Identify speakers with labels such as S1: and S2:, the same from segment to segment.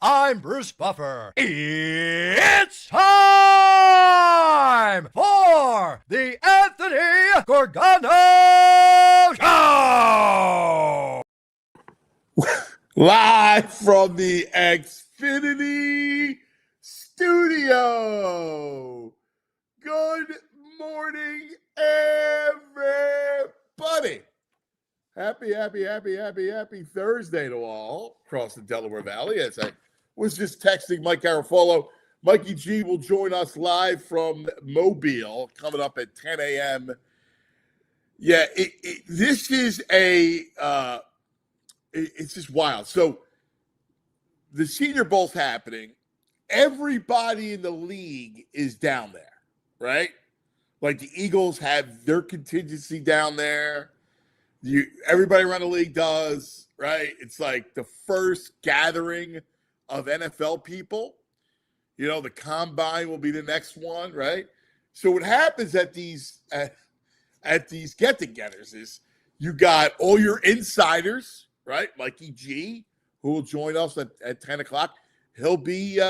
S1: I'm Bruce Buffer. It's time for the Anthony Gargano Show!
S2: Live from the Xfinity Studio. Good morning, everybody. Happy Thursday to all across the Delaware Valley. As I was just texting Mike Garafolo, Mikey G will join us live from Mobile coming up at 10 a.m. Yeah, this is it's just wild. So the Senior Bowl's happening. Everybody in the league is down there, right? Like the Eagles have their contingency down there. Everybody around the league does, right? It's like the first gathering of NFL people. You know, the combine will be the next one, right? So what happens at these get-togethers is you got all your insiders, right? Mikey G, who will join us at 10 o'clock. He'll be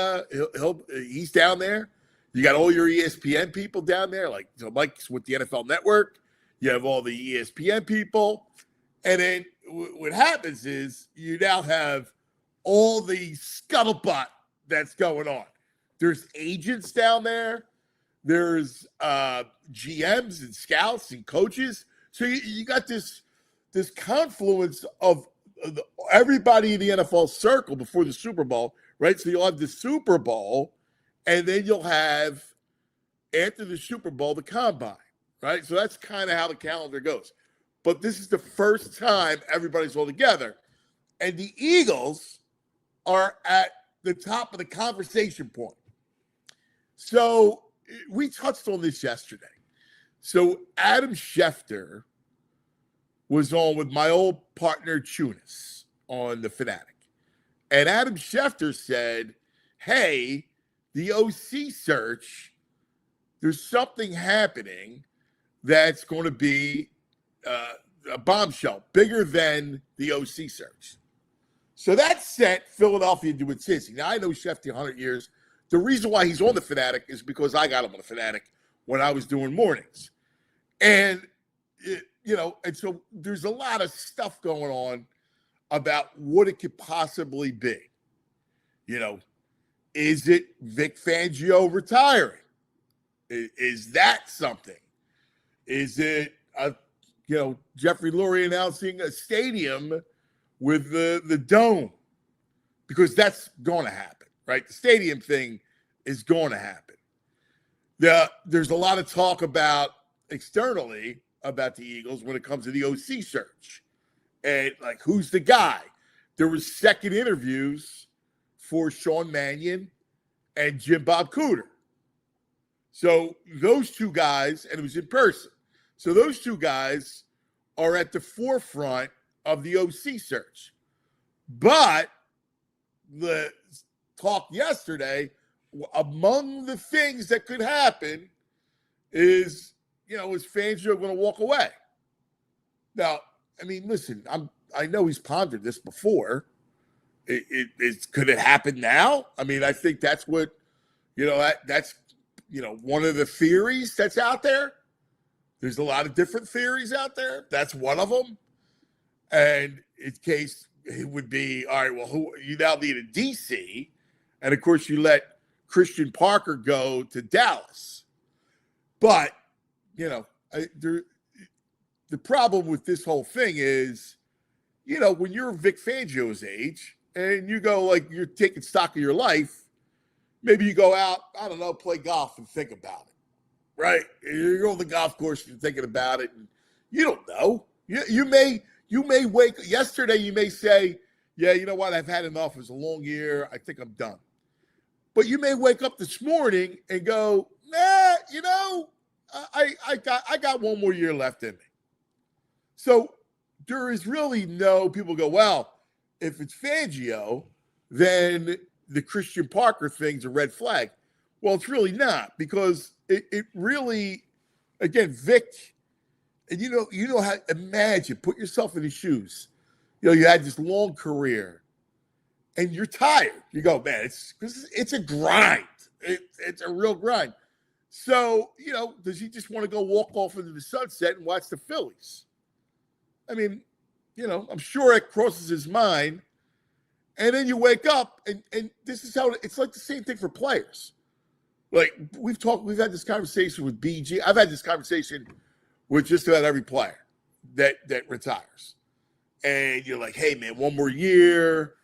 S2: he's down there. You got all your ESPN people down there, like so Mike's with the NFL Network. You have all the ESPN people. And then what happens is you now have all the scuttlebutt that's going on. There's agents down there. There's GMs and scouts and coaches. So you got this confluence of everybody in the NFL circle before the Super Bowl, right? So you'll have the Super Bowl, and then you'll have, after the Super Bowl, the Combine, right? So that's kind of how the calendar goes. But this is the first time everybody's all together. And the Eagles are at the top of the conversation point. So we touched on this yesterday. So Adam Schefter was on with my old partner, Chunas, on The Fanatic. And Adam Schefter said, hey, the OC search, there's something happening that's going to be a bombshell, bigger than the OC search. So that sent Philadelphia into a tizzy. Now, I know Schefter 100 years. The reason why he's on The Fanatic is because I got him on The Fanatic when I was doing mornings. And, and so there's a lot of stuff going on about what it could possibly be. You know, is it Vic Fangio retiring? Is that something? Is it, Jeffrey Lurie announcing a stadium with the dome? Because that's going to happen, right? The stadium thing is going to happen. There's a lot of talk externally about the Eagles when it comes to the OC search. And, like, who's the guy? There was second interviews for Sean Mannion and Jim Bob Cooter. So those two guys, and it was in person. So those two guys are at the forefront of the OC search. But the talk yesterday, among the things that could happen is, is Fangio going to walk away? Now, I mean, listen, I know he's pondered this before. Could it happen now? I mean, I think that's what, that's one of the theories that's out there. There's a lot of different theories out there. That's one of them. And in case it would be, all right, well, you now need a DC. And, of course, you let Christian Parker go to Dallas. But, the problem with this whole thing is, when you're Vic Fangio's age and you go, like, you're taking stock of your life, maybe you go out, I don't know, play golf and think about it, right? You go to the golf course and you're thinking about it, and you don't know. You may wake – yesterday you may say, yeah, you know what, I've had enough. It was a long year. I think I'm done. But you may wake up this morning and go, nah, I got one more year left in me. So there is really no – people go, well, if it's Fangio, then the Christian Parker thing's a red flag. Well, it's really not, because it really – again, Vic – and you know how – imagine, put yourself in his shoes. You had this long career, and you're tired. You go, man, it's a grind. It's a real grind. So, does he just want to go walk off into the sunset and watch the Phillies? I mean, I'm sure it crosses his mind. And then you wake up, and this is how it's like the same thing for players. Like we've had this conversation with BG. I've had this conversation with just about every player that retires. And you're like, hey man, one more year.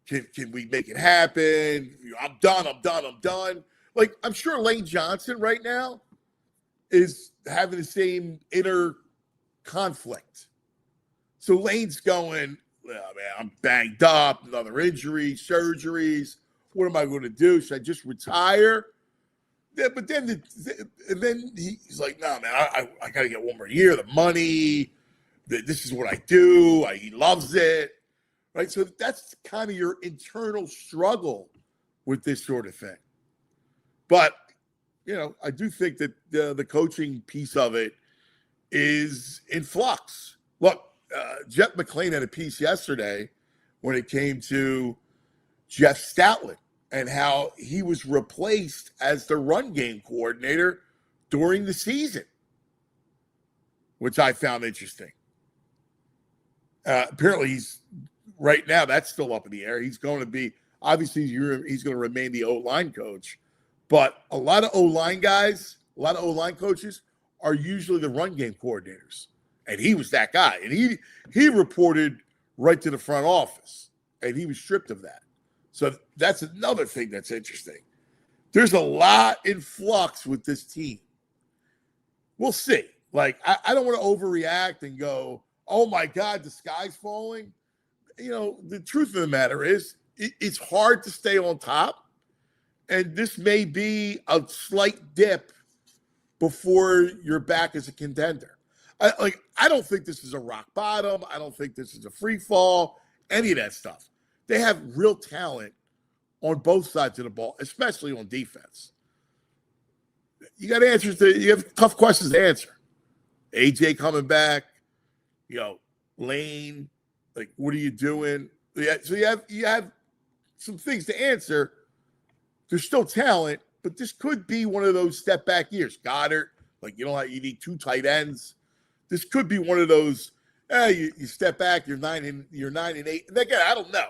S2: Can we make it happen? I'm done. Like, I'm sure Lane Johnson right now is having the same inner conflict. So Lane's going, oh, man, I'm banged up, another injury, surgeries. What am I going to do? Should I just retire? Yeah, but then he's like, no, man, I got to get one more year. The money, this is what I do. He loves it. Right? So that's kind of your internal struggle with this sort of thing. But, I do think that the coaching piece of it is in flux. Look, Jeff McLean had a piece yesterday when it came to Jeff Stoutland and how he was replaced as the run game coordinator during the season, which I found interesting. Apparently, right now, that's still up in the air. He's going to be, obviously, he's going to remain the O-line coach. But a lot of O-line guys, a lot of O-line coaches are usually the run game coordinators. And he was that guy. And he reported right to the front office. And he was stripped of that. So that's another thing that's interesting. There's a lot in flux with this team. We'll see. Like, I don't want to overreact and go, oh, my God, the sky's falling. The truth of the matter is it's hard to stay on top. And this may be a slight dip before you're back as a contender. I don't think this is a rock bottom. I don't think this is a free fall, any of that stuff. They have real talent on both sides of the ball, especially on defense. You got answers you have tough questions to answer. AJ coming back, Lane, like, what are you doing? So you have some things to answer. There's still talent, but this could be one of those step back years. Goddard, like, you need two tight ends. This could be one of those. You step back, you're 9-8. And again, I don't know.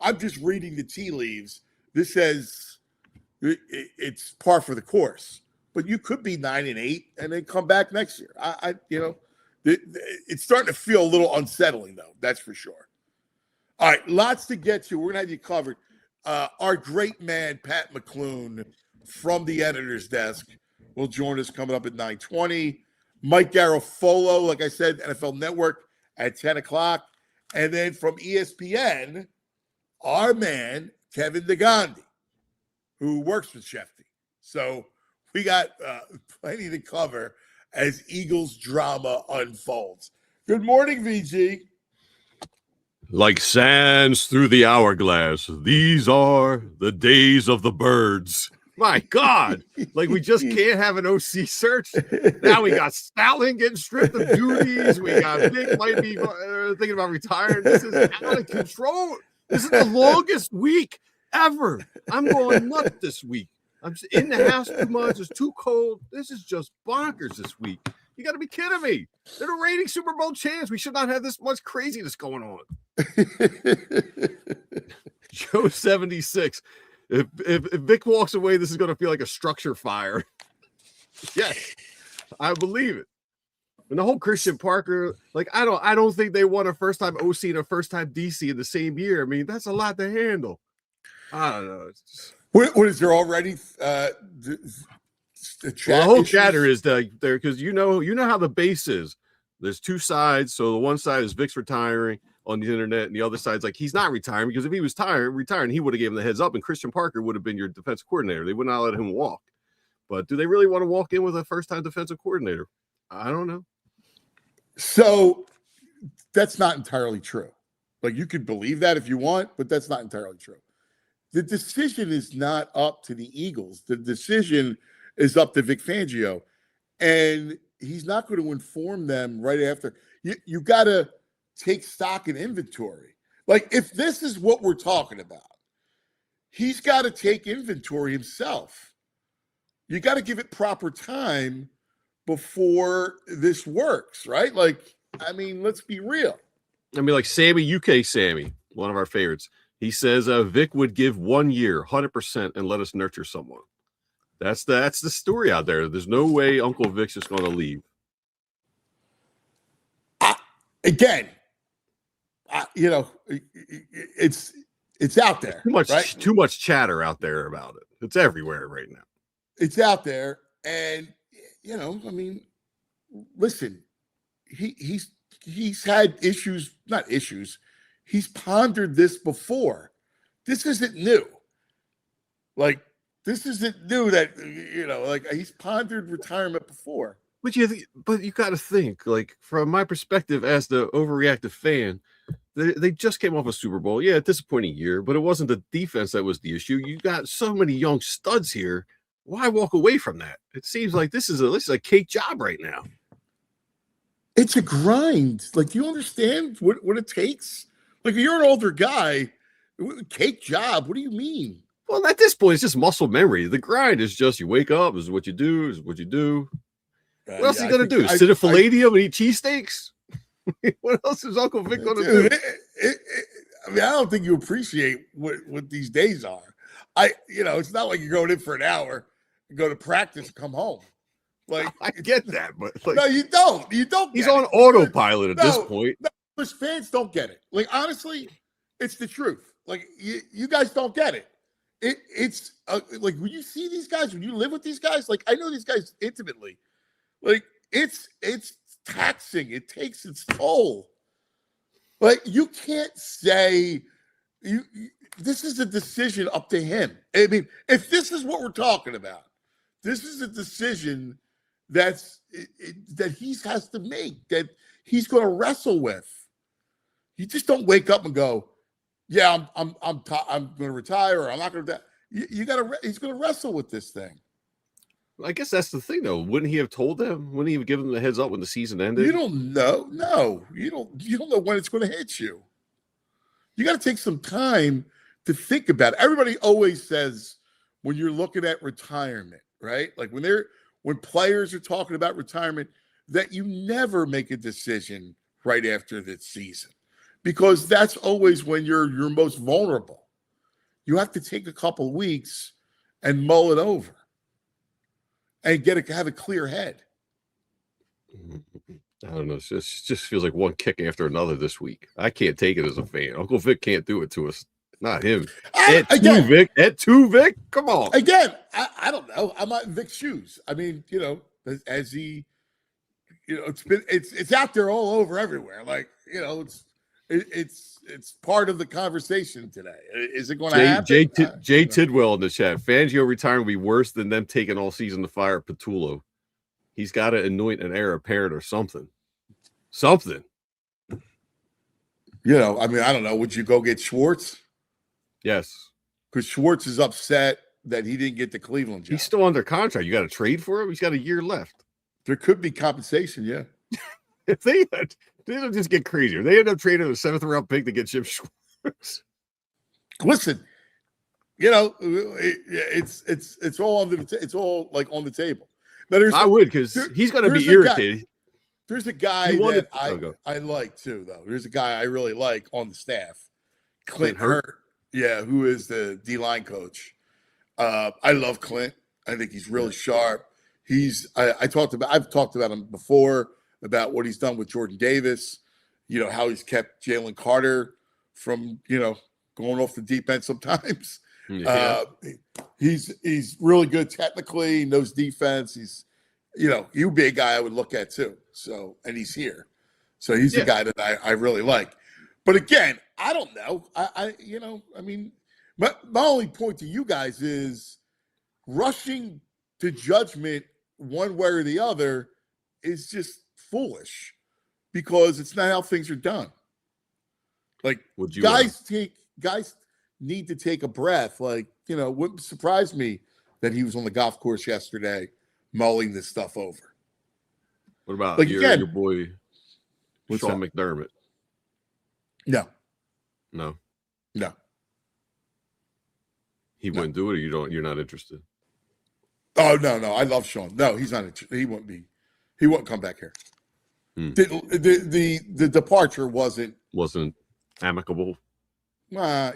S2: I'm just reading the tea leaves. This says it's par for the course, but you could be 9-8 and then come back next year. It's starting to feel a little unsettling though. That's for sure. All right, lots to get to. We're gonna have you covered. Our great man Pat McLoone from the editor's desk will join us coming up at 9:20. Mike Garafolo, like I said, NFL Network at 10 o'clock. And then from ESPN, our man, Kevin Neghandi, who works with Schefter. So we got plenty to cover as Eagles drama unfolds. Good morning, VG.
S3: Like sands through the hourglass, these are the days of the birds. My God, like we just can't have an OC search. Now we got Stoutland getting stripped of duties. We got Vic might be thinking about retiring. This is out of control. This is the longest week ever. I'm going nuts this week. I'm just in the house too much. It's too cold. This is just bonkers this week. You got to be kidding me. They're the reigning Super Bowl champs. We should not have this much craziness going on. Joe 76. If Vic walks away, this is going to feel like a structure fire. Yes, I believe it. And the whole Christian Parker, like I don't think they want a first-time OC and a first-time DC in the same year. I mean, that's a lot to handle. I don't know. It's just...
S2: What is there already?
S3: The whole chatter is there because you know how the base is. There's two sides. So the one side is Vic's retiring on the internet, and the other side's like he's not retiring, because if he was retiring, he would have given the heads up, and Christian Parker would have been your defensive coordinator. They would not let him walk. But do they really want to walk in with a first-time defensive coordinator? I don't know.
S2: So that's not entirely true. Like, you could believe that if you want, but that's not entirely true. The decision is not up to the Eagles. The decision is up to Vic Fangio, and he's not going to inform them right after. You got to take stock and inventory. Like, if this is what we're talking about, he's got to take inventory himself. You got to give it proper time before this works, right? Like, I mean, let's be real.
S3: I mean, like Sammy, UK Sammy, one of our favorites. He says Vic would give 1 year, 100%, and let us nurture someone. That's the story out there. There's no way Uncle Vic's just going to leave.
S2: Again, you know, it's out there.
S3: Too much,
S2: right?
S3: Too much chatter out there about it. It's everywhere right now.
S2: It's out there, and you know, I mean, listen, he's had issues, not issues. He's pondered this before. This isn't new. Like, this isn't new that, you know, like he's pondered retirement before.
S3: But you got to think, like, from my perspective as the overreactive fan, they just came off a Super Bowl. Yeah, disappointing year, but it wasn't the defense that was the issue. You got so many young studs here. Why walk away from that? It seems like this is a cake job right now.
S2: It's a grind. Like, do you understand what it takes? Like, you're an older guy. Cake job. What do you mean?
S3: Well, at this point, it's just muscle memory. The grind is just you wake up, is what you do, is what you do. What else is he going to do? Sit at Palladium and eat cheesesteaks? What else is Uncle Vic going to do?
S2: I mean, I don't think you appreciate what these days are. It's not like you're going in for an hour and go to practice and come home. Like,
S3: I get that, but like,
S2: no, you don't. You don't.
S3: He's on autopilot at this point.
S2: No, because fans don't get it. Like, honestly, it's the truth. Like, you guys don't get it. It's like, when you see these guys, when you live with these guys, like, I know these guys intimately. Like, it's taxing. It takes its toll. Like, you can't say this is a decision up to him. I mean, if this is what we're talking about, this is a decision that he has to make, that he's going to wrestle with. You just don't wake up and go, "Yeah, I'm going to retire, or I'm not going to." You got to. He's going to wrestle with this thing.
S3: I guess that's the thing, though. Wouldn't he have told them? Wouldn't he have given them the heads up when the season ended?
S2: You don't know. No, you don't know when it's going to hit you. You got to take some time to think about it. Everybody always says when you're looking at retirement, right? Like when players are talking about retirement, that you never make a decision right after the season, because that's always when you're most vulnerable. You have to take a couple of weeks and mull it over and have a clear head.
S3: I don't know. It just feels like one kick after another this week. I can't take it as a fan. Uncle Vic can't do it to us. Not him. At two, Vic. Come on.
S2: Again, I don't know. I'm not in Vic's shoes. I mean, as he, it's out there all over everywhere. Like, it's part of the conversation today. Is it going to happen?
S3: Jay Tidwell in the chat. Fangio retiring will be worse than them taking all season to fire Petullo. He's got to anoint an heir apparent or something. Something.
S2: I mean, I don't know. Would you go get Schwartz?
S3: Yes. Because
S2: Schwartz is upset that he didn't get the Cleveland job.
S3: He's still under contract. You got to trade for him? He's got a year left.
S2: There could be compensation, yeah.
S3: If they don't just get crazier. They end up trading a 7th round pick to get Jim Schwartz.
S2: Listen, it's all on the table.
S3: I would, because he's going to be irritated.
S2: There's a guy that I like too, though. There's a guy I really like on the staff, Clint Hurt. Yeah, who is the D-line coach. I love Clint. I think he's really sharp. I've talked about him before, about what he's done with Jordan Davis, how he's kept Jalen Carter from, going off the deep end sometimes. Yeah. He's really good technically, knows defense. He's, he would be a guy I would look at too. So, and he's here. So he's a guy that I really like. But again, I don't know. My only point to you guys is rushing to judgment one way or the other is just foolish, because it's not how things are done. Like, guys need to take a breath. Like, wouldn't surprise me that he was on the golf course yesterday mulling this stuff over.
S3: What about your boy Sean McDermott?
S2: No.
S3: No,
S2: No.
S3: he
S2: No.
S3: wouldn't do it. Or you're not interested.
S2: Oh no. I love Sean. No, he's not interested. He wouldn't come back here. The departure wasn't
S3: amicable.
S2: I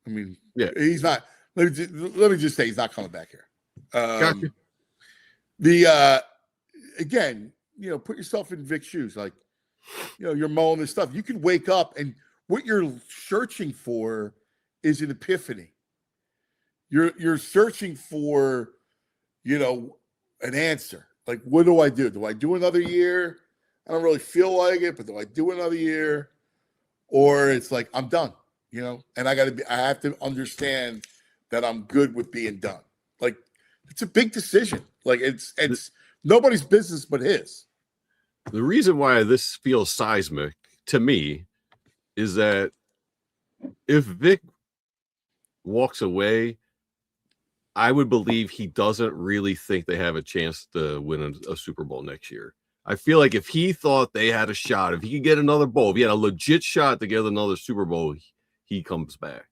S2: mean,
S3: yeah,
S2: he's not. Let me just say he's not coming back here.
S3: Gotcha.
S2: Again, put yourself in Vic's shoes. Like, you're mowing this stuff. You can wake up and what you're searching for is an epiphany. You're searching for, an answer. Like, what do I do? Do I do another year? I don't really feel like it, but do I do another year? Or it's like, I'm done, and I have to understand that I'm good with being done. Like, it's a big decision. Like, it's nobody's business but his.
S3: The reason why this feels seismic to me is that if Vic walks away, I would believe he doesn't really think they have a chance to win a Super Bowl next year. I feel like if he thought they had a shot, if he could get another bowl, if he had a legit shot to get another Super Bowl, he comes back.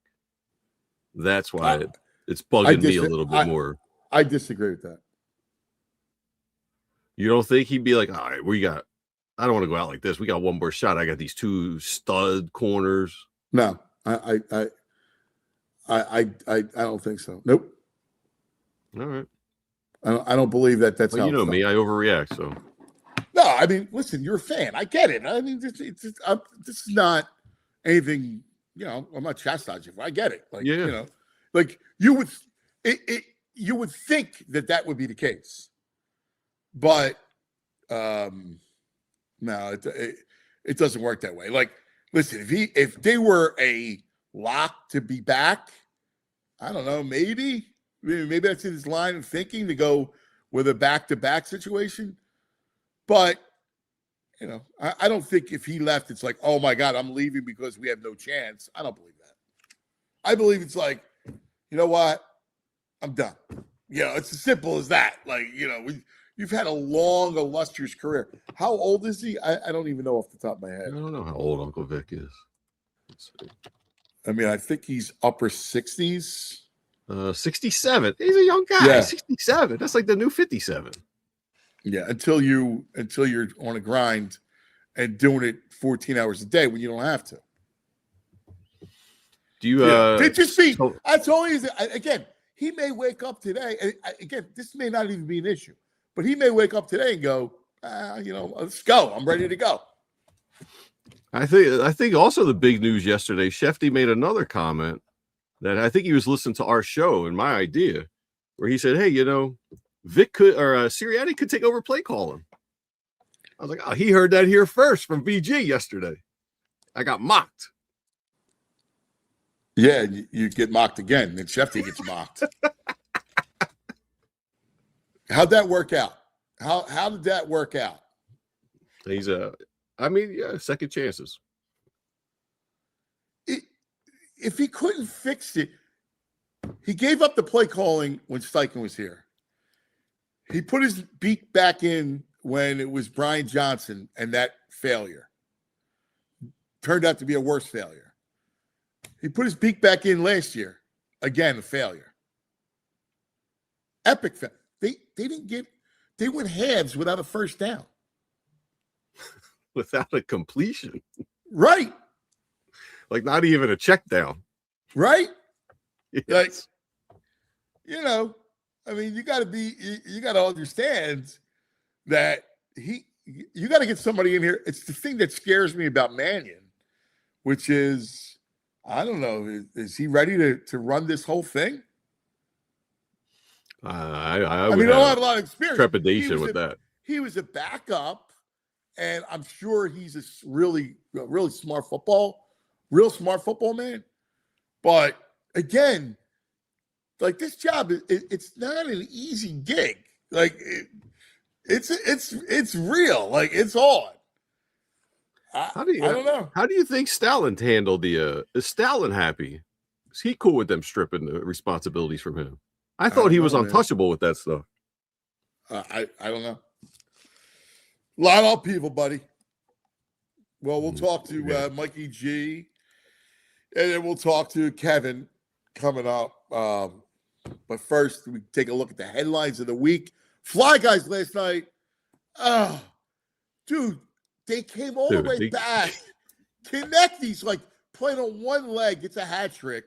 S3: That's why it's bugging me a little bit more.
S2: I disagree with that.
S3: You don't think he'd be like, all right, I don't want to go out like this. We got one more shot. I got these two stud corners.
S2: No, I don't think so. Nope.
S3: All right.
S2: I don't believe that. That's
S3: well, me. I overreact. So.
S2: No, I mean, listen, you're a fan. I get it. I mean, this is not anything. I'm not chastising you. I get it. Like, like you would think that would be the case, but no, it doesn't work that way. Like, listen, if they were a lock to be back, I don't know, maybe that's in his line of thinking to go with a back-to-back situation. But, I don't think if he left, it's like, oh, my God, I'm leaving because we have no chance. I don't believe that. I believe it's like, you know what? I'm done. It's as simple as that. Like, you've had a long, illustrious career. How old is he? I don't even know off the top of my head.
S3: I don't know how old Uncle Vic is. Let's see.
S2: I mean, I think he's upper 60s.
S3: 67. He's a young guy.
S2: Yeah.
S3: 67. That's like the new 57.
S2: Yeah, until you're on a grind and doing it 14 hours a day when you don't have to.
S3: Do you
S2: did you see? That's all he's again. He may wake up today. And again, this may not even be an issue, but he may wake up today and go, let's go. I'm ready to go.
S3: I think also the big news yesterday, Schefter made another comment that I think he was listening to our show and my idea, where he said, hey, Vic Sirianni could take over play calling. I was like, oh, he heard that here first from VG yesterday. I got mocked.
S2: Yeah, you get mocked again. Then Schefter gets mocked. How'd that work out? How did that work out?
S3: He's second chances.
S2: If he couldn't fix it, he gave up the play calling when Steichen was here. He put his beak back in when it was Brian Johnson, and that failure turned out to be a worse failure. He put his beak back in last year. Again, a failure. Epic failure. They went halves without a first down.
S3: Without a completion.
S2: Right.
S3: Like not even a check down.
S2: Right?
S3: Yes.
S2: Like, I mean, you got to understand that you got to get somebody in here. It's the thing that scares me about Mannion, which is, I don't know, is he ready to run this whole thing?
S3: I
S2: don't have a lot of experience.
S3: Trepidation with that.
S2: He was a backup, and I'm sure he's a really smart football man. But again, like this job, it's not an easy gig. Like it's real. Like it's hard. I don't know.
S3: How do you think Stalin handled is Stalin happy? Is he cool with them stripping the responsibilities from him? I thought he was untouchable with that stuff.
S2: I don't know. A lot of people, buddy. Well, we'll talk to Mikey G And then we'll talk to Kevin coming up. But first, we take a look at the headlines of the week. Fly Guys last night. Oh, dude, they came all the way back. Neghandi like playing on one leg, gets a hat trick.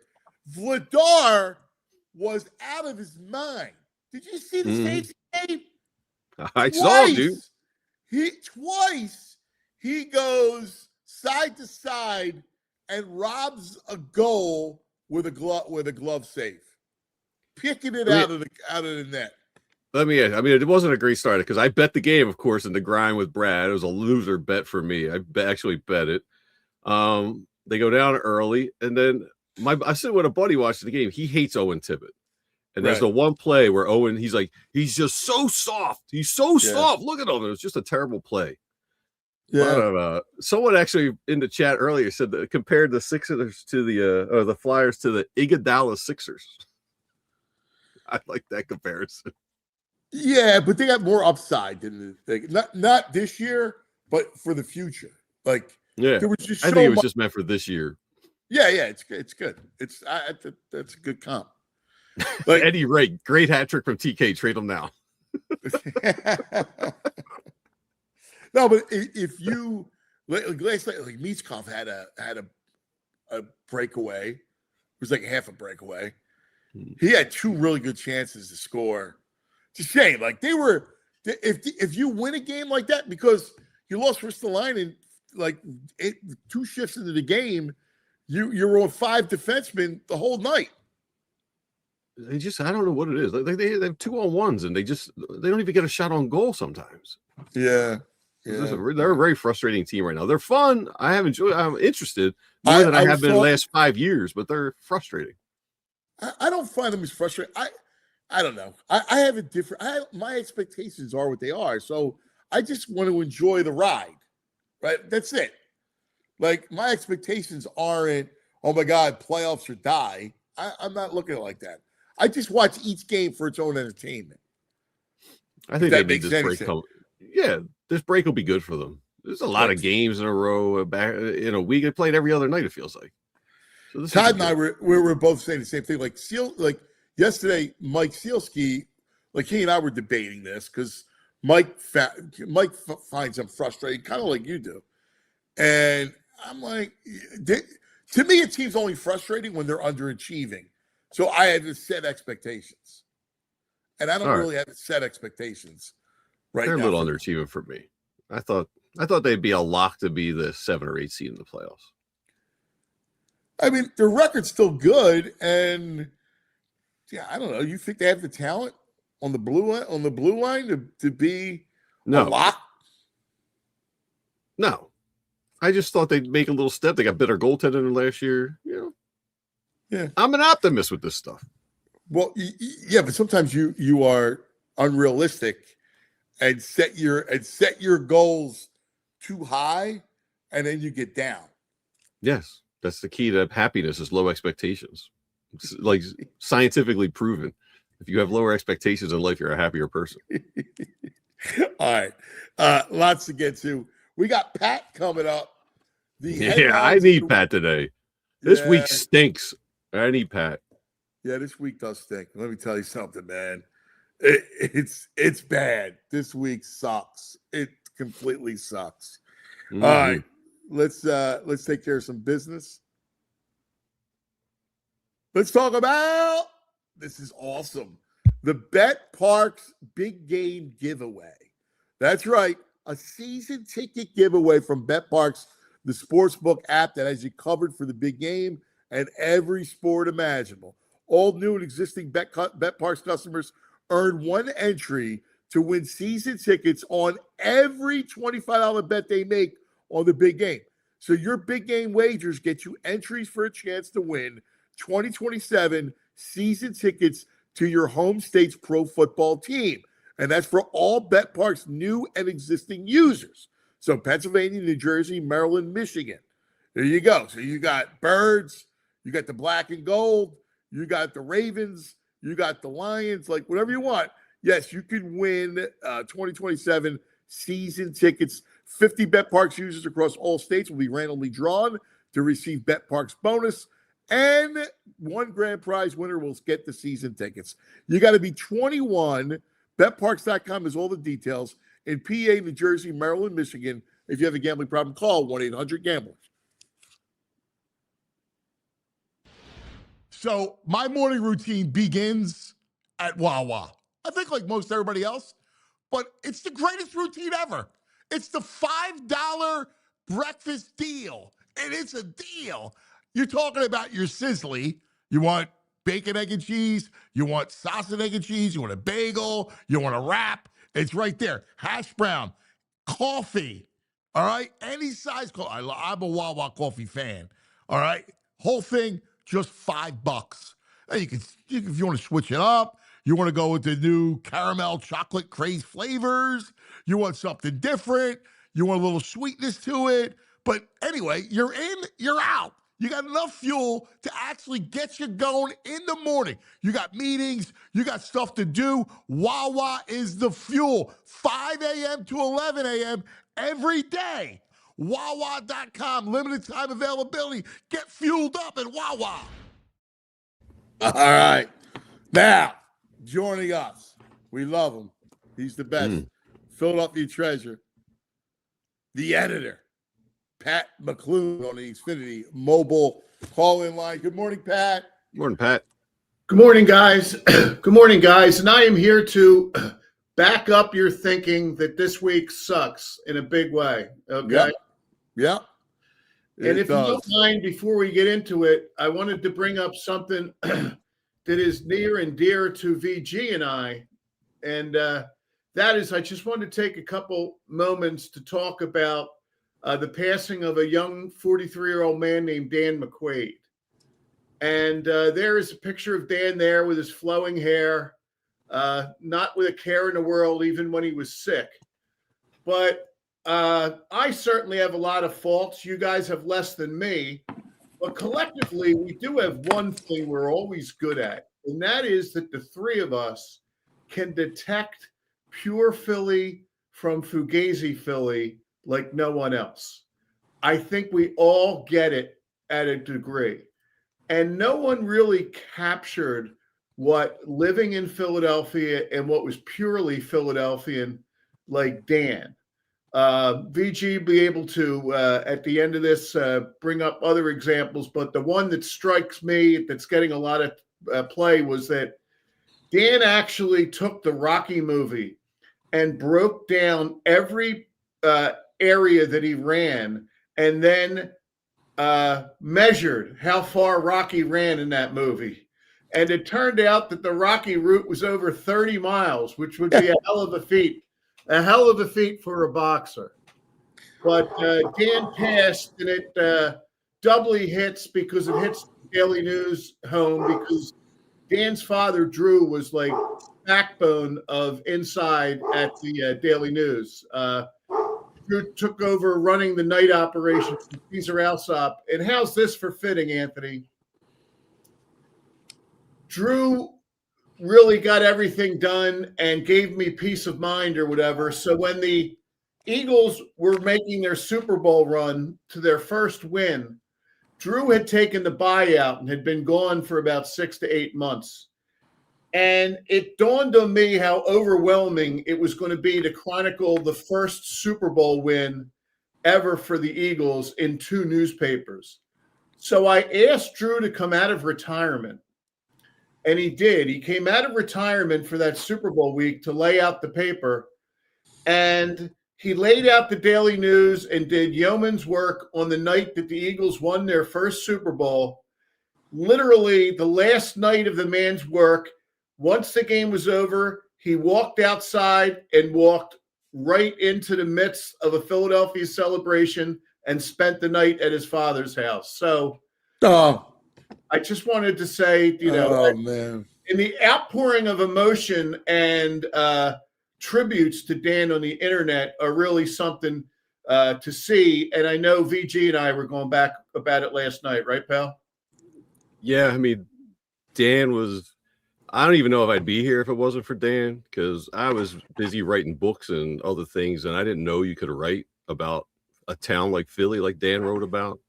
S2: Vladar was out of his mind. Did you see the Saints game?
S3: I saw, dude.
S2: He goes side to side and robs a goal with a glove save, picking it out of the net.
S3: It wasn't a great start because I bet the game, of course, in the grind with Brad. It was a loser bet for me. I actually bet it. They go down early, and then I sit with a buddy watching the game. He hates Owen Tippett. And there's the one play where Owen, he's just so soft. He's so soft. Look at him. It was just a terrible play. Yeah. But, someone actually in the chat earlier said that compared the Sixers to the Flyers to the Iguodala Sixers. I like that comparison.
S2: Yeah, but they got more upside than not this year, but for the future. There was just
S3: I think it was just meant for this year.
S2: Yeah, it's good. That's a good comp.
S3: Eddie Ray, great hat trick from TK. Trade him now.
S2: No, but if you last night, like Michkov had a breakaway. It was like half a breakaway. He had two really good chances to score. It's a shame. Like they were, if you win a game like that because you lost Ristolainen and two shifts into the game, you're on five defensemen the whole night.
S3: I don't know what it is. They have 2-on-1s and they don't even get a shot on goal sometimes.
S2: Yeah.
S3: They're a very frustrating team right now. They're fun. I'm interested more than I have been in the last 5 years, but they're frustrating.
S2: I don't find them as frustrating. I don't know. I have a different. My expectations are what they are, so I just want to enjoy the ride. Right? That's it. Like my expectations aren't, oh my God, playoffs or die. I'm not looking at it like that. I just watch each game for its own entertainment.
S3: I think that makes this break come. Yeah, this break will be good for them. There's a lot of games in a row back in a week. They played every other night, it feels like. So
S2: Todd and I were both saying the same thing. Like yesterday, Mike Sealski, he and I were debating this because Mike finds him frustrating, kind of like you do. And I'm like, to me, it seems only frustrating when they're underachieving. So I had to set expectations. And I don't really have to set expectations right now.
S3: They're a little underachieving for me. I thought they'd be a lock to be the 7 or 8 seed in the playoffs.
S2: I mean, their record's still good, and I don't know. You think they have the talent on the blue line to be a lock?
S3: No, I just thought they'd make a little step. They got better goaltending than last year.
S2: Yeah.
S3: I'm an optimist with this stuff.
S2: Well, yeah, but sometimes you are unrealistic and set your goals too high, and then you get down.
S3: Yes, that's the key to happiness is low expectations. It's like scientifically proven. If you have lower expectations in life, you're a happier person.
S2: All right. Lots to get to. We got Pat coming up.
S3: I need Pat today. This week stinks. I need Pat.
S2: Yeah, this week does stink. Let me tell you something, man. It's bad. This week sucks. It completely sucks. Mm-hmm. All right. Let's take care of some business. Let's talk about this is awesome. The Bet Parks Big Game Giveaway. That's right. A season ticket giveaway from Bet Parks, the sportsbook app that has you covered for the big game and every sport imaginable. All new and existing Bet Parks customers earn one entry to win season tickets on every $25 bet they make on the big game. So your big game wagers get you entries for a chance to win 2027 season tickets to your home state's pro football team. And that's for all Bet Parks new and existing users. So Pennsylvania, New Jersey, Maryland, Michigan. There you go. So you got Birds, you got the Black and Gold, you got the Ravens, you got the Lions, whatever you want. Yes, you can win 2027 season tickets. 50 Bet Parks users across all states will be randomly drawn to receive Bet Parks bonus. And one grand prize winner will get the season tickets. You got to be 21. BetParks.com has all the details. In PA, New Jersey, Maryland, Michigan, if you have a gambling problem, call 1-800-GAMBLERS.
S4: So my morning routine begins at Wawa. I think like most everybody else, but it's the greatest routine ever. It's the $5 breakfast deal, and it's a deal. You're talking about your sizzly. You want bacon, egg, and cheese. You want sausage, egg, and cheese. You want a bagel. You want a wrap. It's right there. Hash brown, coffee. All right, any size coffee. I'm a Wawa coffee fan. All right, whole thing just $5. And you can, if you want to switch it up, you want to go with the new caramel chocolate craze flavors. You want something different. You want a little sweetness to it. But anyway, you're in, you're out. You got enough fuel to actually get you going in the morning. You got meetings. You got stuff to do. Wawa is the fuel. 5 a.m. to 11 a.m. every day. Wawa.com. Limited time availability. Get fueled up at Wawa.
S2: All right. Now, joining us. We love him. He's the best. Philadelphia treasure. The editor. Pat McLoone on the Xfinity mobile call-in line. Good morning, Pat.
S3: Morning, Pat.
S5: Good morning, guys. Good morning, guys. And I am here to back up your thinking that this week sucks in a big way. Okay.
S2: Yep.
S5: And if you don't mind, before we get into it, I wanted to bring up something that is near and dear to VG and I. And that is, I just wanted to take a couple moments to talk about the passing of a young 43-year-old man named Dan McQuaid. And there is a picture of Dan there with his flowing hair, not with a care in the world, even when he was sick. But I certainly have a lot of faults. You guys have less than me. But collectively, we do have one thing we're always good at, and that is that the three of us can detect pure Philly from Fugazi Philly like no one else. I think we all get it at a degree. And no one really captured what living in Philadelphia and what was purely Philadelphian like Dan. VG be able to, at the end of this, bring up other examples, but the one that strikes me that's getting a lot of play was that Dan actually took the Rocky movie and broke down every area that he ran and then measured how far Rocky ran in that movie. And it turned out that the Rocky route was over 30 miles, which would be a hell of a feat for a boxer. But Dan passed, and it doubly hits because it hits the Daily News home, because Dan's father, Drew, was like backbone of inside at the Daily News. Drew took over running the night operation from Caesar Alsop. And how's this for fitting, Anthony? Drew really got everything done and gave me peace of mind or whatever. So when the Eagles were making their Super Bowl run to their first win, Drew had taken the buyout and had been gone for about 6 to 8 months. And it dawned on me how overwhelming it was going to be to chronicle the first Super Bowl win ever for the Eagles in 2 newspapers. So I asked Drew to come out of retirement. And he did. He came out of retirement for that Super Bowl week to lay out the paper. And he laid out the Daily News and did yeoman's work on the night that the Eagles won their first Super Bowl. Literally the last night of the man's work. Once the game was over, he walked outside and walked right into the midst of a Philadelphia celebration and spent the night at his father's house. So I just wanted to say, man, in the outpouring of emotion and tributes to Dan on the internet are really something to see. And I know VG and I were going back about it last night, right, pal?
S3: Yeah, I mean, Dan was, I don't even know if I'd be here if it wasn't for Dan, because I was busy writing books and other things, and I didn't know you could write about a town like Philly, like Dan wrote about,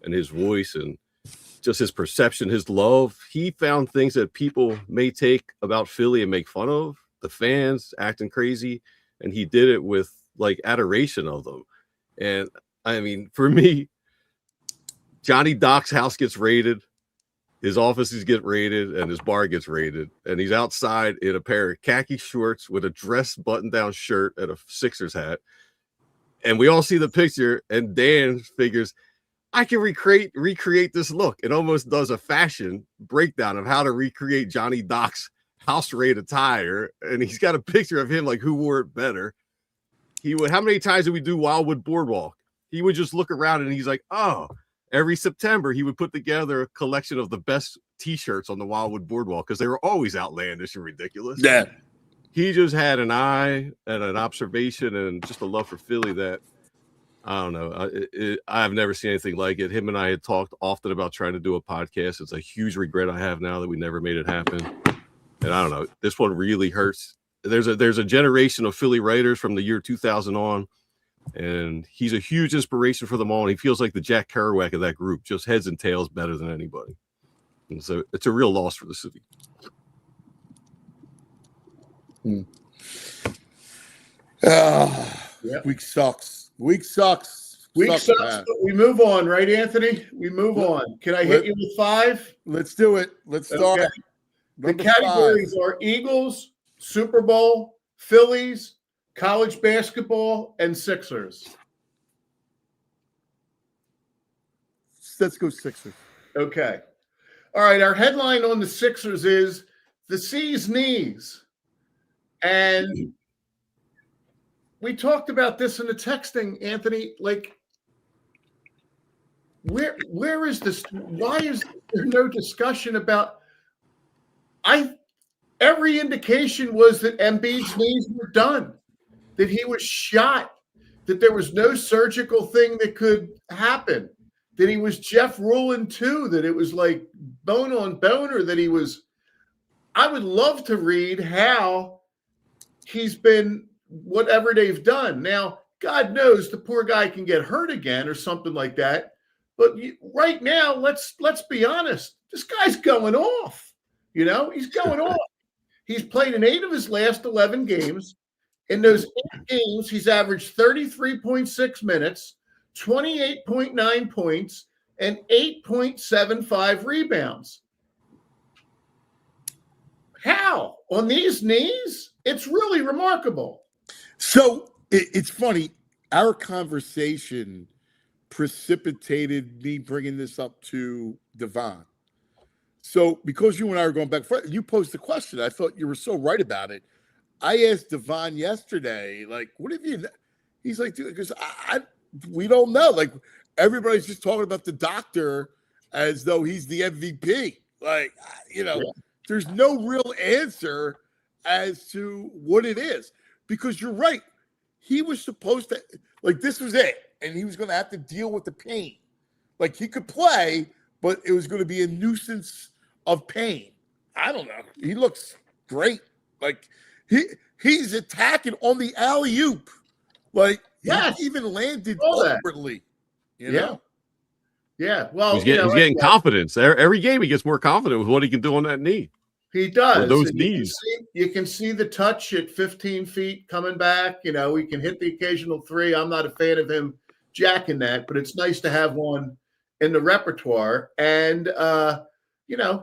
S3: and his voice. And just his perception, his love. He found things that people may take about Philly and make fun of, the fans acting crazy, and he did it with like adoration of them. And I mean, for me, Johnny Doc's house gets raided, his offices get raided, and his bar gets raided, and he's outside in a pair of khaki shorts with a dress button-down shirt and a Sixers hat. And we all see the picture, and Dan figures, I can recreate this look. It almost does a fashion breakdown of how to recreate Johnny Doc's house raid attire. And he's got a picture of him, like, who wore it better. How many times did we do Wildwood Boardwalk? He would just look around and he's like, oh, every September he would put together a collection of the best t-shirts on the Wildwood Boardwalk because they were always outlandish and ridiculous.
S2: Yeah.
S3: He just had an eye and an observation and just a love for Philly that, I don't know. I've never seen anything like it. Him and I had talked often about trying to do a podcast. It's a huge regret I have now that we never made it happen. And I don't know. This one really hurts. There's a generation of Philly writers from the year 2000 on, and he's a huge inspiration for them all. And he feels like the Jack Kerouac of that group, just heads and tails better than anybody. And so it's a real loss for the city.
S2: Week sucks. Week sucks.
S5: Week sucks, but we move on, right, Anthony? We move on. Can I hit you with 5?
S2: Let's do it. Let's start.
S5: Okay. The categories are Eagles, Super Bowl, Phillies, college basketball, and Sixers.
S2: Let's go Sixers.
S5: Okay. All right. Our headline on the Sixers is the C's knees. And we talked about this in the texting, Anthony. Like, where is this? Why is there no discussion about? Every indication was that Embiid's knees were done, that he was shot, that there was no surgical thing that could happen, that he was Jeff Rulin too, that it was like bone on bone, or that he was. I would love to read how he's been. Whatever they've done. Now, God knows the poor guy can get hurt again or something like that. But right now, let's be honest. This guy's going off. You know, he's going off. He's played in 8 of his last 11 games. In those 8 games, he's averaged 33.6 minutes, 28.9 points, and 8.75 rebounds. How? On these knees? It's really remarkable.
S2: So it's funny. Our conversation precipitated me bringing this up to Devon. So because you and I were going back, you posed the question. I thought you were so right about it. I asked Devon yesterday, like, what have you? He's like, dude, because we don't know. Like, everybody's just talking about the doctor as though he's the MVP. Like, there's no real answer as to what it is. Because you're right. He was supposed to, like, this was it. And he was going to have to deal with the pain. Like, he could play, but it was going to be a nuisance of pain. I don't know. He looks great. Like, he's attacking on the alley-oop. Like, yes. He even landed awkwardly. You know?
S5: Yeah. Well,
S3: he's getting confidence. Every game he gets more confident with what he can do on that knee.
S5: He does.
S3: With those knees.
S5: You can see the touch at 15 feet coming back. You know, he can hit the occasional 3. I'm not a fan of him jacking that, but it's nice to have one in the repertoire. And,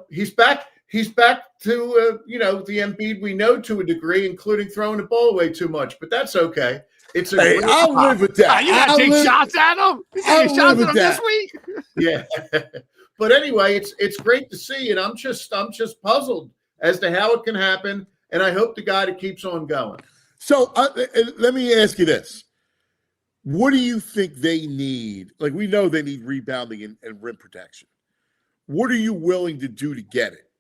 S5: he's back. He's back to, the Embiid we know to a degree, including throwing the ball away too much. But that's okay.
S2: I'll live with that.
S3: You got to take shots at him. You taking shots at him this week?
S5: Yeah. But anyway, it's great to see, and I'm just puzzled as to how it can happen, and I hope the guy that keeps on going.
S2: So let me ask you this: what do you think they need? Like, we know they need rebounding and rim protection. What are you willing to do to get it?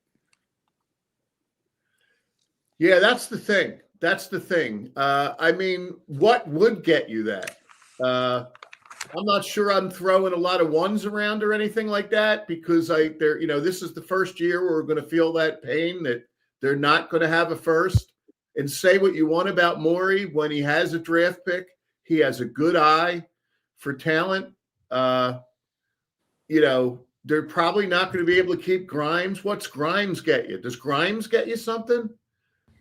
S5: Yeah, that's the thing. I mean, what would get you that? I'm not sure I'm throwing a lot of ones around or anything like that, because this is the first year where we're going to feel that pain that they're not going to have a first. And say what you want about Morey, when he has a draft pick, he has a good eye for talent. They're probably not going to be able to keep Grimes. What's Grimes get you? Does Grimes get you something?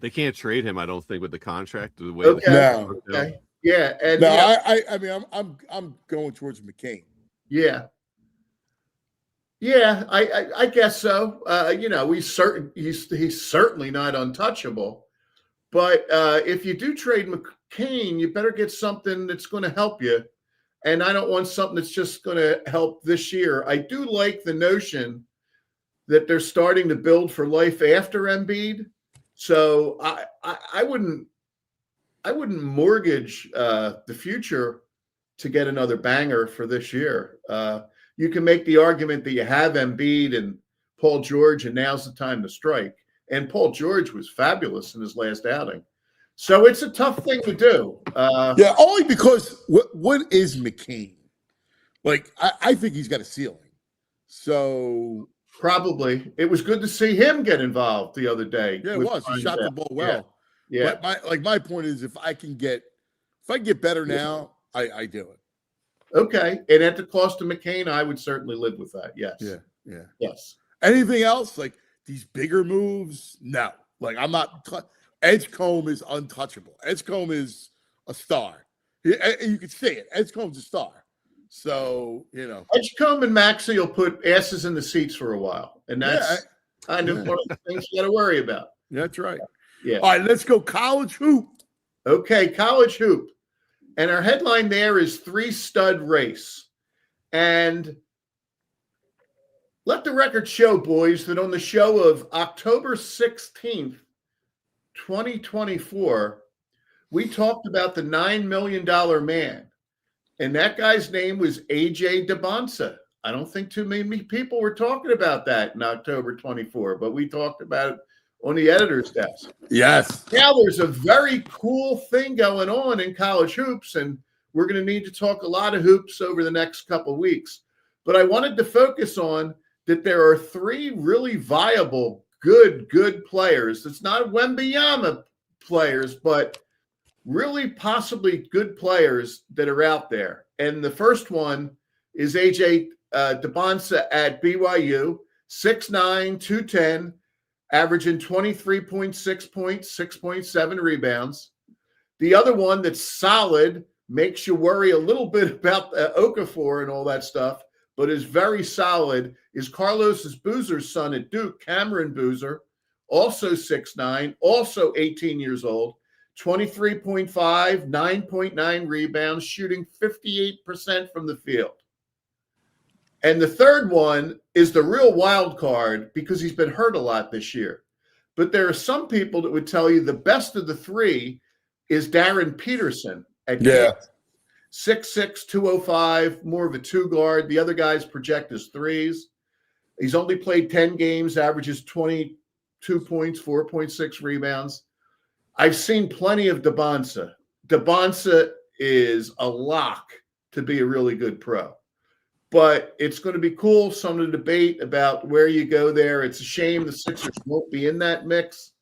S3: They can't trade him, I don't think, with the contract. The way
S5: Okay.
S2: No.
S5: Okay. Yeah. And
S2: No, I mean, I'm going towards McCain.
S5: yeah. Yeah, I guess so. He's certainly not untouchable. But if you do trade McCain, you better get something that's going to help you. And I don't want something that's just going to help this year. I do like the notion that they're starting to build for life after Embiid. So I wouldn't mortgage the future to get another banger for this year. You can make the argument that you have Embiid and Paul George, and now's the time to strike. And Paul George was fabulous in his last outing. So it's a tough thing to do.
S2: Yeah, only because what is McCain? Like, I think he's got a ceiling. So
S5: probably. It was good to see him get involved the other day.
S2: yeah, it was. He shot the ball well.
S5: Yeah.
S2: But my point is, if I get better now, I do it.
S5: Okay. And at the cost of McCain, I would certainly live with that. Yes.
S2: Yeah.
S5: Yes.
S2: Anything else? Like these bigger moves? No. Like I'm not. Edgecombe is untouchable. Edgecombe is a star. You can say it. Edgecombe's a star. So,
S5: Edgecombe and Maxey will put asses in the seats for a while. And that's kind of one of the things you got to worry about.
S2: That's right.
S5: Yeah.
S2: All right, let's go college hoop.
S5: Okay, college hoop. And our headline there is 3-stud race. And let the record show, boys, that on the show of October 16th, 2024, we talked about the $9 million man. And that guy's name was AJ DeBonsa. I don't think too many people were talking about that in October 24, but we talked about it on the editor's desk.
S2: Yes.
S5: Now there's a very cool thing going on in college hoops, and we're going to need to talk a lot of hoops over the next couple of weeks. But I wanted to focus on that there are 3 really viable, good players. It's not Wembanyama players, but really possibly good players that are out there. And the first one is AJ DeBonsa at BYU, 6'9", 210, averaging 23.6 points, 6.7 rebounds. The other one that's solid, makes you worry a little bit about Okafor and all that stuff, but is very solid, is Carlos Boozer's son at Duke, Cameron Boozer, also 6'9", also 18 years old, 23.5, 9.9 rebounds, shooting 58% from the field. And the third one is the real wild card because he's been hurt a lot this year. But there are some people that would tell you the best of the 3 is Darren Peterson at Kansas. 6'6", 205, more of a 2-guard. The other guys project as 3s. He's only played 10 games, averages 22 points, 4.6 rebounds. I've seen plenty of DeBonsa. DeBonsa is a lock to be a really good pro. But it's going to be cool, some of the debate about where you go there. It's a shame the Sixers won't be in that mix,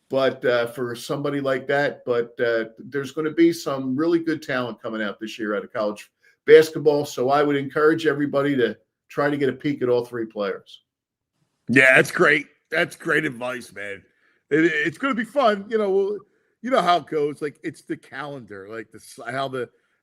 S5: but for somebody like that. But there's going to be some really good talent coming out this year out of college basketball. So I would encourage everybody to try to get a peek at all 3 players.
S2: Yeah, that's great. That's great advice, man. It's going to be fun. You know how it goes. Like it's the calendar, like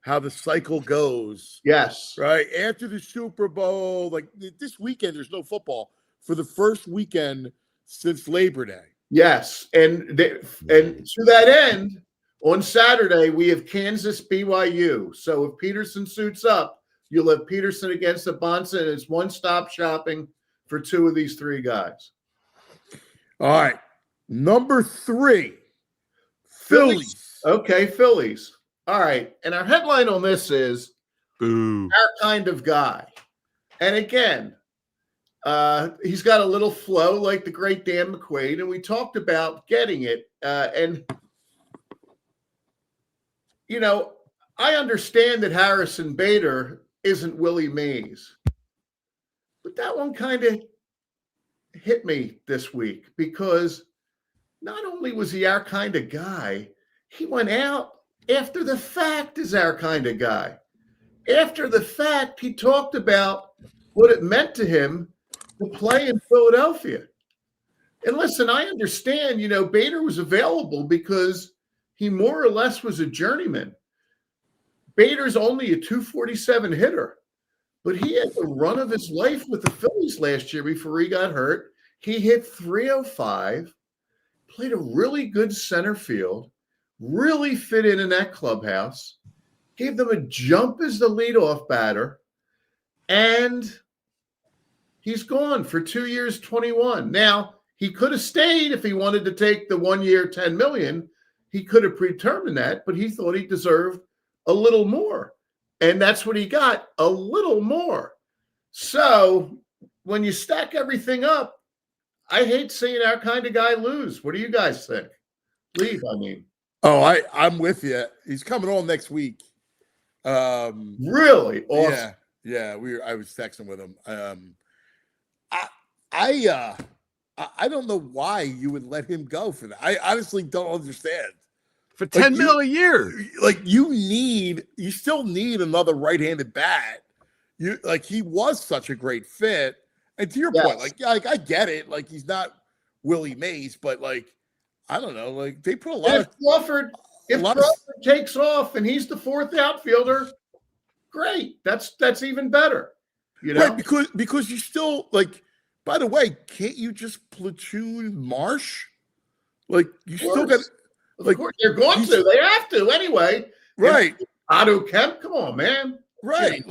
S2: how the cycle goes.
S5: Yes.
S2: Right. After the Super Bowl, like this weekend, there's no football for the first weekend since Labor Day.
S5: Yes. And to that end, on Saturday, we have Kansas BYU. So if Peterson suits up, you'll have Peterson against DeBonsa, and it's one-stop shopping for 2 of these 3 guys.
S2: All right. Number 3, Phillies.
S5: Okay, Phillies. All right. And our headline on this is
S3: Boo.
S5: Our kind of guy. And again, he's got a little flow like the great Dan McQuaid, and we talked about getting it. I understand that Harrison Bader isn't Willie Mays, but that one kind of hit me this week because not only was he our kind of guy, he went out after the fact as our kind of guy. After the fact, he talked about what it meant to him to play in Philadelphia. And listen, I understand, Bader was available because he more or less was a journeyman. Bader's only a 247 hitter, but he had the run of his life with the Phillies last year before he got hurt. He hit 305, played a really good center field, really fit in that clubhouse, gave them a jump as the leadoff batter, and he's gone for 2 years, 21. Now, he could have stayed if he wanted to take the 1 year, $10 million. He could have predetermined that, but he thought he deserved a little more. And that's what he got, a little more. So when you stack everything up, I hate seeing our kind of guy lose. What do you guys think? Leave, I mean.
S2: Oh, I'm with you. He's coming on next week.
S5: Really? Awesome.
S2: Yeah. I was texting with him. I don't know why you would let him go for that. I honestly don't understand.
S3: For $10 million a year.
S2: Like you still need another right-handed bat. He was such a great fit. And to your point, I get it. Like he's not Willie Mays, but I don't know. Like they put a lot of
S5: Crawford. If Crawford takes off and he's the fourth outfielder, great. That's even better.
S2: Right, because you still by the way, can't you just platoon Marsh? You still got
S5: of course they're going to. They have to anyway.
S2: Right.
S5: Otto Kemp, come on, man.
S2: Right.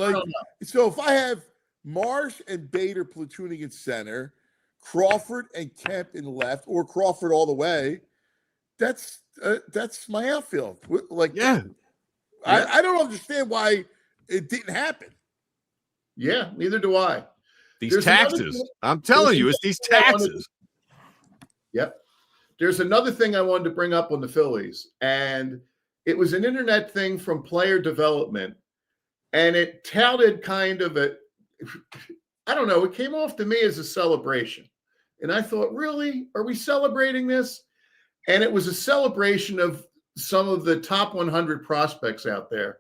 S2: So if I have Marsh and Bader platooning in center, Crawford and Kemp in left, or Crawford all the way, that's my outfield. I don't understand why it didn't happen.
S5: Yeah, neither do I.
S3: These taxes. I'm telling you, it's these taxes.
S5: Yep. There's another thing I wanted to bring up on the Phillies, and it was an internet thing from Player Development, and it touted kind of I don't know, it came off to me as a celebration. And I thought, really? Are we celebrating this? And it was a celebration of some of the top 100 prospects out there.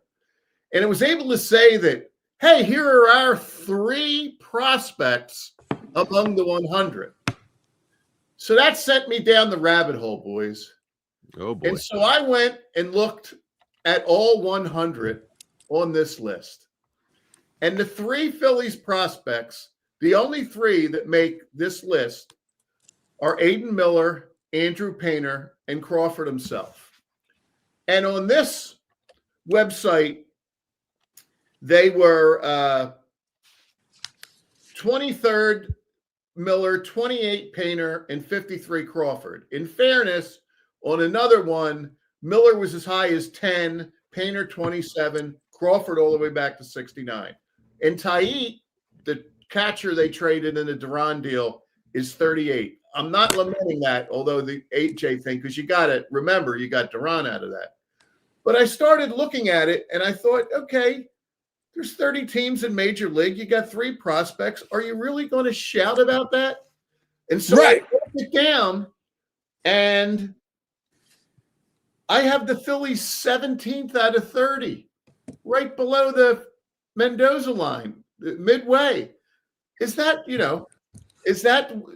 S5: And it was able to say that, hey, here are our 3 prospects among the 100. So that sent me down the rabbit hole, boys.
S3: Oh, boy.
S5: And so I went and looked at all 100 on this list. And the 3 Phillies prospects, the only 3 that make this list are Aiden Miller, Andrew Painter, and Crawford himself. And on this website, they were 23rd Miller, 28 Painter, and 53 Crawford. In fairness, on another one, Miller was as high as 10, Painter 27, Crawford all the way back to 69. And Tait, the catcher they traded in the Duran deal, is 38. I'm not lamenting that, although the 8J thing, because you got to remember, you got Duran out of that. But I started looking at it, and I thought, okay, there's 30 teams in Major League. You got 3 prospects. Are you really going to shout about that? And so I broke it down, and I have the Phillies 17th out of 30, right below the Mendoza line, midway. Is that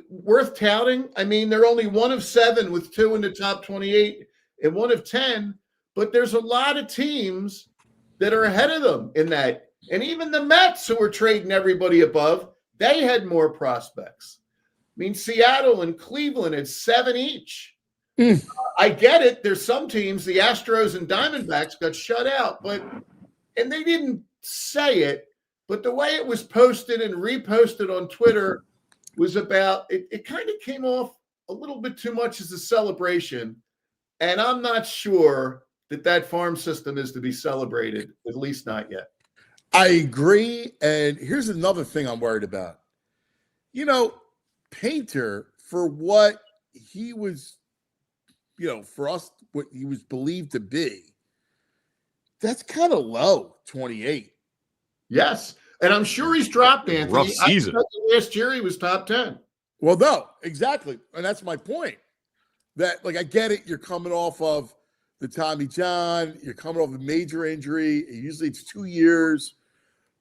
S5: worth touting? I mean, they're only 1 of 7 with 2 in the top 28 and 1 of 10, but there's a lot of teams that are ahead of them in that. And even the Mets, who were trading everybody above, they had more prospects. I mean, Seattle and Cleveland had 7 each. I get it. There's some teams, the Astros and Diamondbacks, got shut out, and they didn't say it, but the way it was posted and reposted on Twitter was about it kind of came off a little bit too much as a celebration. And I'm not sure that farm system is to be celebrated, at least not yet.
S2: I agree. And here's another thing I'm worried about. Painter, for what he was, for us, what he was believed to be, that's kind of low, 28.
S5: Yes. And I'm sure he's dropped, Anthony.
S3: Rough season.
S5: Last year he was top 10.
S2: Well, no, exactly. And that's my point. That, I get it. You're coming off of the Tommy John. You're coming off a major injury. Usually it's 2 years.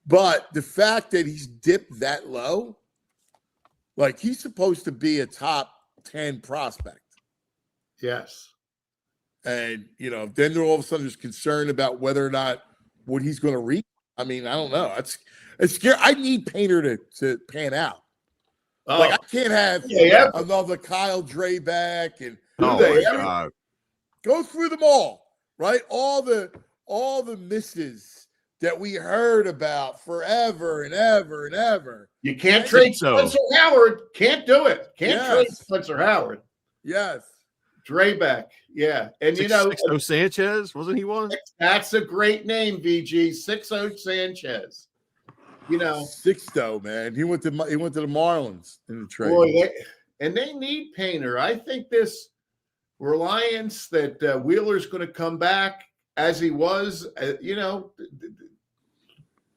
S2: But the fact that he's dipped that low, like he's supposed to be a top 10 prospect.
S5: Yes.
S2: And, then they're all of a sudden just concerned about whether or not what he's going to reach. I mean, I don't know. It's scary. I need Painter to pan out.
S5: Oh,
S2: Like I can't have another Kyle Drabeck and
S3: God.
S2: Go through them all, right? All the misses that we heard about forever and ever and ever.
S5: You can't trade Spencer Howard. Can't do it. Can't trade Spencer Howard.
S2: Yes.
S5: Drayback. Yeah. And
S3: Sixto Sanchez, wasn't he one?
S5: That's a great name, VG. Sixto Sanchez.
S2: Sixto, man. He went to the Marlins in the trade.
S5: Boy, they need Painter. I think this reliance that Wheeler's going to come back as he was,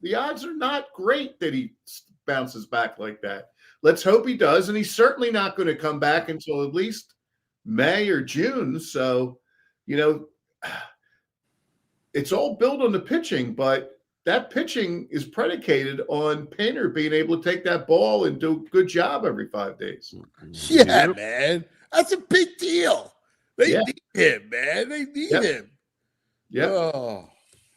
S5: the odds are not great that he bounces back like that. Let's hope he does. And he's certainly not going to come back until at least May or June. So, it's all built on the pitching, but that pitching is predicated on Painter being able to take that ball and do a good job every 5 days.
S2: Yeah, man. That's a big deal. They need him, man. They need him.
S5: Yeah.
S2: Oh.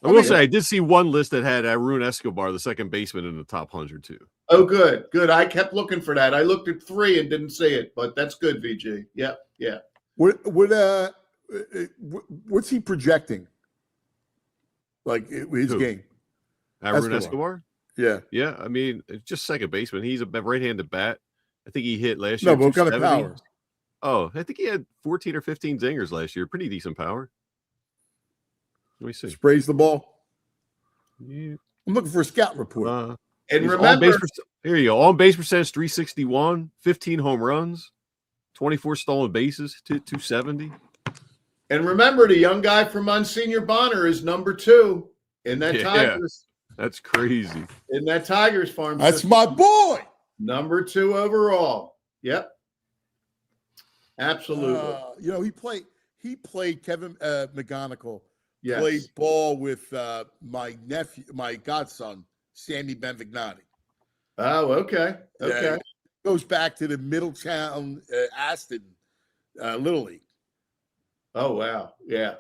S3: I will say, I did see one list that had Arun Escobar, the second baseman, in the top 100 too.
S5: Oh, good. Good. I kept looking for that. I looked at 3 and didn't see it, but that's good, VG. Yeah. Yeah.
S2: What's he projecting? Like his game?
S3: Arun Escobar?
S2: Yeah.
S3: Yeah. I mean, it's just second baseman. He's a right-handed bat. I think he hit last year.
S2: No, but what kind of power?
S3: Oh, I think he had 14 or 15 zingers last year. Pretty decent power. Let me see.
S2: Sprays the ball.
S3: Yeah.
S2: I'm looking for a scout report.
S5: And remember,
S3: here you go. On base percentage 361, 15 home runs, 24 stolen bases, 270.
S5: And remember, the young guy from Monsignor Bonner is number 2 in that Tigers.
S3: That's crazy.
S5: In that Tigers farm.
S2: That's
S5: system.
S2: my boy.
S5: Number 2 overall. Yep. Absolutely.
S2: He played Kevin McGonigal.
S5: Yes.
S2: Played ball with my godson, Sammy Benvignotti.
S5: Oh, okay. Okay.
S2: Yeah, goes back to the Middletown Aston Little League.
S5: Oh, wow. Yeah.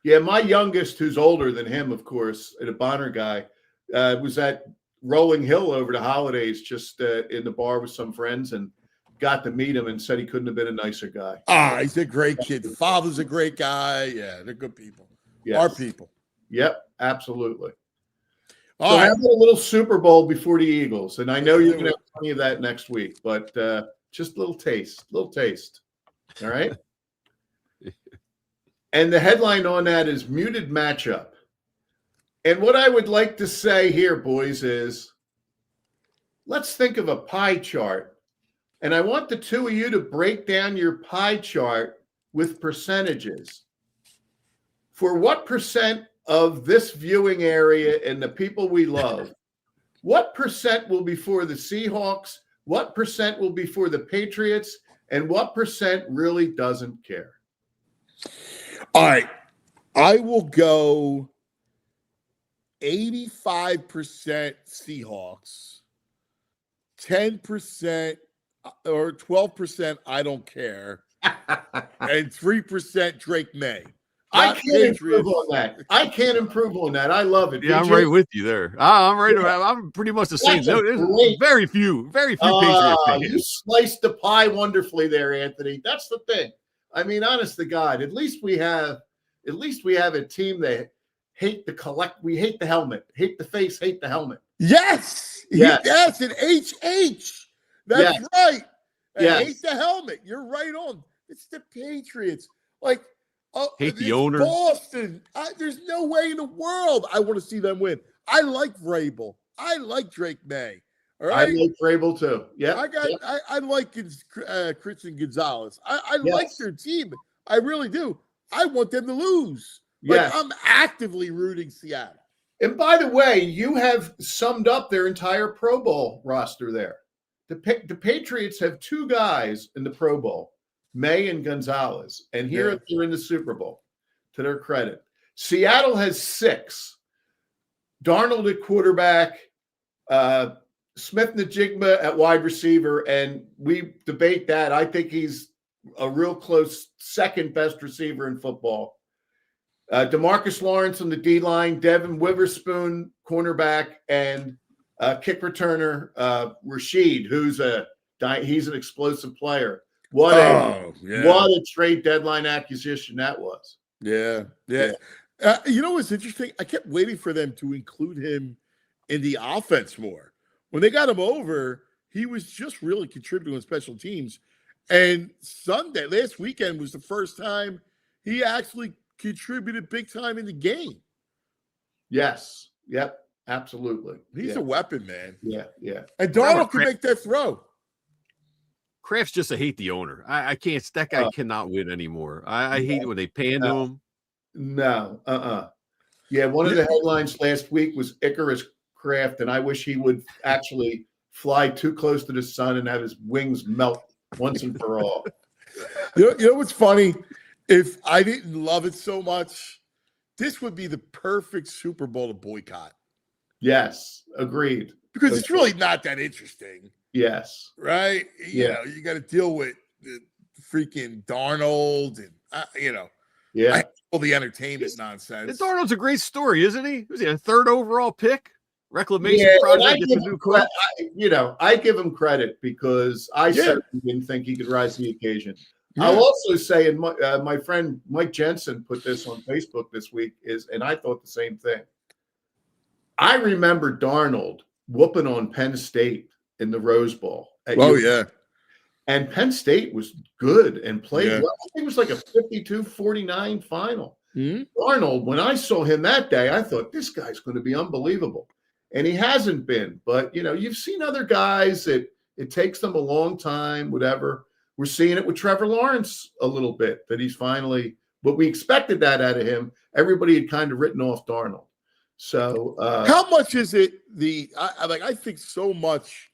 S5: Yeah. My youngest, who's older than him, of course, a Bonner guy, was at Rolling Hill over the holidays, just in the bar with some friends, and got to meet him and said he couldn't have been a nicer guy.
S2: He's a great kid. The father's a great guy. Yeah, they're good people.
S5: Yes.
S2: Our people.
S5: Yep, absolutely.
S2: All
S5: So
S2: right.
S5: have a little Super Bowl before the Eagles, and I know you're going to have plenty of that next week, but just a little taste. All right? And the headline on that is muted matchup. And what I would like to say here, boys, is let's think of a pie chart. And I want the two of you to break down your pie chart with percentages. For what percent of this viewing area and the people we love, what percent will be for the Seahawks? What percent will be for the Patriots? And what percent really doesn't care?
S2: All right. I will go 85% Seahawks, 10% or 12% I don't care, and 3% Drake May.
S5: I can't improve on that. I love it.
S3: Yeah, I'm right with you there. I'm right. I'm pretty much the same. There's very few Patriot fans.
S5: You sliced the pie wonderfully there, Anthony. That's the thing. I mean, honest to God, at least we have a team that we hate the helmet, hate the face, hate the helmet.
S2: Yes. Yes, an HH. That's right.
S5: Yes.
S2: Hate the helmet. You're right on. It's the Patriots.
S3: Hate the owner.
S2: Boston. There's no way in the world I want to see them win. I like Vrabel. I like Drake May. All right.
S5: I like Vrabel too. Yeah.
S2: I like Christian Gonzalez. I like their team. I really do. I want them to lose. I'm actively rooting Seattle.
S5: And by the way, you have summed up their entire Pro Bowl roster there. The Patriots have 2 guys in the Pro Bowl, May and Gonzalez, and here they're in the Super Bowl, to their credit. Seattle has 6. Darnold at quarterback, Smith Najigma at wide receiver, and we debate that. I think he's a real close second best receiver in football. DeMarcus Lawrence on the D-line, Devin Witherspoon, cornerback, and kick returner Rashid, who's he's an explosive player. What a trade deadline acquisition that was.
S2: Yeah. You know what's interesting? I kept waiting for them to include him in the offense more. When they got him over, he was just really contributing on special teams. And last weekend was the first time he actually contributed big time in the game.
S5: Yes. Yep. Absolutely.
S2: He's a weapon, man.
S5: Yeah.
S2: And Darnold can make that throw.
S3: Kraft's just hate the owner. I can't. That guy cannot win anymore. I hate it when they pan to him.
S5: No. Yeah, one of the headlines last week was Icarus Kraft, and I wish he would actually fly too close to the sun and have his wings melt once and for all.
S2: You know what's funny? If I didn't love it so much, this would be the perfect Super Bowl to boycott.
S5: Yes, agreed.
S2: Because it's really not that interesting.
S5: Yes.
S2: Right? You know, you got to deal with the freaking Darnold and,
S5: Yeah.
S2: all the entertainment nonsense.
S3: And Darnold's a great story, isn't he? Was he a third overall pick? Reclamation project.
S5: I give him credit because I certainly didn't think he could rise to the occasion. Yeah. I'll also say, and my friend Mike Jensen put this on Facebook this week, and I thought the same thing. I remember Darnold whooping on Penn State in the Rose Bowl. And Penn State was good and played well. I think it was like a 52-49 final. Mm-hmm. Darnold, when I saw him that day, I thought, this guy's going to be unbelievable. And he hasn't been. But, you've seen other guys that it takes them a long time, whatever. We're seeing it with Trevor Lawrence a little bit, that he's finally – but we expected that out of him. Everybody had kind of written off Darnold. So
S2: how much is it I think so much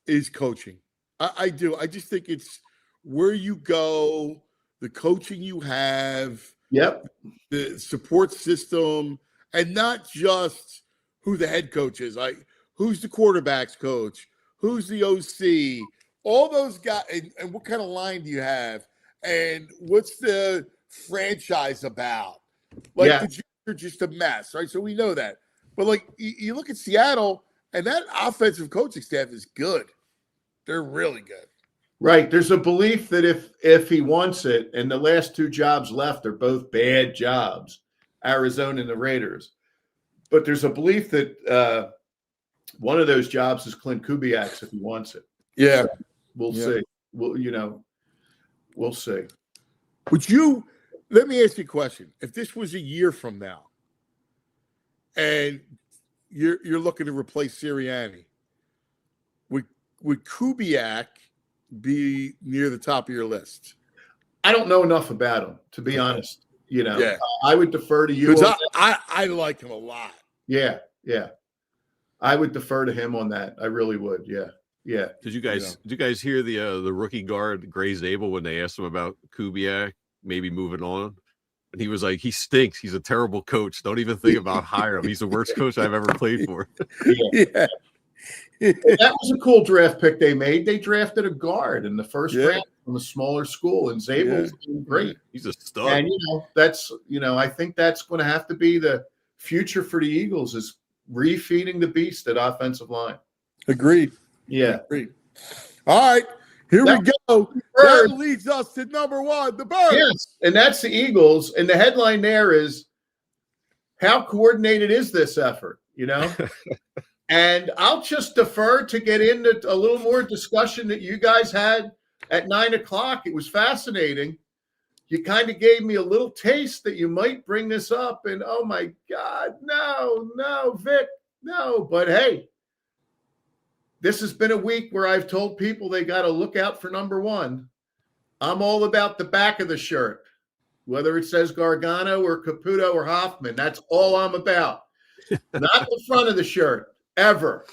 S2: is coaching. I do. I just think it's where you go, the coaching you have, the support system, and not just who the head coach is. Like, who's the quarterback's coach? Who's the OC? All those guys, and what kind of line do you have? And what's the franchise about? Like, the Jets are just a mess, right? So we know that. But, like, you look at Seattle, and that offensive coaching staff is good. They're really good.
S5: Right. There's a belief that if he wants it, and the last two jobs left are both bad jobs, Arizona and the Raiders. But there's a belief that one of those jobs is Clint Kubiak's if he wants it.
S2: Yeah.
S5: So we'll see. We'll see.
S2: Let me ask you a question. If this was a year from now and you're looking to replace Sirianni, would Kubiak be near the top of your list?
S5: I don't know enough about him, to be honest. I would defer to you.
S2: I like him a lot.
S5: Yeah. I would defer to him on that. I really would. Yeah.
S3: Did you guys hear the rookie guard Gray Zabel when they asked him about Kubiak maybe moving on? And he was like, he stinks. He's a terrible coach. Don't even think about hiring him. He's the worst coach I've ever played for.
S5: Yeah. That was a cool draft pick they made. They drafted a guard in the first round from a smaller school, and Zabel's doing great.
S3: He's a stud.
S5: And that's I think that's going to have to be the future for the Eagles, is refeeding the beast at offensive line.
S2: Agreed.
S5: Yeah.
S2: Agreed. All right, here we go. That leads us to number one, the Birds.
S5: Yes, and that's the Eagles. And the headline there is, how coordinated is this effort? And I'll just defer to get into a little more discussion that you guys had at 9:00. It was fascinating. You kind of gave me a little taste that you might bring this up. And, oh, my God, no, Vic, no. But, hey, this has been a week where I've told people they got to look out for number one. I'm all about the back of the shirt, whether it says Gargano or Caputo or Hoffman. That's all I'm about. Not the front of the shirt. Ever.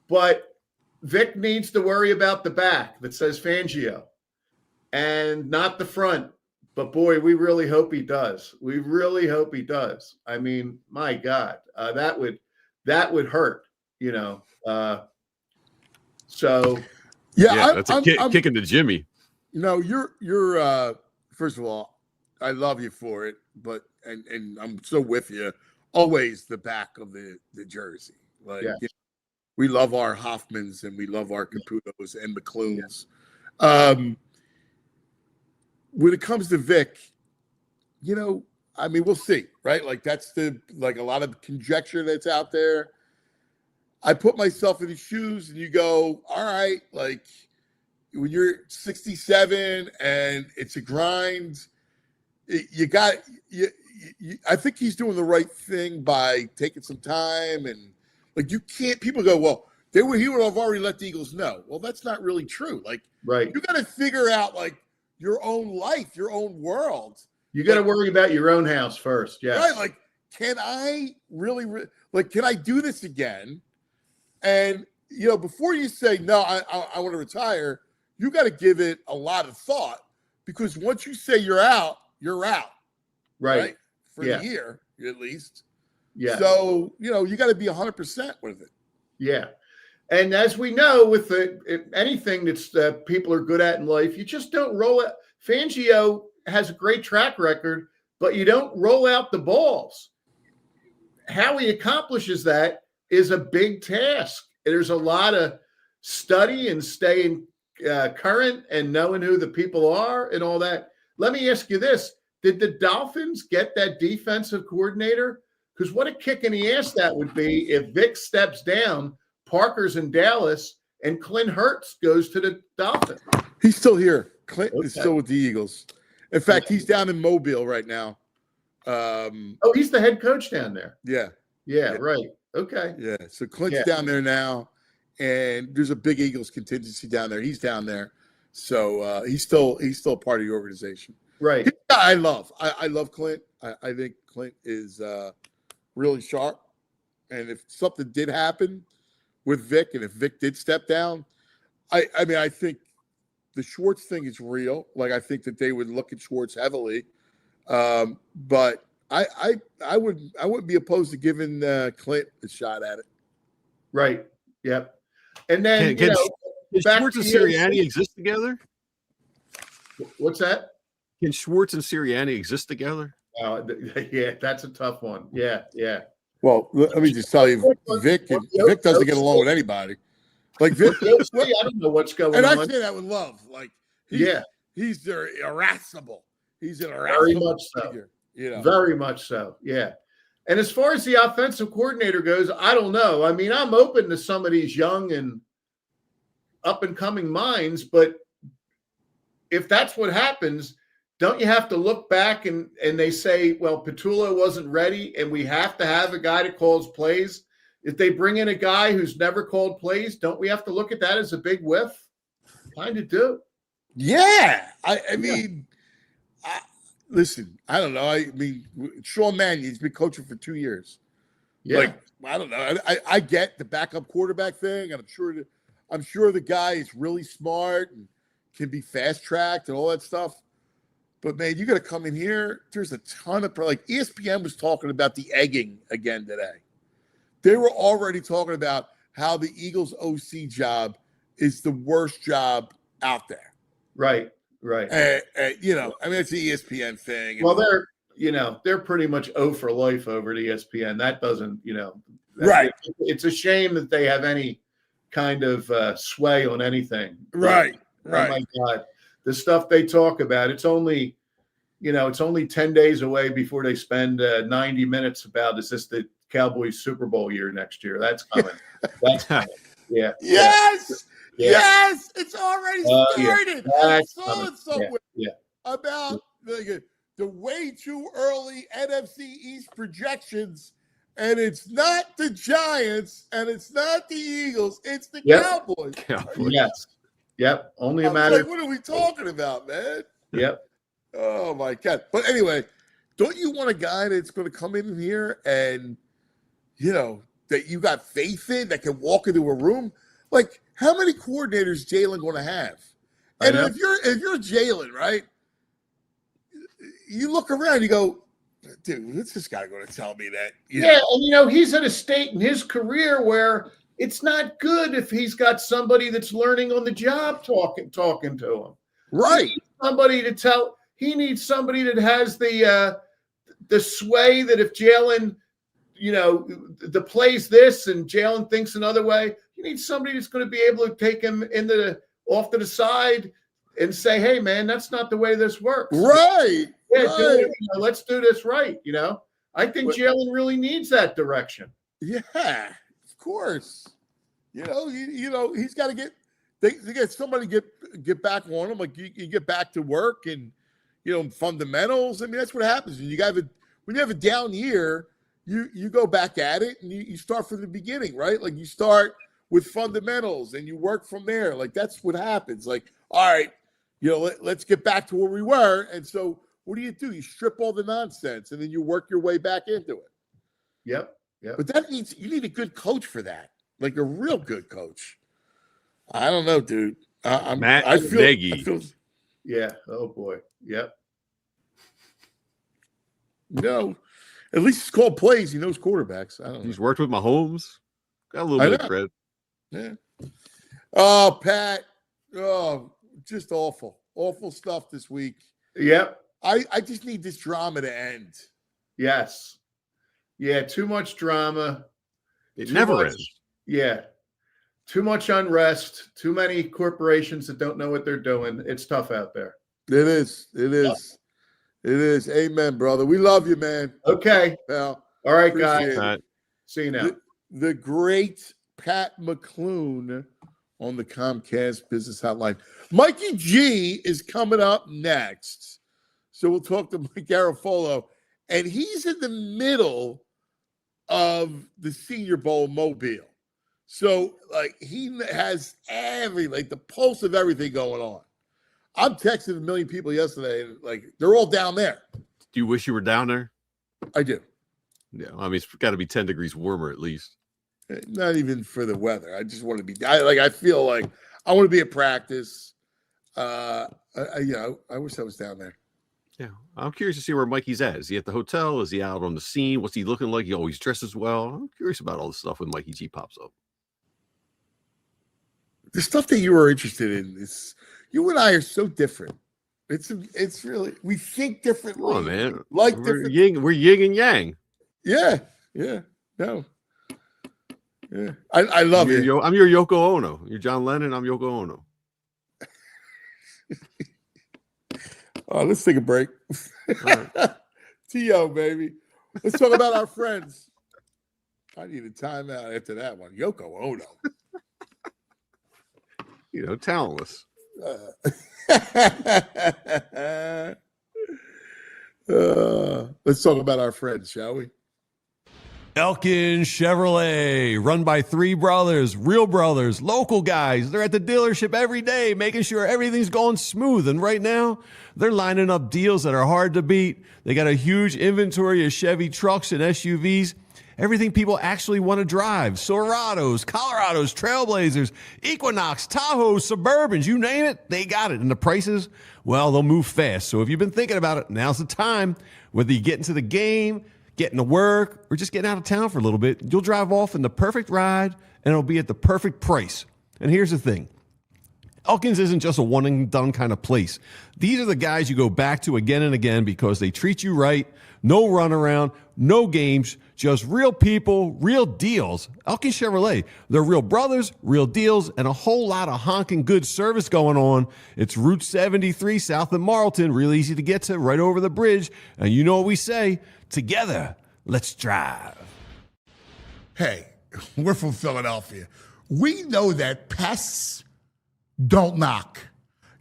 S5: But Vic needs to worry about the back that says Fangio and not the front. But boy, we really hope he does. We really hope he does. I mean, my God, that would that would hurt, so
S2: Yeah,
S3: that's a kick into Jimmy.
S2: You're first of all, I love you for it, but and I'm so with you. Always the back of the jersey. Like we love our Hoffmans and we love our Caputos and McLoons. When it comes to Vic, I mean, we'll see, right? Like that's a lot of conjecture that's out there. I put myself in his shoes and you go, all right, like when you're 67 and it's a grind, I think he's doing the right thing by taking some time. And like, people go, well, he would have already let the Eagles know. Well, that's not really true. Like,
S5: right.
S2: You got to figure out like your own life, your own world.
S5: You got to worry about your own house first. Yeah.
S2: Right. Like, can I really, can I do this again? And, before you say, no, I want to retire, you got to give it a lot of thought, because once you say you're out, you're out. Right. For the year, at least. Yeah. So, you got to be 100% with it.
S5: Yeah. And as we know, with anything that's people are good at in life, you just don't roll it. Fangio has a great track record, but you don't roll out the balls. How he accomplishes that is a big task. There's a lot of study and staying current and knowing who the people are and all that. Let me ask you this. Did the Dolphins get that defensive coordinator? Because what a kick in the ass that would be if Vic steps down, Parker's in Dallas, and Clint Hurts goes to the Dolphins.
S2: He's still here. Clint is still with the Eagles. In fact, he's down in Mobile right now.
S5: He's the head coach down there.
S2: Yeah,
S5: right. Okay.
S2: Yeah, so Clint's down there now, and there's a big Eagles contingency down there. He's down there, so he's still a part of the organization.
S5: Right.
S2: I love Clint. I think Clint is really sharp, and if something did happen with Vic, and if Vic did step down, I mean, I think the Schwartz thing is real. Like, I think that they would look at Schwartz heavily, but I wouldn't be opposed to giving Clint a shot at it.
S5: Right. Yep. And then
S3: can Schwartz and Sirianni exist together?
S5: What's that?
S3: Can Schwartz and Sirianni exist together?
S5: Yeah, that's a tough one. Yeah.
S2: Well, let me just tell you, Vic doesn't get along with anybody. Like Vic,
S5: I don't know what's going on.
S2: And I say that with love. Like, he's irascible. He's an irascible
S5: very much
S2: figure,
S5: Very much so. Yeah. And as far as the offensive coordinator goes, I don't know. I mean, I'm open to some of these young and up and coming minds, but if that's what happens, don't you have to look back and they say, well, Petula wasn't ready and we have to have a guy that calls plays? If they bring in a guy who's never called plays, don't we have to look at that as a big whiff? Kind of do.
S2: Yeah. I mean, listen, I don't know. I mean, Sean Mannion's been coaching for 2 years. Yeah. Like, I don't know. I get the backup quarterback thing, and I'm sure the guy is really smart and can be fast-tracked and all that stuff. But, man, you got to come in here. There's a ton of – like, ESPN was talking about the egging again today. They were already talking about how the Eagles' OC job is the worst job out there.
S5: Right.
S2: I mean, it's the ESPN thing.
S5: Well, they're pretty much for life over at ESPN. That doesn't,
S2: right.
S5: It's a shame that they have any kind of sway on anything.
S2: Right.
S5: Oh my God. The stuff they talk about, it's only 10 days away before they spend 90 minutes about, is this the Cowboys Super Bowl year next year? That's coming. That's coming. Yeah.
S2: Yes. Yeah. Yes. It's already started. I saw it somewhere about the way too early NFC East projections. And it's not the Giants and it's not the Eagles. It's the Cowboys.
S5: Yes. Yep. Only a matter.
S2: Like, what are we talking about, man?
S5: Yep.
S2: Oh my God. But anyway, don't you want a guy that's going to come in here and, that you got faith in, that can walk into a room? Like, how many coordinators Jalen going to have? And if you're Jalen, right? You look around, you go, dude, this guy going to tell me that?
S5: Yeah, and he's at a state in his career where it's not good if he's got somebody that's learning on the job talking to him.
S2: Right.
S5: He needs somebody that has the sway that if Jalen, the plays this and Jalen thinks another way, you need somebody that's going to be able to take him off to the side and say, hey, man, that's not the way this works.
S2: Right.
S5: Yeah,
S2: right.
S5: Let's do this right, I think Jalen really needs that direction.
S2: Yeah, of course. He's got to get somebody get back on him. Like you get back to work and fundamentals. I mean, that's what happens when you have a down year. You go back at it and you start from the beginning, right? Like you start with fundamentals and you work from there. Like that's what happens. Like, all right, let's get back to where we were. And so what do? You strip all the nonsense and then you work your way back into it.
S5: Yep.
S2: But you need a good coach for that. Like a real good coach. I don't know, dude.
S3: I feel
S5: yeah. Oh boy. Yep.
S2: No. At least he's called plays. He knows quarterbacks. I don't know.
S3: He's worked with Mahomes. Got a little bit of credit.
S2: Yeah. Oh, Pat. Oh, just awful. Awful stuff this week.
S5: Yep.
S2: I just need this drama to end.
S5: Yes. Yeah, too much drama.
S3: It never ends.
S5: Yeah. Too much unrest. Too many corporations that don't know what they're doing. It's tough out there.
S2: It is.
S5: Yep.
S2: It is. Amen, brother. We love you, man.
S5: Okay.
S2: Pal.
S5: All right, guys. See you now.
S2: The great Pat McLoone on the Comcast Business Hotline. Mikey G is coming up next. So we'll talk to Mike Garafolo. And he's in the middle of the Senior Bowl Mobile. So, he has the pulse of everything going on. I'm texting a million people yesterday, and, they're all down there.
S3: Do you wish you were down there?
S2: I do.
S3: Yeah, I mean, it's got to be 10 degrees warmer at least.
S2: Not even for the weather. I just want to be. I feel like I want to be at practice. I wish I was down there.
S3: Yeah, I'm curious to see where Mikey's at. Is he at the hotel? Is he out on the scene? What's he looking like? He always dresses well. I'm curious about all the stuff when Mikey G pops up.
S2: The stuff that you are interested in is you and I are so different. It's really we think differently.
S3: Come on, man.
S2: We're
S3: yin and yang.
S2: Yeah. No. Yeah. I love it.
S3: I'm your Yoko Ono. You're John Lennon. I'm Yoko Ono.
S2: Let's take a break.
S3: Right.
S2: T.O., baby. Let's talk about our friends. I need a timeout after that one. Yoko Ono.
S3: Talentless.
S2: Let's talk about our friends, shall we?
S1: Elkin Chevrolet, run by three brothers, real brothers, local guys. They're at the dealership every day, making sure everything's going smooth. And right now, they're lining up deals that are hard to beat. They got a huge inventory of Chevy trucks and SUVs. Everything people actually want to drive. Silverados, Colorados, Trailblazers, Equinox, Tahoes, Suburbans, you name it, they got it. And the prices, well, they'll move fast. So if you've been thinking about it, now's the time. Whether you get into the game, getting to work, or just getting out of town for a little bit, you'll drive off in the perfect ride, and it'll be at the perfect price. And here's the thing. Elkins isn't just a one-and-done kind of place. These are the guys you go back to again and again because they treat you right, no runaround, no games, just real people, real deals. Elkins Chevrolet, they're real brothers, real deals, and a whole lot of honking good service going on. It's Route 73 south of Marlton, real easy to get to, right over the bridge. And you know what we say, together, let's drive.
S4: Hey, we're from Philadelphia. We know that pests don't knock.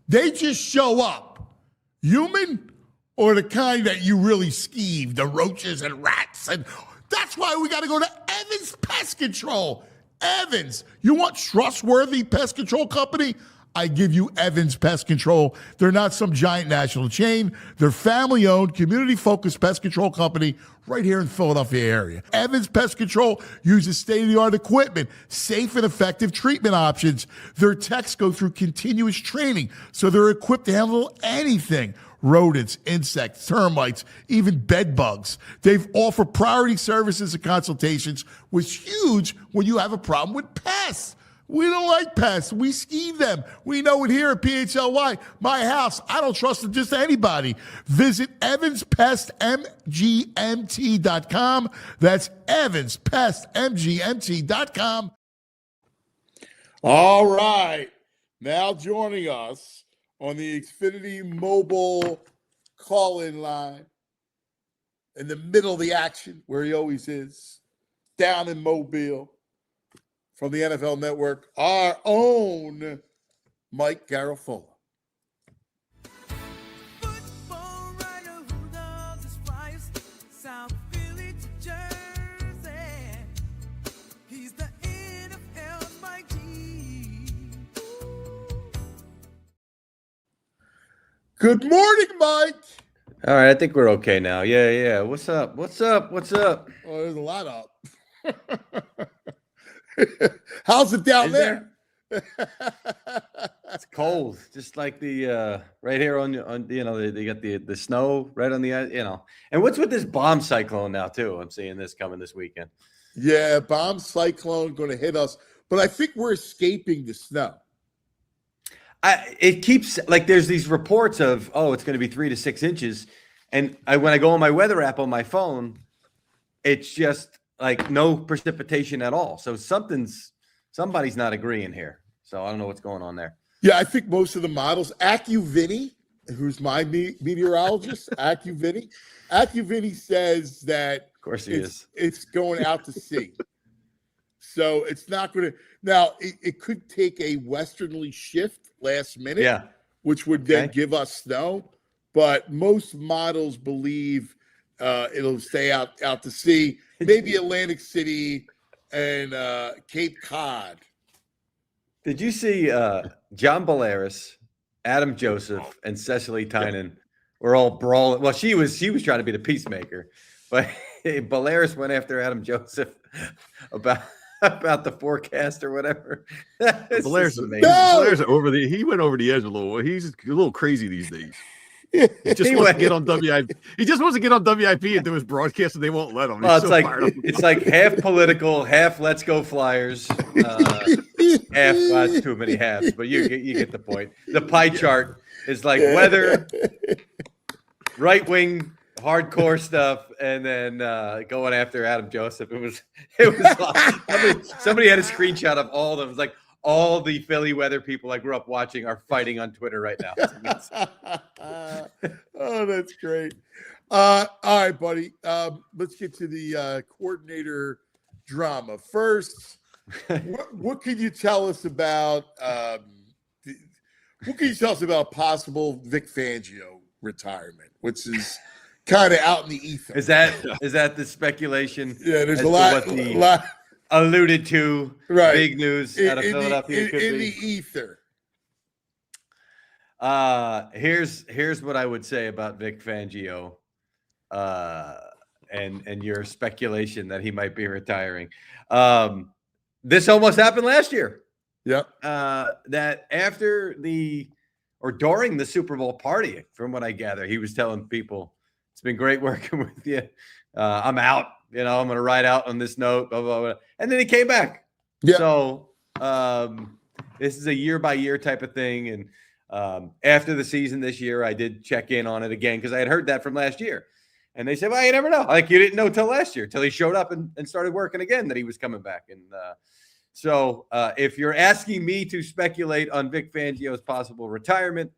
S4: They just show up. Human or the kind that you really skeeve, the roaches and rats. And that's why we got to go to Evans Pest Control. Evans, you want trustworthy pest control company? I give you Evans Pest Control. They're not some giant national chain. They're family-owned, community-focused pest control company right here in the Philadelphia area. Evans Pest Control uses state-of-the-art equipment, safe and effective treatment options. Their techs go through continuous training, so they're equipped to handle anything. rodents, insects, termites, even bed bugs. They've offered priority services and consultations, which is huge when you have a problem with pests. We don't like pests. We scheme them. We know it here at PHLY. My house, I don't trust it just anybody. Visit evanspestmgmt.com. That's evanspestmgmt.com.
S2: All right. Now joining us on the Xfinity mobile call-in line in the middle of the action, where he always is, down in Mobile, from the NFL Network, our own Mike Garafolo.
S6: Football writer who loves his flyers, South Philly to Jersey. He's the NFL's Mike G.
S2: Good morning, Mike.
S7: All right, I think we're okay now. Yeah. What's up?
S2: Oh, there's a lot up. How's it down
S7: Is
S2: there?
S7: It's cold, just like the right here on they got the snow right on the And what's with this bomb cyclone now too? I'm seeing this coming this weekend.
S2: Yeah, bomb cyclone going to hit us, but I think we're escaping the snow.
S7: It keeps like there's these reports of it's going to be 3 to 6 inches, and when I go on my weather app on my phone, it's just like no precipitation at all. So somebody's not agreeing here. So I don't know what's going on there.
S2: Yeah, I think most of the models, AccuVinny, who's my meteorologist, AccuVinny says that
S7: Of course he is.
S2: It's going out to sea. So it's not going to now. It could take a westerly shift last minute, which would then give us snow. But most models believe it'll stay out to sea. Maybe Atlantic City and Cape Cod.
S7: Did you see John Belaris, Adam Joseph, and Cecily Tynan were all brawling? Well, she was trying to be the peacemaker, but Belaris went after Adam Joseph about the forecast or whatever.
S3: Belair's
S7: amazing.
S3: Belair's he went over the edge a little. He's a little crazy these days. He just wants to get on WIP. He just wants to get on WIP and do his broadcast, and they won't let him.
S7: Well, it's like half political, half Let's Go Flyers, half that's too many halves, but you get the point. The pie chart is like weather, right wing, hardcore stuff, and then going after Adam Joseph. It was somebody had a screenshot of all of them. It was like all the Philly weather people I grew up watching are fighting on Twitter right now.
S2: Oh, that's great. All right, buddy. Let's get to the coordinator drama. First, what can you tell us about possible Vic Fangio retirement, which is kind of out in the ether?
S7: Is that the speculation?
S2: Yeah, there's a lot
S7: alluded to,
S2: right?
S7: Big news out of Philadelphia.
S2: In the ether.
S7: Here's what I would say about Vic Fangio, and your speculation that he might be retiring. This almost happened last year.
S2: Yep.
S7: That after during the Super Bowl party, from what I gather, he was telling people, "It's been great working with you. I'm out. I'm going to ride out on this note." Blah, blah, blah. And then he came back.
S2: Yeah.
S7: So this is a year-by-year type of thing. And after the season this year, I did check in on it again because I had heard that from last year. And they said, well, you never know. Like, you didn't know till last year, till he showed up and started working again that he was coming back. And so if you're asking me to speculate on Vic Fangio's possible retirement,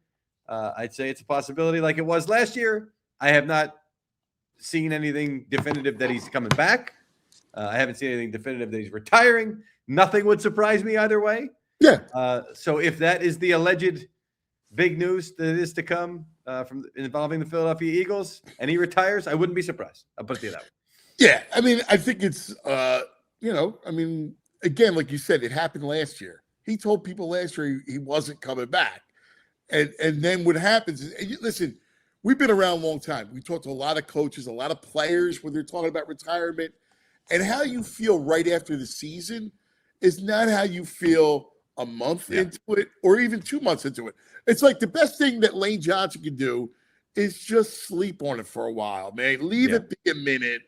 S7: I'd say it's a possibility like it was last year. I have not seen anything definitive that he's coming back. I haven't seen anything definitive that he's retiring. Nothing would surprise me either way.
S2: Yeah.
S7: So if that is the alleged big news that is to come from involving the Philadelphia Eagles and he retires, I wouldn't be surprised. I'll put it that way.
S2: Yeah. I mean, I think it's, again, like you said, it happened last year. He told people last year he wasn't coming back. And then what happens is, listen, we've been around a long time. We talked to a lot of coaches, a lot of players when they're talking about retirement. And how you feel right after the season is not how you feel a month into it or even 2 months into it. It's like the best thing that Lane Johnson can do is just sleep on it for a while, man. Leave
S7: Yeah.
S2: it be a minute,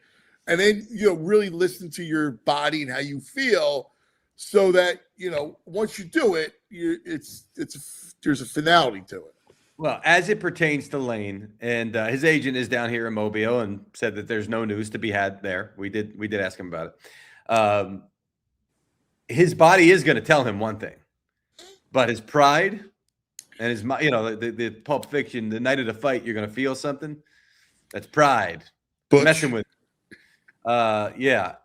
S2: and then really listen to your body and how you feel, so that once you do it, there's a finality to it.
S7: Well, as it pertains to Lane, and his agent is down here in Mobile and said that there's no news to be had there. We did ask him about it. His body is going to tell him one thing, but his pride and his, the Pulp Fiction, the night of the fight, you're going to feel something. That's pride.
S2: Butch.
S7: Messing with. Yeah.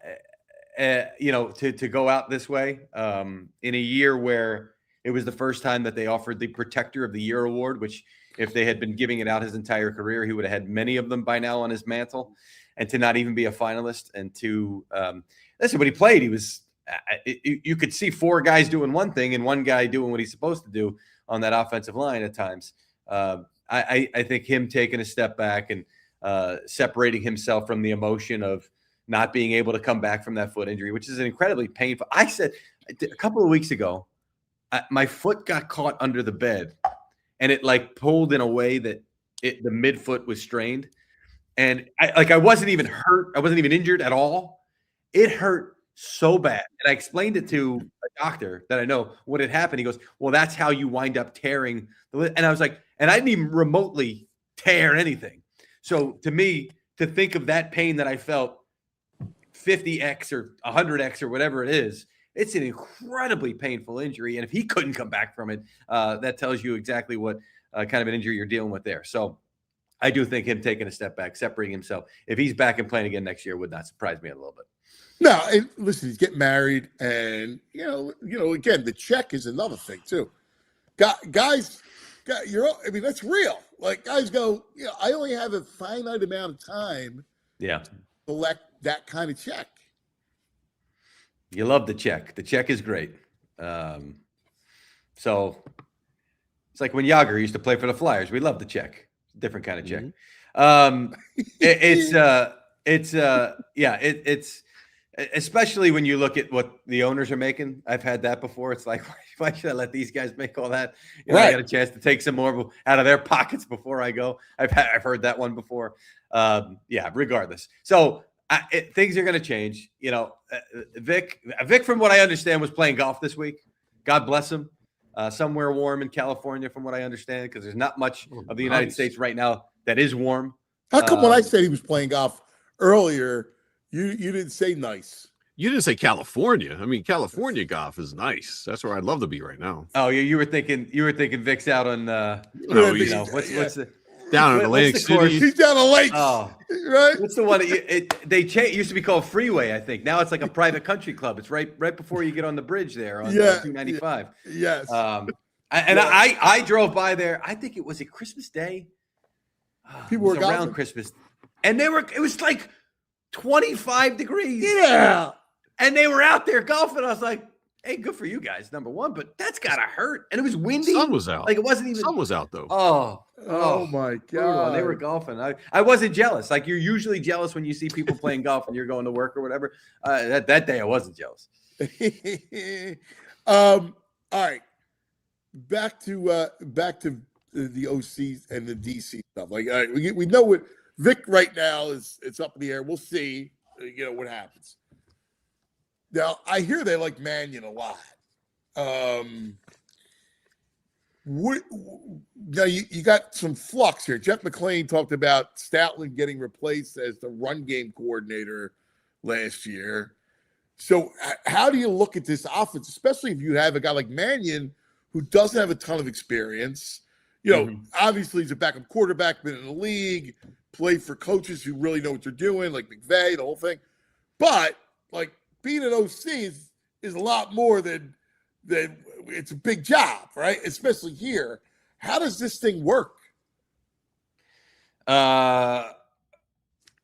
S7: To go out this way in a year where it was the first time that they offered the Protector of the Year award, which if they had been giving it out his entire career, he would have had many of them by now on his mantle. And to not even be a finalist, and to listen, when he played, he was you could see four guys doing one thing and one guy doing what he's supposed to do on that offensive line at times. I think him taking a step back and separating himself from the emotion of not being able to come back from that foot injury, which is an incredibly painful. I said a couple of weeks ago, my foot got caught under the bed and it like pulled in a way that the midfoot was strained. And I wasn't even hurt. I wasn't even injured at all. It hurt so bad. And I explained it to a doctor that I know what had happened. He goes, well, that's how you wind up tearing. And I was like, and I didn't even remotely tear anything. So to me, to think of that pain that I felt 50x or 100x or whatever it is, it's an incredibly painful injury. And if he couldn't come back from it, that tells you exactly what kind of an injury you're dealing with there. So I do think him taking a step back, separating himself, if he's back and playing again next year, would not surprise me a little bit.
S2: No, and listen, he's getting married, and again, the check is another thing too. Guys, that's real. Like guys go, I only have a finite amount of time.
S7: Yeah,
S2: to collect that kind of check.
S7: You love the check. The check is great. So it's like when Yager used to play for the Flyers. We love the check. Different kind of check. It's especially when you look at what the owners are making. I've had that before. It's like, why should I let these guys make all that?
S2: Right.
S7: I got a chance to take some more out of their pockets before I go. I've heard that one before. Regardless. So things are going to change. Vic, from what I understand, was playing golf this week. God bless him. Somewhere warm in California, from what I understand, because there's not much of the United States right now that is warm.
S2: How come when I said he was playing golf earlier, you didn't say nice?
S3: You didn't say California. I mean, California golf is nice. That's where I'd love to be right now.
S7: Oh, you were thinking Vic's out on what's the
S3: down in Atlantic City.
S2: He's down the lake.
S7: Oh,
S2: right.
S7: What's the one? They changed. It used to be called Freeway, I think. Now it's like a private country club. It's right before you get on the bridge there on 295.
S2: Yes.
S7: I drove by there. I think it was a Christmas Day.
S2: People were
S7: around
S2: golfing?
S7: Christmas, and it was like 25 degrees.
S2: Yeah.
S7: And they were out there golfing. I was like, hey, good for you guys, number one, but that's gotta hurt. And it was windy.
S3: Sun was out.
S7: Like it wasn't even.
S3: Sun was out though.
S2: Oh my God.
S7: And they were golfing. I wasn't jealous. Like you're usually jealous when you see people playing golf and you're going to work or whatever. That day I wasn't jealous.
S2: All right. Back to the OC and the DC stuff. Like, all right, we know what Vic right now it's up in the air. We'll see, what happens. Now, I hear they like Mannion a lot. Now you got some flux here. Jeff McLean talked about Stoutland getting replaced as the run game coordinator last year. So how do you look at this offense, especially if you have a guy like Mannion who doesn't have a ton of experience? Obviously he's a backup quarterback, been in the league, played for coaches who really know what they're doing, like McVay, the whole thing. But like being an OC is a lot more than it's a big job, right? Especially here. How does this thing work?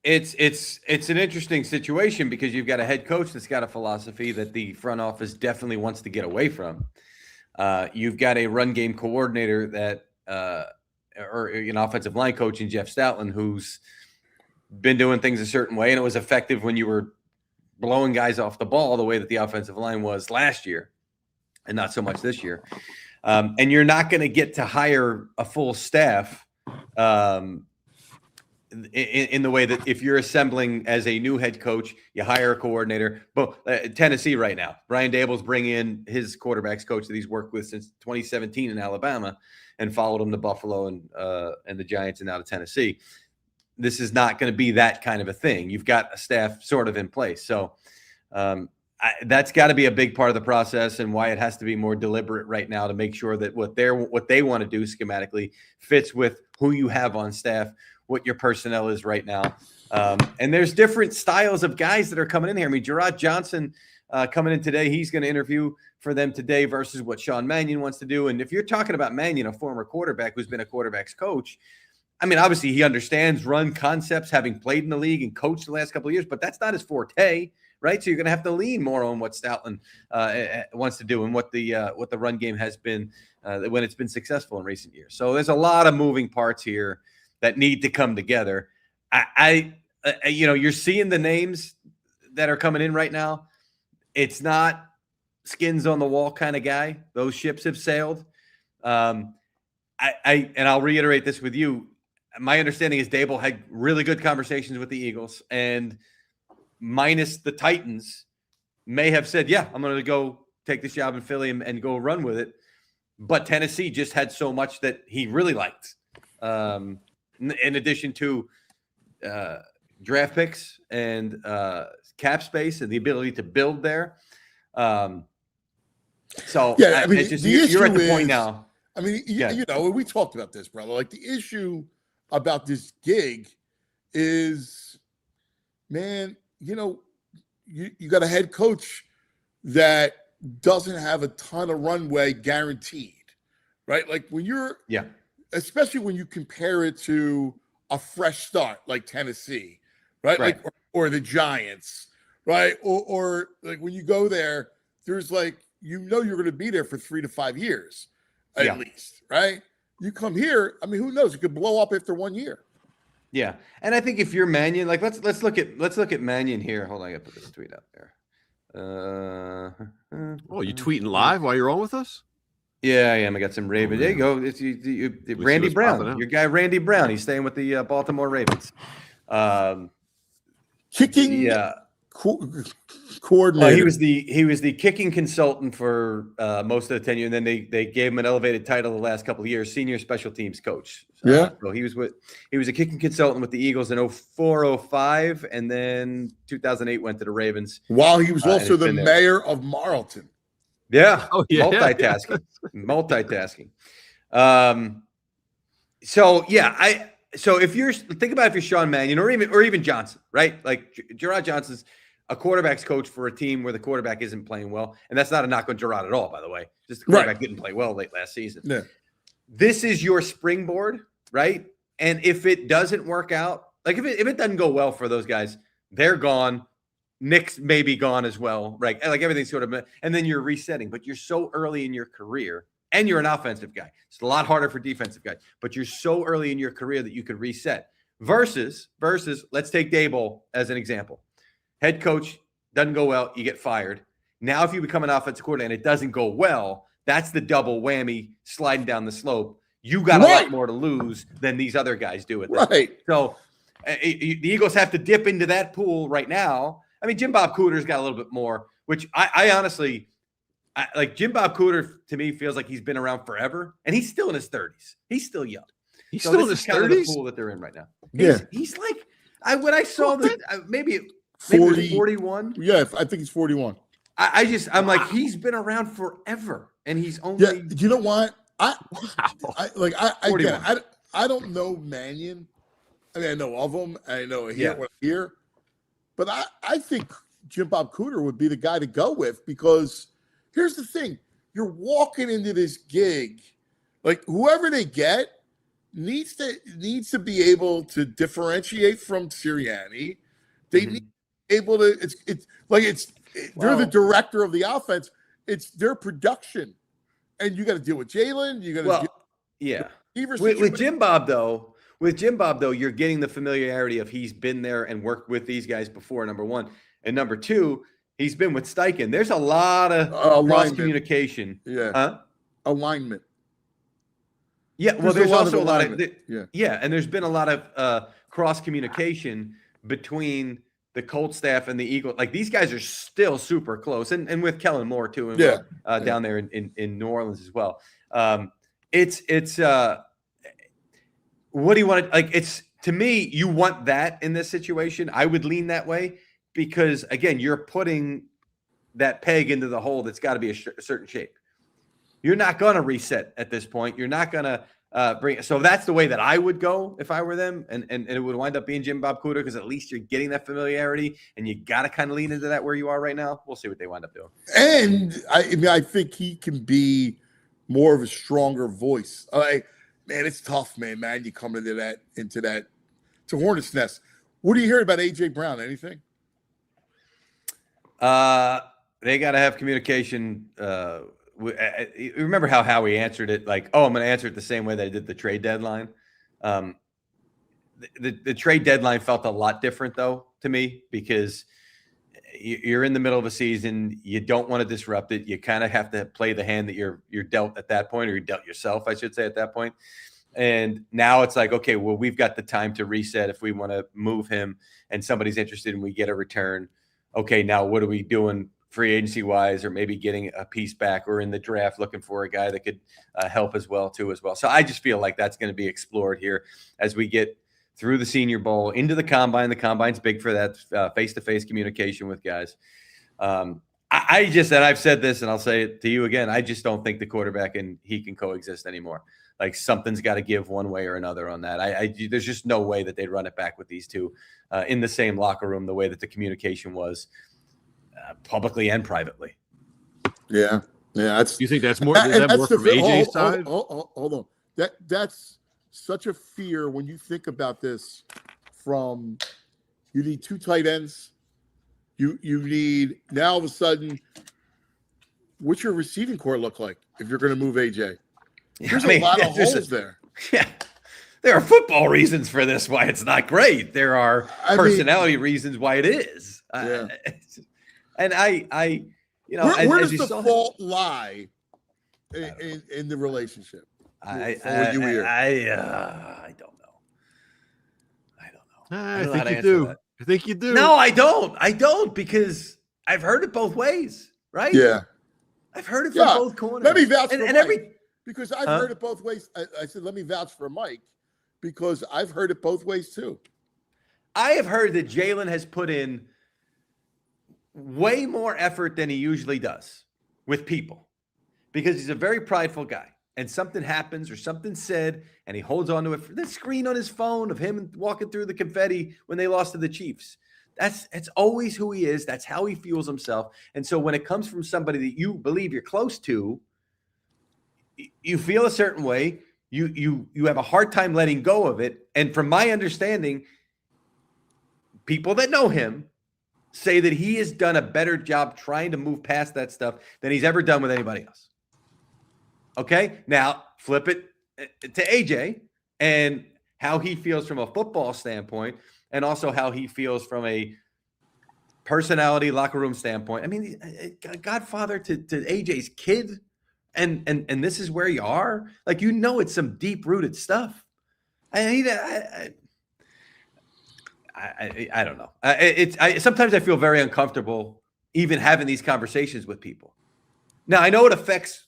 S7: It's an interesting situation because you've got a head coach that's got a philosophy that the front office definitely wants to get away from. You've got a run game coordinator that, or an offensive line coach in Jeff Stoutland, who's been doing things a certain way, and it was effective when you were blowing guys off the ball the way that the offensive line was last year, and not so much this year. And you're not going to get to hire a full staff in the way that if you're assembling as a new head coach, you hire a coordinator. But Tennessee right now, Brian Dable's bringing in his quarterbacks coach that he's worked with since 2017 in Alabama and followed him to Buffalo and the Giants and now to Tennessee. This is not going to be that kind of a thing. You've got a staff sort of in place. So that's got to be a big part of the process and why it has to be more deliberate right now to make sure that what they want to do schematically fits with who you have on staff, what your personnel is right now. And there's different styles of guys that are coming in here. I mean, Gerard Johnson coming in today, he's going to interview for them today versus what Sean Mannion wants to do. And if you're talking about Mannion, a former quarterback who's been a quarterback's coach, I mean, obviously he understands run concepts, having played in the league and coached the last couple of years, but that's not his forte, right? So you're going to have to lean more on what Stoutland wants to do and what the run game has been when it's been successful in recent years. So there's a lot of moving parts here that need to come together. You're seeing the names that are coming in right now. It's not skins on the wall kind of guy. Those ships have sailed. And I'll reiterate this with you. My understanding is Dable had really good conversations with the Eagles, and minus the Titans may have said, yeah, I'm going to go take this job in Philly and go run with it. But Tennessee just had so much that he really liked. In addition to draft picks and cap space and the ability to build there. You're at the point now.
S2: I mean, we talked about this, brother. Like, the issue about this gig is, man, you got a head coach that doesn't have a ton of runway guaranteed, right? Like, when you're especially when you compare it to a fresh start like Tennessee, right? Like, or the Giants, right? Or like when you go there, there's like, you're going to be there for 3 to 5 years at least, right? You come here, I mean, who knows? It could blow up after 1 year.
S7: Yeah. And I think if you're Mannion, like let's look at Mannion here. Hold on, I gotta put this tweet out there.
S3: You tweeting live while you're on with us?
S7: Yeah, I am. I got some Ravens. There you go. It's Randy Brown. Your guy Randy Brown. He's staying with the Baltimore Ravens.
S2: Kicking coordinator.
S7: He was the kicking consultant for most of the tenure, and then they gave him an elevated title the last couple of years, senior special teams coach. So he was a kicking consultant with the Eagles in 2004-05, and then 2008 went to the Ravens.
S2: While he was also the mayor of Marlton.
S7: Yeah. Multitasking. So if you're Sean Mannion or even Johnson, right? Like Gerard Johnson's a quarterback's coach for a team where the quarterback isn't playing well. And that's not a knock on Gerard at all, by the way. Just the quarterback didn't play well late last season.
S2: Yeah.
S7: This is your springboard, right? And if it doesn't work out, like if it doesn't go well for those guys, they're gone. Nick's maybe gone as well, right? Like everything's sort of, and then you're resetting, but you're so early in your career and you're an offensive guy. It's a lot harder for defensive guys, but you're so early in your career that you could reset versus let's take Dable as an example. Head coach doesn't go well. You get fired. Now, if you become an offensive coordinator and it doesn't go well, that's the double whammy sliding down the slope. You got a lot more to lose than these other guys do at this point. So the Eagles have to dip into that pool right now. I mean, Jim Bob Cooter's got a little bit more, which I honestly like. Jim Bob Cooter to me feels like he's been around forever, and he's still in his 30s. He's still young.
S3: He's still in his 30s.
S7: The pool that they're in right now. He's like when I saw maybe 41.
S2: Yeah, I think he's 41.
S7: I'm like, he's been around forever, and he's only.
S2: Yeah, you know what? I don't know Mannion. I mean, I know of him. I know here. But I think Jim Bob Cooter would be the guy to go with, because here's the thing. You're walking into this gig, like whoever they get needs to be able to differentiate from Sirianni. They need to be able to they're the director of the offense. It's their production. And you got to deal with Jalen. You got to
S7: with Jim Bob though. With Jim Bob, though, you're getting the familiarity of he's been there and worked with these guys before, number one. And number two, he's been with Steichen. There's a lot of cross communication.
S2: Yeah. Alignment.
S7: Yeah, well, there's
S2: lot
S7: also a lot of
S2: alignment.
S7: yeah, and there's been a lot of cross communication between the Colts staff and the Eagles. Like these guys are still super close, and with Kellen Moore too, and down there in New Orleans as well. It's what do you want to like? It's to me, you want that in this situation. I would lean that way because again, you're putting that peg into the hole that's got to be a certain shape. You're not going to reset at this point. You're not going to bring it. So that's the way that I would go if I were them. And it would wind up being Jim Bob Cooter because at least you're getting that familiarity and you got to kind of lean into that where you are right now. We'll see what they wind up doing.
S2: And I think he can be more of a stronger voice. Man, it's tough, man. You come into that to Hornets Nest. What are you hearing about AJ Brown? Anything?
S7: They got to have communication. Remember how Howie answered it? Like, oh, I'm going to answer it the same way that I did the trade deadline. The trade deadline felt a lot different, though, to me, because you're in the middle of a season. You don't want to disrupt it. You kind of have to play the hand that you're dealt at that point, or you dealt yourself, I should say, at that point. And now it's like, okay, well, we've got the time to reset if we want to move him and somebody's interested and we get a return. Okay, now what are we doing free agency wise, or maybe getting a piece back, or in the draft looking for a guy that could help as well. So I just feel like that's going to be explored here as we get through the Senior Bowl into the Combine. The Combine's big for that face-to-face communication with guys. I've said this and I'll say it to you again. I just don't think the quarterback and he can coexist anymore. Like something's got to give one way or another on that. There's just no way that they'd run it back with these two in the same locker room, the way that the communication was publicly and privately.
S2: Yeah.
S3: You think that's more? Is that more from AJ's side?
S2: Hold on. That's such a fear when you think about this. From you need two tight ends. You need now all of a sudden. What's your receiving core look like if you're going to move AJ? There's a lot of holes there. Yeah.
S7: There are football reasons for this why it's not great. There are personality reasons why it is.
S2: Yeah.
S7: And I
S2: where does the fault lie in the relationship?
S7: I don't know. I
S3: think you do. I think you do.
S7: No, I don't because I've heard it both ways, right?
S2: Yeah.
S7: I've heard it from both corners.
S2: Let me vouch for Mike because I've heard it both ways. I said, let me vouch for Mike because I've heard it both ways too.
S7: I have heard that Jalen has put in way more effort than he usually does with people because he's a very prideful guy, and something happens or something said and he holds on to it. The screen on his phone of him walking through the confetti when they lost to the Chiefs. It's always who he is. That's how he feels himself. And so when it comes from somebody that you believe you're close to, you feel a certain way. You have a hard time letting go of it. And from my understanding, people that know him say that he has done a better job trying to move past that stuff than he's ever done with anybody else. Okay, now flip it to AJ and how he feels from a football standpoint and also how he feels from a personality locker room standpoint. I mean, godfather to AJ's kid, and this is where you are. Like, it's some deep-rooted stuff. I don't know. Sometimes I feel very uncomfortable even having these conversations with people. Now, I know it affects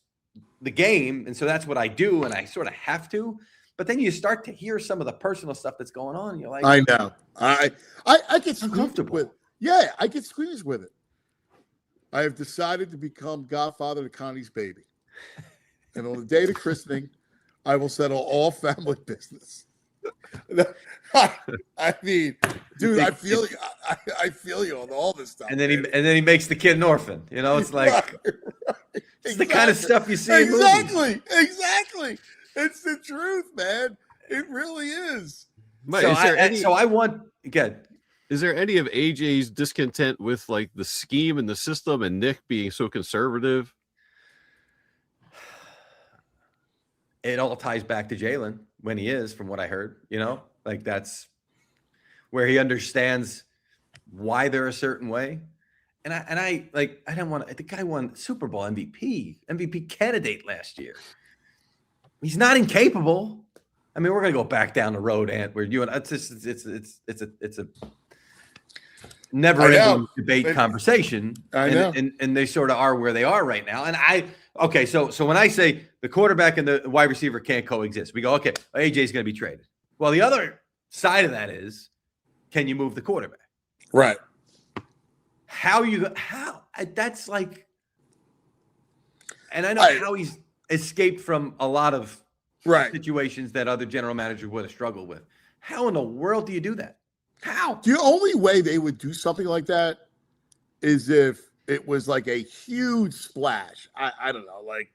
S7: the game, and so that's what I do, and I sort of have to. But then you start to hear some of the personal stuff that's going on, and you're like,
S2: I know. I get uncomfortable with. Yeah, I get squeezed with it. I have decided to become godfather to Connie's baby, and on the day of the christening, I will settle all family business. I mean, dude, I feel you. I feel you on all this stuff.
S7: And then he makes the kid an orphan. It's like
S2: right.
S7: It's the kind of stuff you see in movies.
S2: Exactly. It's the truth, man. It really is.
S3: Mike, is there any of AJ's discontent with like the scheme and the system and Nick being so conservative?
S7: It all ties back to Jalen when he is, from what I heard, like that's where he understands why they're a certain way. And I don't want to, the guy won Super Bowl MVP candidate last year. He's not incapable. I mean, we're gonna go back down the road, and we're doing it's a never-ending debate conversation.
S2: I know.
S7: And they sort of are where they are right now. And so when I say the quarterback and the wide receiver can't coexist, we go, okay, AJ's gonna be traded. Well, the other side of that is, can you move the quarterback?
S2: Right.
S7: How that's like, and I know how he's escaped from a lot of situations that other general managers would have struggled with. How in the world do you do that? How?
S2: The only way they would do something like that is if it was like a huge splash. I don't know, like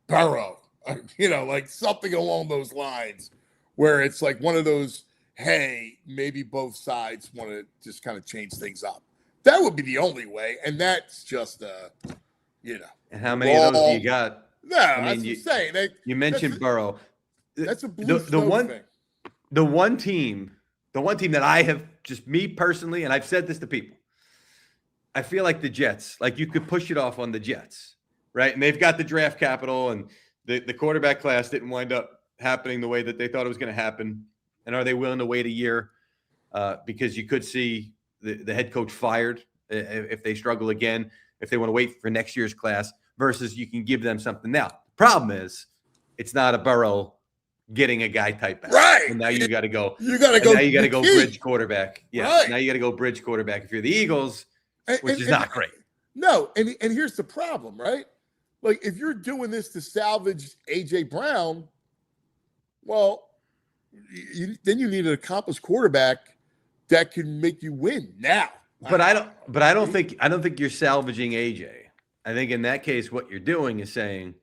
S2: Burrow, like something along those lines, where it's like one of those, hey, maybe both sides want to just kind of change things up. That would be the only way, and that's just
S7: And how many of those do you got?
S2: No, that's what I'm saying.
S7: You mentioned Burrow.
S2: That's a blue thing.
S7: The one team that I have, just me personally, and I've said this to people, I feel like the Jets, like you could push it off on the Jets, right? And they've got the draft capital, and the quarterback class didn't wind up happening the way that they thought it was going to happen. And are they willing to wait a year? Because you could see the head coach fired if they struggle again, if they want to wait for next year's class, versus you can give them something now. The problem is it's not a Burrow getting a guy type back.
S2: Right.
S7: And now you got to go.
S2: You got to go.
S7: Now you got to go bridge quarterback. Yeah.
S2: Right.
S7: Now you got to go bridge quarterback if you're the Eagles, which is not great.
S2: No. And here's the problem, right? Like, if you're doing this to salvage A.J. Brown, well, then you need an accomplished quarterback that can make you win now.
S7: But I don't think you're salvaging AJ. I think in that case, what you're doing is saying,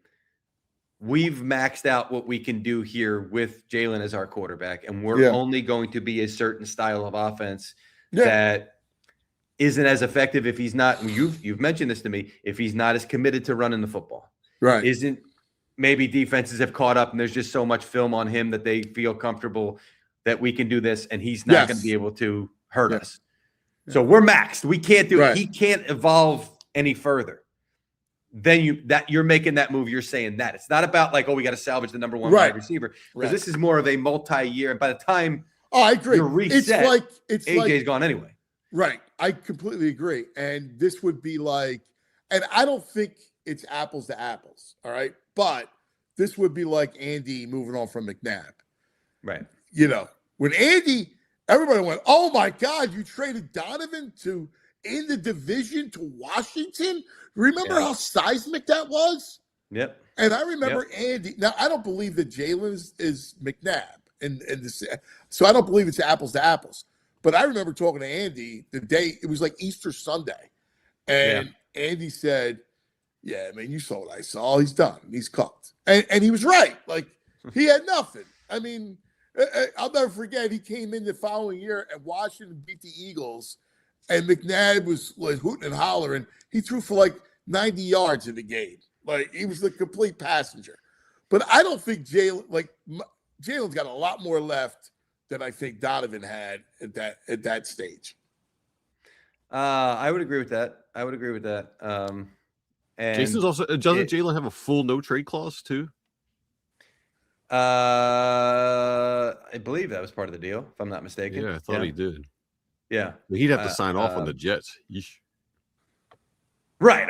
S7: we've maxed out what we can do here with Jalen as our quarterback, and we're only going to be a certain style of offense that isn't as effective if he's not. You've mentioned this to me. If he's not as committed to running the football,
S2: right?
S7: Maybe defenses have caught up, and there's just so much film on him that they feel comfortable that we can do this, and he's not going to be able to hurt us. So we're maxed. We can't do it. He can't evolve any further. Then you're making that move. You're saying that it's not about like, we got to salvage the number one wide receiver, because this is more of a multi-year. And by the time
S2: I agree,
S7: you're reset,
S2: it's
S7: AJ's gone anyway.
S2: Right. I completely agree. And this would be like, and I don't think it's apples to apples. All right. But this would be like Andy moving on from McNabb.
S7: Right.
S2: When Andy, everybody went, oh my God, you traded Donovan in the division to Washington. Remember how seismic that was?
S7: Yep.
S2: And I remember Andy. Now, I don't believe that Jalen is McNabb. So I don't believe it's apples to apples. But I remember talking to Andy the day, it was like Easter Sunday. And Andy said, yeah, man, you saw what I saw. He's done. He's cooked. And he was right. Like, he had nothing. I mean, I'll never forget, he came in the following year and Washington beat the Eagles, and McNabb was hooting and hollering. He threw for like 90 yards in the game. Like, he was the complete passenger. But I don't think Jalen's got a lot more left than I think Donovan had at that stage.
S7: I would agree with that. And
S3: Jason's also doesn't Jalen have a full no trade clause too?
S7: I believe that was part of the deal, if I'm not mistaken.
S3: Yeah, I thought he did.
S7: Yeah,
S3: he'd have to sign off on the Jets. Yeesh.
S7: Right.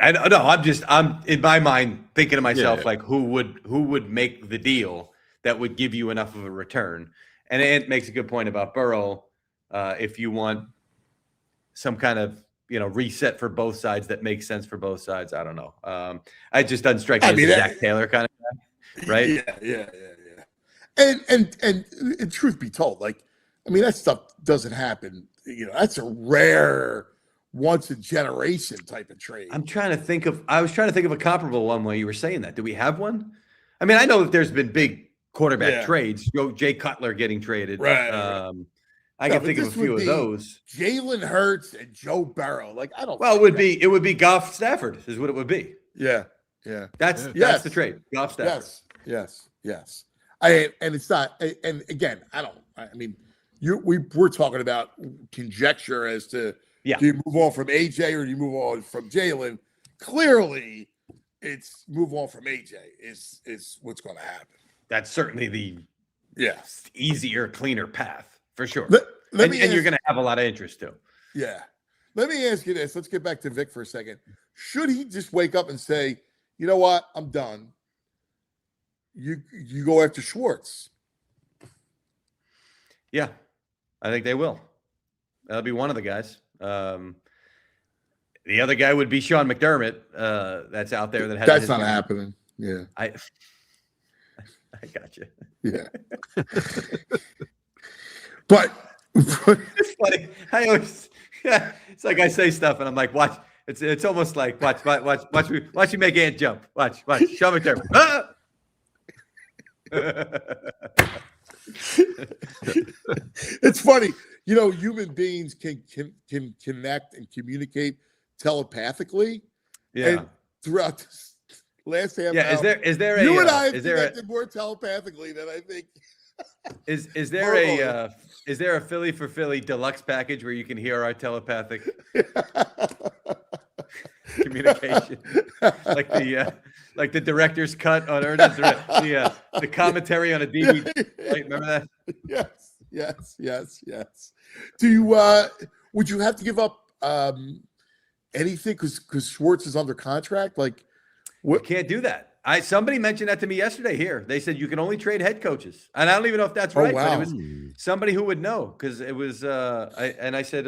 S7: I'm in my mind thinking to myself, like, who would make the deal that would give you enough of a return? And it makes a good point about Burrow. If you want some kind of reset for both sides that makes sense for both sides, I don't know. It just doesn't strike me as a Zach Taylor kind of guy, right?
S2: Yeah. And truth be told, like, I mean, that stuff doesn't happen. That's a rare, once a generation type of trade.
S7: I was trying to think of a comparable one while you were saying that. Do we have one? I mean, I know that there's been big quarterback trades. Jay Cutler getting traded.
S2: Right.
S7: I can think of a few of those.
S2: Jalen Hurts and Joe Burrow. Like, I don't.
S7: Well, it would be Goff Stafford is what it would be.
S2: Yeah.
S7: That's the trade. Goff Stafford.
S2: Yes. And it's not. And again, I mean, we're talking about conjecture as to do you move on from AJ or do you move on from Jalen? Clearly, it's move on from AJ is what's going to happen.
S7: That's certainly the
S2: Yeah.
S7: easier, cleaner path for sure.
S2: Let
S7: And you're going to have a lot of interest too.
S2: Yeah. Let me ask you this. Let's get back to Vic for a second. Should he just wake up and say, you know what? I'm done. You go after Schwartz.
S7: Yeah, I think they will. That'll be one of the guys. The other guy would be Sean McDermott. That's out there.
S2: That's not happening. Yeah.
S7: I got you.
S2: Yeah. But
S7: It's funny. I always, it's like I say stuff and I'm like, watch. It's almost like watch me make Ant jump. Watch. Sean McDermott. Ah!
S2: It's funny, human beings can connect and communicate telepathically.
S7: Yeah.
S2: And throughout this last half
S7: Yeah.
S2: hour,
S7: Is there a
S2: you and I have
S7: is there
S2: connected more telepathically than I think.
S7: is there a Philly for Philly deluxe package where you can hear our telepathic communication, like the director's cut on the commentary on a DVD? Right? Remember that?
S2: Yes. Do you would you have to give up anything because Schwartz is under contract? Like,
S7: You can't do that. Somebody mentioned that to me yesterday here. They said you can only trade head coaches. And I don't even know if that's right, but it was somebody who would know because it was I said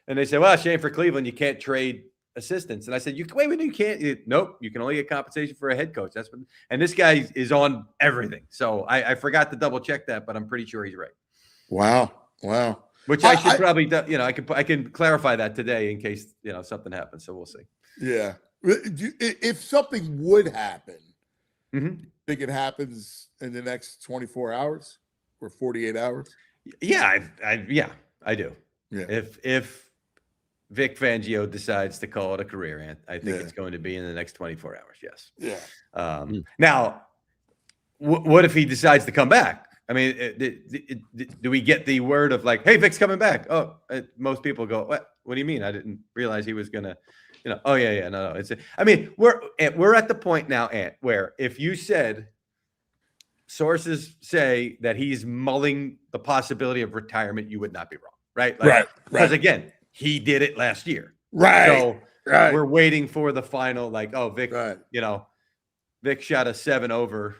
S7: and they said, well, shame for Cleveland, you can't trade assistants. And I said, you can't. Nope, you can only get compensation for a head coach. That's what, and this guy is on everything. So I forgot to double check that, but I'm pretty sure he's right.
S2: Wow.
S7: Which I should probably, I can clarify that today in case, something happens. So we'll see.
S2: Yeah. If something would happen, think it happens in the next 24 hours or 48 hours?
S7: Yeah, I do.
S2: Yeah.
S7: If Vic Fangio decides to call it a career, I think it's going to be in the next 24 hours. Yes.
S2: Yeah.
S7: Now, what if he decides to come back? I mean, do we get the word of like, hey, Vic's coming back? Oh, most people go, what do you mean? I didn't realize he was going to, oh yeah. No. We're at the point now, Ant, where if you said sources say that he's mulling the possibility of retirement, you would not be wrong. Right.
S2: Right.
S7: Because again, he did it last year.
S2: Right.
S7: So we're waiting for the final, like, oh, Vic, Vic shot a 7 over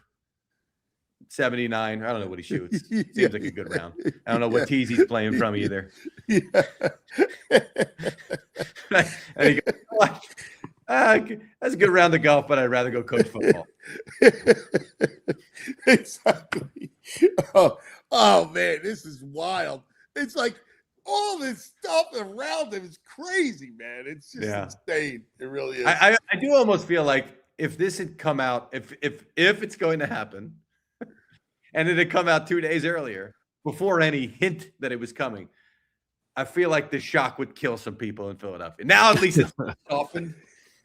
S7: 79. I don't know what he shoots. Seems like a good round. I don't know what tees he's playing from either.
S2: Yeah.
S7: And he goes, that's a good round of golf, but I'd rather go coach football.
S2: Exactly. Oh man, this is wild. It's like all this stuff around him is crazy, man. It's just insane. It really is.
S7: I do almost feel like if this had come out, if it's going to happen, and it had come out 2 days earlier before any hint that it was coming, I feel like the shock would kill some people in Philadelphia. Now at least it's softened.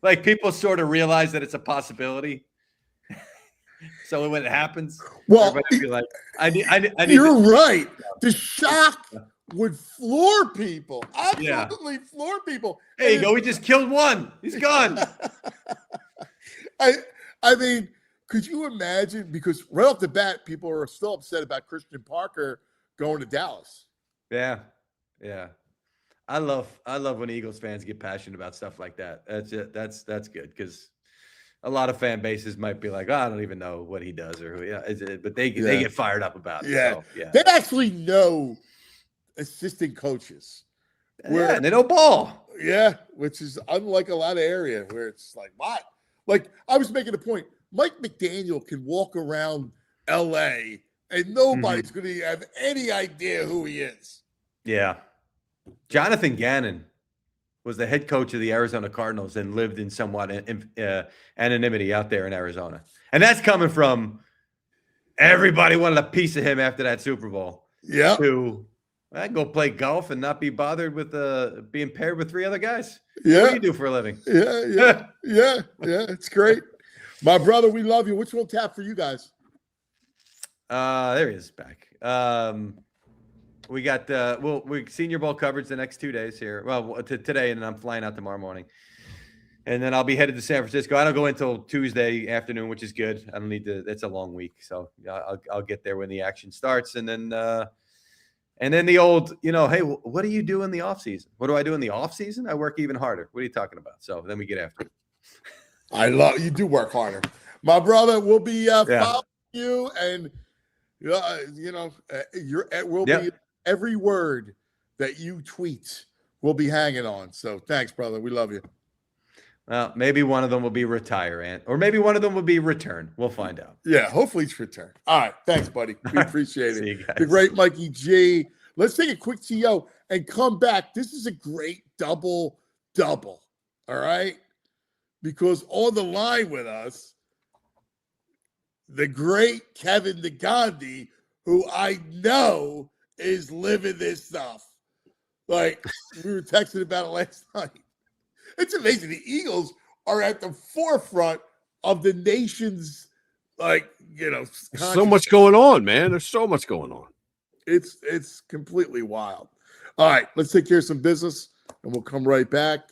S7: Like people sort of realize that it's a possibility. So when it happens, everybody would be like, I need
S2: You're right. The shock would floor people. Absolutely floor people.
S7: There you go. We just killed one. He's gone.
S2: I mean, could you imagine? Because right off the bat, people are still upset about Christian Parker going to Dallas.
S7: Yeah. I love when Eagles fans get passionate about stuff like that. That's good because a lot of fan bases might be like, I don't even know what he does or who, but they get fired up about it.
S2: Yeah,
S7: so, yeah.
S2: They actually know assistant coaches.
S7: And they don't ball.
S2: Yeah, which is unlike a lot of area where it's like, what? Like I was making a point. Mike McDaniel can walk around LA and nobody's going to have any idea who he is.
S7: Yeah. Jonathan Gannon was the head coach of the Arizona Cardinals and lived in somewhat anonymity out there in Arizona. And that's coming from everybody wanted a piece of him after that Super Bowl.
S2: Yeah.
S7: To I go play golf and not be bothered with being paired with 3 other guys.
S2: Yeah.
S7: What do you do for a living?
S2: Yeah. It's great. My brother, we love you. Which one tap for you guys?
S7: There he is back. We got we Senior Bowl coverage the next 2 days here. Well, today, and then I'm flying out tomorrow morning. And then I'll be headed to San Francisco. I don't go until Tuesday afternoon, which is good. I don't need to. It's a long week, so I'll get there when the action starts. And then the old, hey, what do you do in the off season? What do I do in the off season? I work even harder. What are you talking about? So then we get after it.
S2: I love you. Do work harder, my brother. We'll be following you, and we'll be every word that you tweet. We'll be hanging on. So thanks, brother. We love you.
S7: Well, maybe one of them will be retire, Ant, or maybe one of them will be return. We'll find out.
S2: Yeah, hopefully it's return. All right. Thanks, buddy. We appreciate
S7: See
S2: it.
S7: you guys.
S2: The great Mikey G. Let's take a quick TO and come back. This is a great double. All right. Because on the line with us, the great Kevin Neghandi, who I know is living this stuff. Like, we were texting about it last night. It's amazing. The Eagles are at the forefront of the nation's,
S3: So much going on, man. There's so much going on.
S2: It's completely wild. All right, let's take care of some business, and we'll come right back.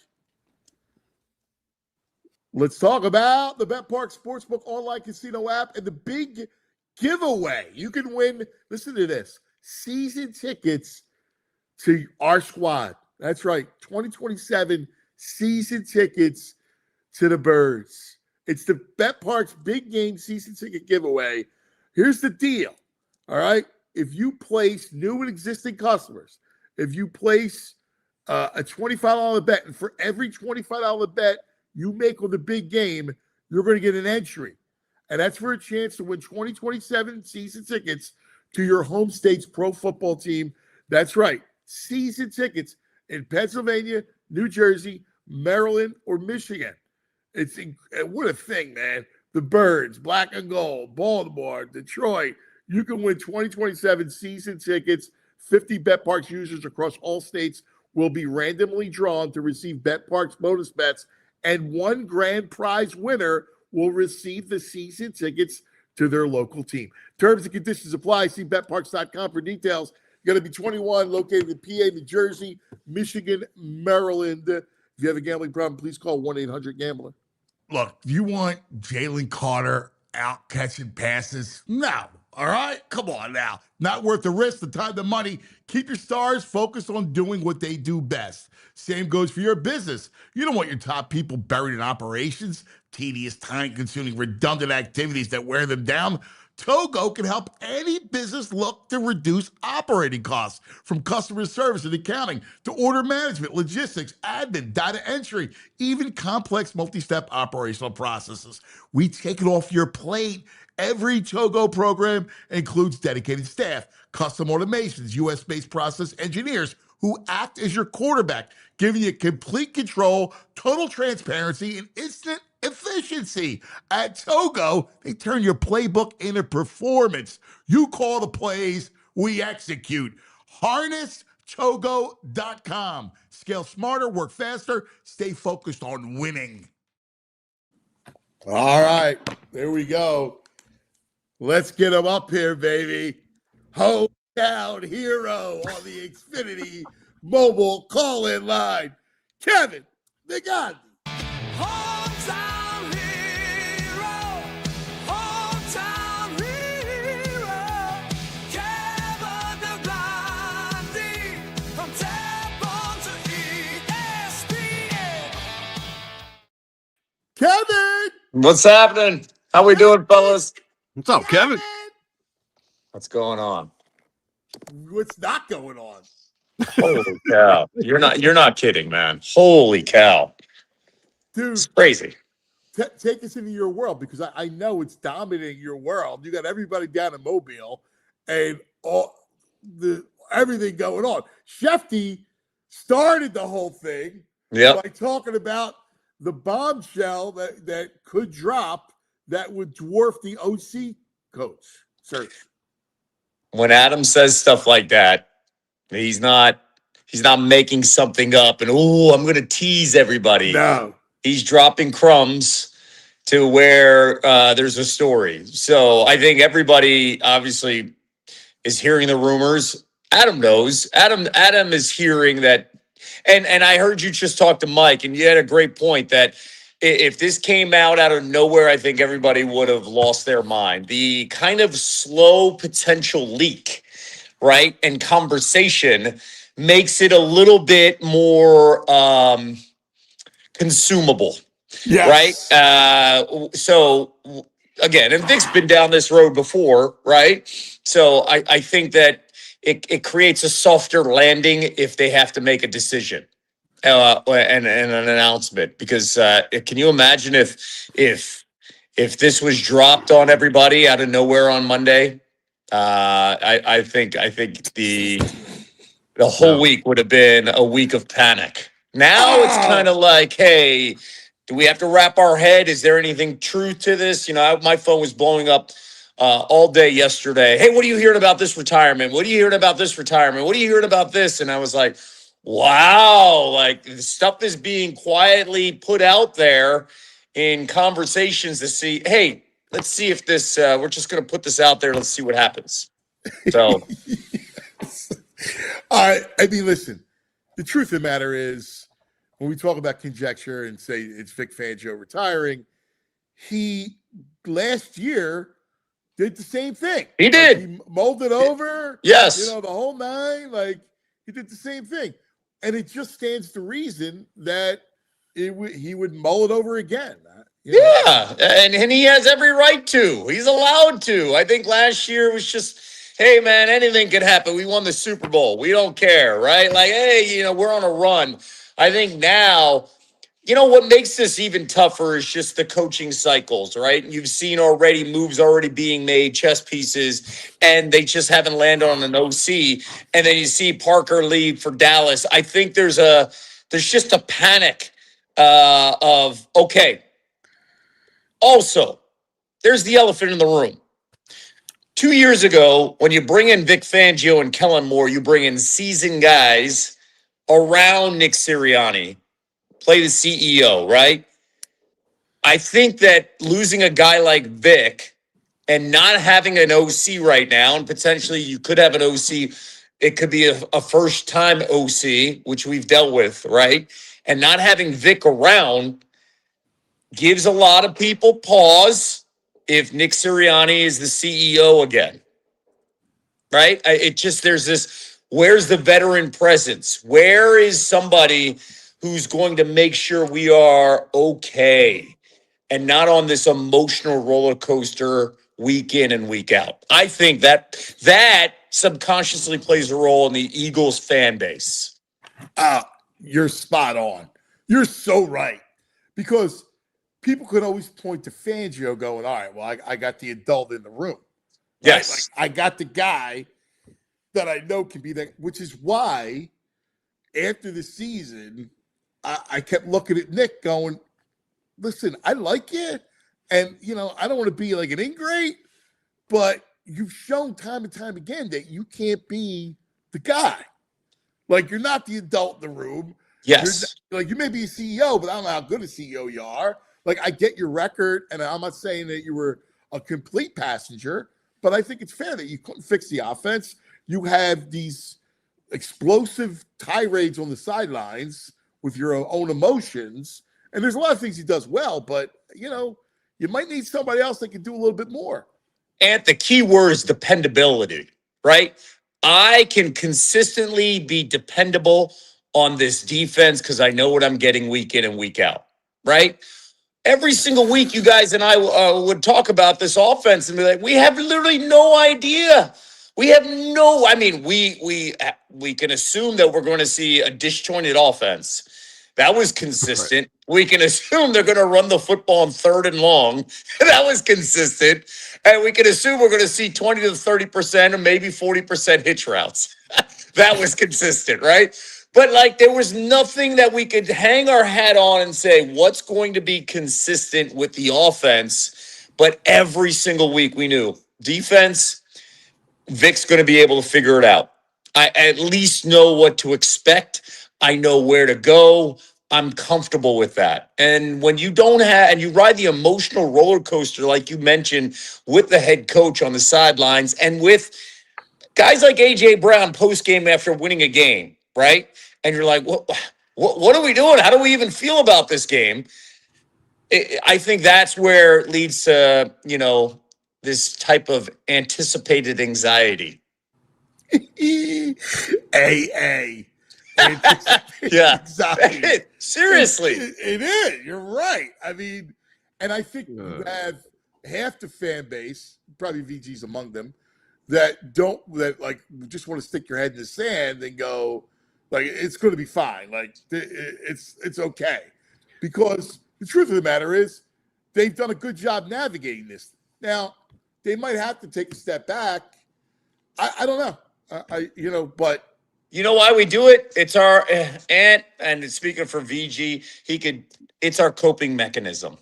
S2: Let's talk about the BetPark Sportsbook online casino app and the big giveaway. You can win, listen to this, season tickets to our squad. That's right, 2027 season tickets to the Birds. It's the BetPark's big game season ticket giveaway. Here's the deal, all right? If you place new and existing customers, if you place a $25 bet, and for every $25 bet you make on the big game, you're going to get an entry. And that's for a chance to win 2027 season tickets to your home state's pro football team. That's right, season tickets in Pennsylvania, New Jersey, Maryland, or Michigan. What a thing, man. The Birds, Black and Gold, Baltimore, Detroit. You can win 2027 season tickets. 50 BetParks users across all states will be randomly drawn to receive BetParks bonus bets, and one grand prize winner will receive the season tickets to their local team. Terms and conditions apply. See BetParks.com for details. You got to be 21, located in PA, New Jersey, Michigan, Maryland. If you have a gambling problem, please call 1-800-GAMBLER.
S4: Look, you want Jalen Carter out catching passes? No. All right? Come on now. Not worth the risk, the time, the money. Keep your stars focused on doing what they do best. Same goes for your business. You don't want your top people buried in operations, tedious, time-consuming, redundant activities that wear them down. Togo can help any business look to reduce operating costs, from customer service and accounting to order management, logistics, admin, data entry, even complex multi-step operational processes. We take it off your plate. Every Togo program includes dedicated staff, custom automations, US-based process engineers who act as your quarterback, giving you complete control, total transparency, and instant efficiency. At Togo, they turn your playbook into performance. You call the plays, we execute. HarnessTogo.com. Scale smarter, work faster, stay focused on winning.
S2: All right, there we go. Let's get him up here, baby. Hometown hero on the Xfinity mobile call-in line, Kevin Neghandi.
S6: Hometown hero, hometown hero, Kevin Neghandi, from Tampa to ESPN.
S2: Kevin!
S8: What's happening? How we doing, fellas?
S3: What's up, Kevin?
S8: What's going on?
S2: What's not going on?
S8: Holy cow. You're not kidding, man. Holy cow.
S2: Dude,
S8: It's crazy.
S2: take us into your world, because I know it's dominating your world. You got everybody down in Mobile and everything going on. Schefter started the whole thing
S8: Yep.
S2: by talking about the bombshell that could drop that would dwarf the OC coach search.
S8: When Adam says stuff like that, he's not making something up and I'm going to tease everybody.
S2: No.
S8: He's dropping crumbs to where there's a story. So I think everybody obviously is hearing the rumors. Adam knows. Adam is hearing that. And I heard you just talk to Mike, and you had a great point that if this came out of nowhere, I think everybody would have lost their mind. The kind of slow potential leak, right, and conversation makes it a little bit more consumable, right?
S2: Yes.
S8: So again, and Vic's been down this road before, right? So I think that it creates a softer landing if they have to make a decision and an announcement. Because can you imagine if this was dropped on everybody out of nowhere on Monday? I think the whole week would have been a week of panic. Now it's kind of like, hey, do we have to wrap our head? Is there anything true to this? My phone was blowing up all day yesterday. Hey, what are you hearing about this retirement? What are you hearing about this retirement? What are you hearing about this? And I was like, wow, like the stuff is being quietly put out there in conversations to see, hey, let's see if this, we're just going to put this out there. Let's see what happens. So.
S2: I mean, listen, the truth of the matter is when we talk about conjecture and say it's Vic Fangio retiring, he last year did the same thing.
S8: He did.
S2: He molded over.
S8: Yes.
S2: The whole nine. Like, he did the same thing. And it just stands to reason that he would mull it over again.
S8: Yeah. And he has every right to. He's allowed to. I think last year was just, hey, man, anything could happen. We won the Super Bowl. We don't care, right? Like, hey, we're on a run. I think now, what makes this even tougher is just the coaching cycles, right? You've seen already moves already being made, chess pieces, and they just haven't landed on an OC. And then you see Parker leave for Dallas. I think there's just a panic of, okay. Also, there's the elephant in the room. 2 years ago, when you bring in Vic Fangio and Kellen Moore, you bring in seasoned guys around Nick Sirianni, play the CEO, right? I think that losing a guy like Vic and not having an OC right now, and potentially you could have an OC, it could be a first-time OC, which we've dealt with, right? And not having Vic around gives a lot of people pause if Nick Sirianni is the CEO again, right? There's this, where's the veteran presence? Where is somebody who's going to make sure we are okay and not on this emotional roller coaster week in and week out? I think that subconsciously plays a role in the Eagles fan base.
S2: You're spot on. You're so right. Because people could always point to Fangio going, all right, well, I got the adult in the room. Right?
S8: Yes.
S2: Like, I got the guy that I know can be that, which is why after the season, I kept looking at Nick going, listen, I like you. And, I don't want to be like an ingrate, but you've shown time and time again that you can't be the guy. Like, you're not the adult in the room.
S8: Yes.
S2: You may be a CEO, but I don't know how good a CEO you are. Like, I get your record, and I'm not saying that you were a complete passenger, but I think it's fair that you couldn't fix the offense. You have these explosive tirades on the sidelines with your own emotions, and there's a lot of things he does well, but, you might need somebody else that can do a little bit more.
S8: And the key word is dependability, right? I can consistently be dependable on this defense because I know what I'm getting week in and week out, right? Every single week, you guys and I would talk about this offense and be like, we have literally no idea. We have no, I mean, we can assume that we're going to see a disjointed offense. That was consistent. Right. We can assume they're going to run the football on 3rd and long. That was consistent. And we can assume we're going to see 20 to 30% or maybe 40% hitch routes. That was consistent, right? But there was nothing that we could hang our hat on and say, what's going to be consistent with the offense? But every single week we knew defense, Vic's going to be able to figure it out. I at least know what to expect. I know where to go. I'm comfortable with that. And when you don't have, and you ride the emotional roller coaster, like you mentioned, with the head coach on the sidelines and with guys like A.J. Brown post-game after winning a game, right? And you're like, what are we doing? How do we even feel about this game? I think that's where it leads to, this type of anticipated anxiety.
S2: AA.
S8: Yeah.
S2: Anxiety.
S8: Seriously.
S2: It is. You're right. I mean, and I think you have half the fan base, probably VG's among them, that like just want to stick your head in the sand and go, like, it's going to be fine. Like, it's okay. Because the truth of the matter is, they've done a good job navigating this. Now, they might have to take a step back. I don't know. But
S8: you know why we do it? It's our and speaking for VG, it's our coping mechanism.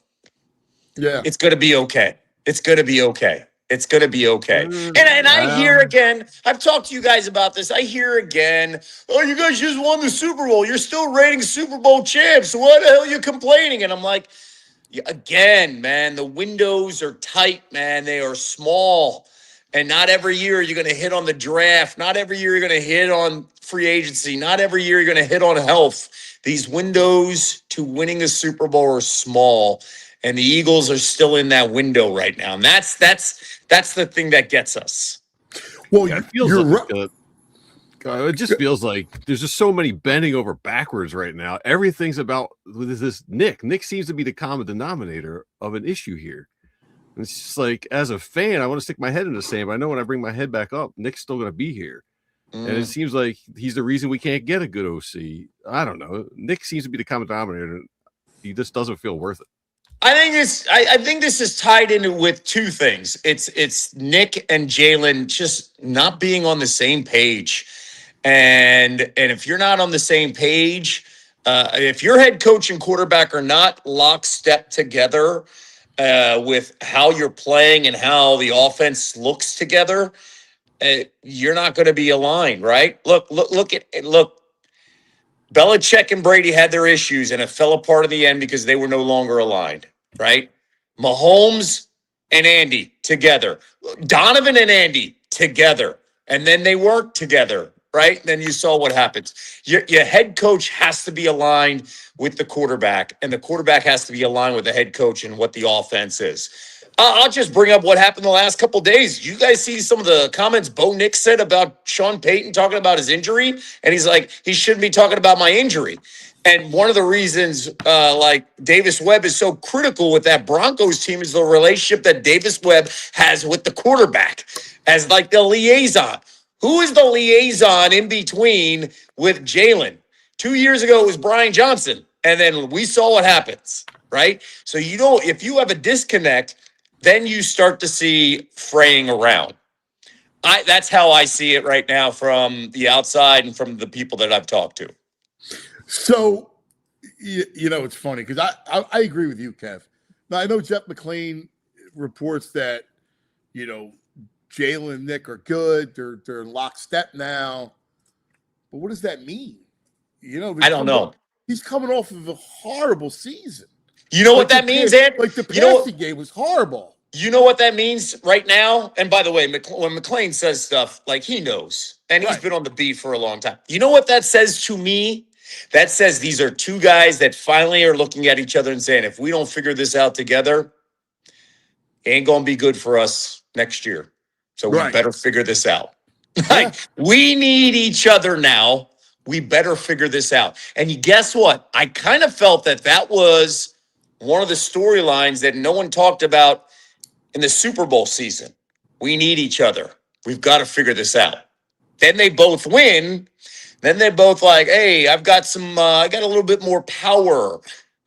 S2: yeah,
S8: It's going to be okay. It's going to be okay. It's going to be okay. And I hear again, I've talked to you guys about this. I hear again, oh, you guys just won the Super Bowl. You're still rating Super Bowl champs. What the hell are you complaining? And I'm like, again, man, the windows are tight, man. They are small. And not every year you're going to hit on the draft. Not every year you're going to hit on free agency. Not every year you're going to hit on health. These windows to winning a Super Bowl are small. And the Eagles are still in that window right now. And that's the thing that gets us.
S2: well,
S3: Yeah, it feels
S2: you're
S3: like
S2: right.
S3: it just feels like there's just so many bending over backwards right now. Everything's about this Nick. Nick seems to be the common denominator of an issue here. And it's just like, as a fan, I want to stick my head in the sand, but I know when I bring my head back up, Nick's still going to be here. And it seems like he's the reason we can't get a good OC. I don't know. Nick seems to be the common denominator. He just doesn't feel worth it.
S8: I think this is tied in with two things. It's Nick and Jalen just not being on the same page. And if you're not on the same page, if your head coach and quarterback are not lockstep together with how you're playing and how the offense looks together, you're not going to be aligned, right? Look. Belichick and Brady had their issues, and it fell apart in the end because they were no longer aligned, right? Mahomes and Andy together, Donovan and Andy together, and then they worked together, right? Then you saw what happens. Your head coach has to be aligned with the quarterback, and the quarterback has to be aligned with the head coach and what the offense is. I'll just bring up what happened the last couple of days. You guys see some of the comments Bo Nix said about Sean Payton talking about his injury? And he's like, he shouldn't be talking about my injury. And one of the reasons like Davis Webb is so critical with that Broncos team is the relationship that Davis Webb has with the quarterback as like the liaison. Who is the liaison in between with Jalen? 2 years ago, it was Brian Johnson. And then we saw what happens, right? So if you have a disconnect, then you start to see fraying around. That's how I see it right now from the outside and from the people that I've talked to.
S2: So, it's funny because I agree with you, Kev. Now, I know Jeff McLean reports that, Jalen and Nick are good. They're in lockstep now. But what does that mean?
S8: I don't know.
S2: He's coming off of a horrible season.
S8: You know what that means, Ed?
S2: Like the passing game was horrible.
S8: You know what that means right now? And by the way, when McLean says stuff, like he knows, and he's been on the beat for a long time. You know what that says to me? That says these are two guys that finally are looking at each other and saying, if we don't figure this out together, it ain't going to be good for us next year. So we better figure this out. Like, we need each other now. We better figure this out. And guess what? I kind of felt that was one of the storylines that no one talked about in the Super Bowl season. We need each other. We've got to figure this out. Then they both win. Then they're both like, hey, I got a little bit more power.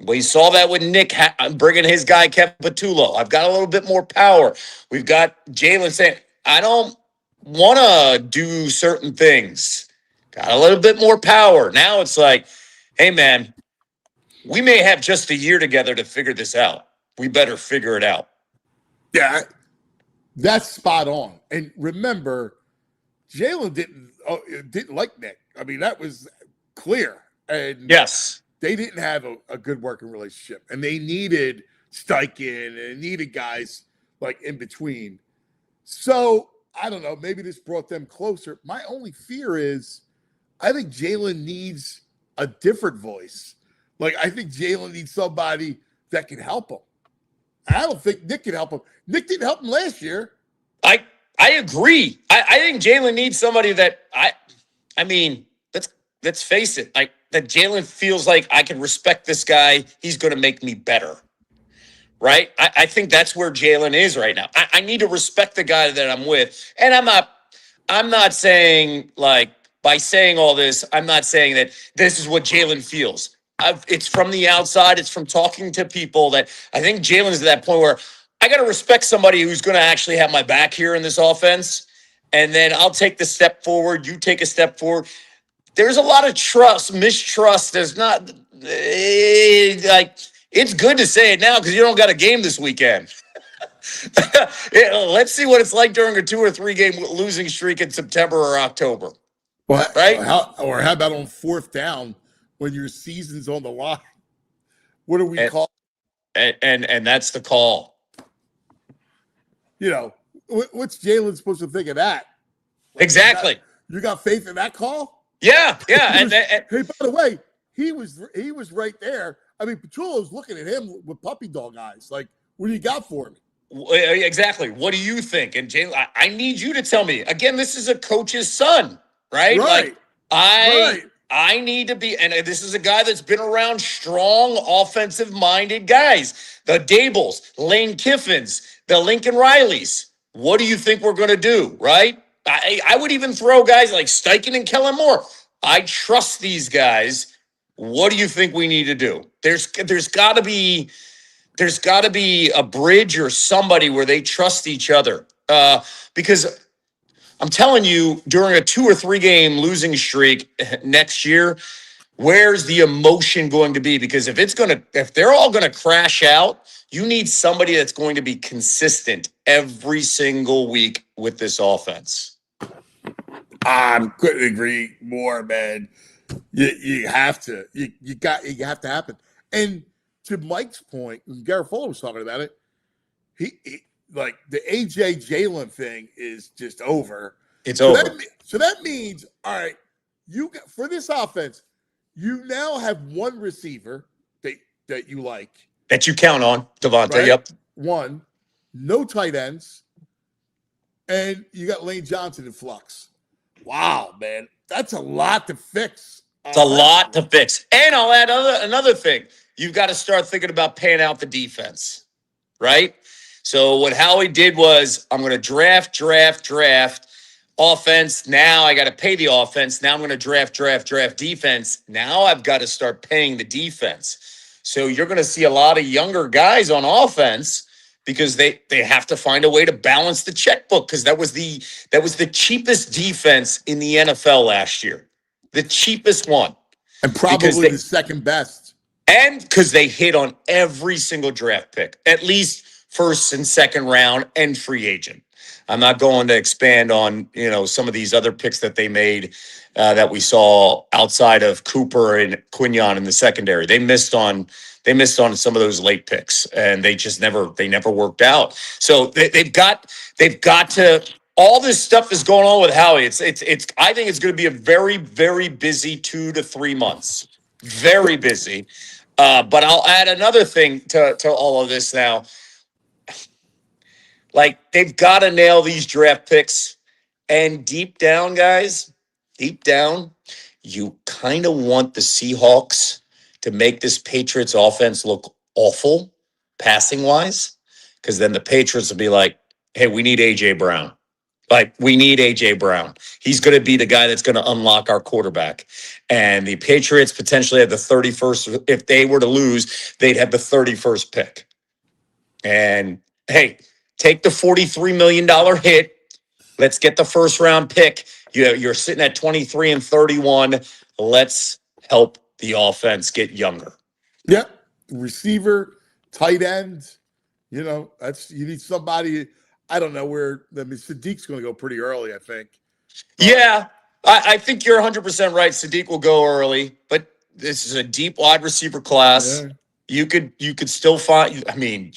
S8: We saw that with Nick bringing his guy, Kevin Patullo. I've got a little bit more power. We've got Jalen saying, I don't want to do certain things. Got a little bit more power. Now it's like, hey, man, we may have just a year together to figure this out. We better figure it out.
S2: Yeah, that's spot on. And remember, Jalen didn't like Nick. I mean, that was clear. And
S8: yes,
S2: they didn't have a good working relationship. And they needed Steichen and needed guys like in between. So, I don't know. Maybe this brought them closer. My only fear is I think Jalen needs a different voice. Like, I think Jalen needs somebody that can help him. I don't think Nick can help him. Nick didn't help him last year.
S8: I agree. I think Jalen needs somebody that I mean, let's face it, like that Jalen feels like I can respect this guy. He's going to make me better. Right? I think that's where Jalen is right now. I need to respect the guy that I'm with. And I'm not saying, like, by saying all this, I'm not saying that this is what Jalen feels. It's from the outside. It's from talking to people that I think Jalen's at that point where I got to respect somebody who's going to actually have my back here in this offense. And then I'll take the step forward. You take a step forward. There's a lot of mistrust. There's not like, it's good to say it now because you don't got a game this weekend. Let's see what it's like during a 2 or 3 game losing streak in September or October.
S2: Well,
S8: right?
S2: How about on 4th down when your season's on the line? What do we call?
S8: And that's the call.
S2: You know, what's Jalen supposed to think of that? Like,
S8: Exactly.
S2: You got faith in that call?
S8: Yeah.
S2: Hey, by the way, he was right there. I mean, Petullo's looking at him with puppy dog eyes. Like, what do you got for me?
S8: Exactly. What do you think? And Jalen, I need you to tell me. Again, this is a coach's son, right?
S2: Right.
S8: Like, I need to be, and this is a guy that's been around strong, offensive-minded guys. The Dables, Lane Kiffins, the Lincoln Rileys. What do you think we're going to do, right? I would even throw guys like Steichen and Kellen Moore. I trust these guys. What do you think we need to do? There's got to be a bridge or somebody where they trust each other. Because I'm telling you, during a 2 or 3 game losing streak next year, where's the emotion going to be? Because if they're all gonna crash out, you need somebody that's going to be consistent every single week with this offense.
S2: I couldn't agree more, man. You have to. You have to happen. And to Mike's point, Garafolo was talking about it. He like the AJ Jalen thing is just over.
S8: It's over.
S2: So that means, all right, for this offense, you now have one receiver that you like.
S8: That you count on, Devontae.
S2: Right?
S8: Yep.
S2: One, no tight ends, and you got Lane Johnson in flux. Wow, man. That's a lot to fix.
S8: It's a lot to fix. And I'll add another thing. You've got to start thinking about paying out the defense, right? So what Howie did was, I'm going to draft offense. Now I got to pay the offense. Now I'm going to draft defense. Now I've got to start paying the defense. So you're going to see a lot of younger guys on offense because they have to find a way to balance the checkbook, because that was the cheapest defense in the NFL last year. The cheapest one.
S2: And probably the second best.
S8: And because they hit on every single draft pick, at least first and second round and free agent. I'm not going to expand on, some of these other picks that they made that we saw outside of Cooper and Quignon in the secondary. They missed on some of those late picks, and they never worked out. So they've got to. All this stuff is going on with Howie. I think it's going to be a very, very busy 2 to 3 months. Very busy. But I'll add another thing to all of this now. Like, they've got to nail these draft picks. And deep down, guys, you kind of want the Seahawks to make this Patriots offense look awful passing-wise, because then the Patriots will be like, hey, we need A.J. Brown. Like, we need A.J. Brown. He's going to be the guy that's going to unlock our quarterback. And the Patriots potentially have the 31st. If they were to lose, they'd have the 31st pick. And, hey, take the $43 million hit. Let's get the first-round pick. You're sitting at 23 and 31. Let's help the offense get younger.
S2: Yep. Receiver, tight end. You need somebody. I don't know where. Sadiq's going to go pretty early, I think.
S8: Yeah, I think you're 100% right. Sadiq will go early, but this is a deep wide receiver class. Yeah. You could still find.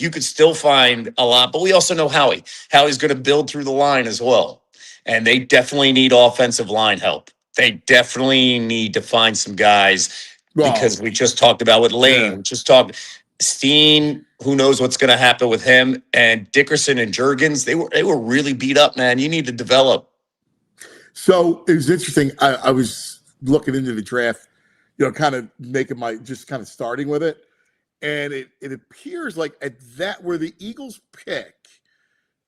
S8: You could still find a lot, but we also know Howie. Howie's going to build through the line as well, and they definitely need offensive line help. They definitely need to find some guys because we just talked about with Lane. Yeah. Steen, who knows what's going to happen with him, and Dickerson and Jurgens, they were really beat up, man. You need to develop.
S2: So it was interesting. I was looking into the draft, kind of making kind of starting with it. And it appears like at that where the Eagles pick,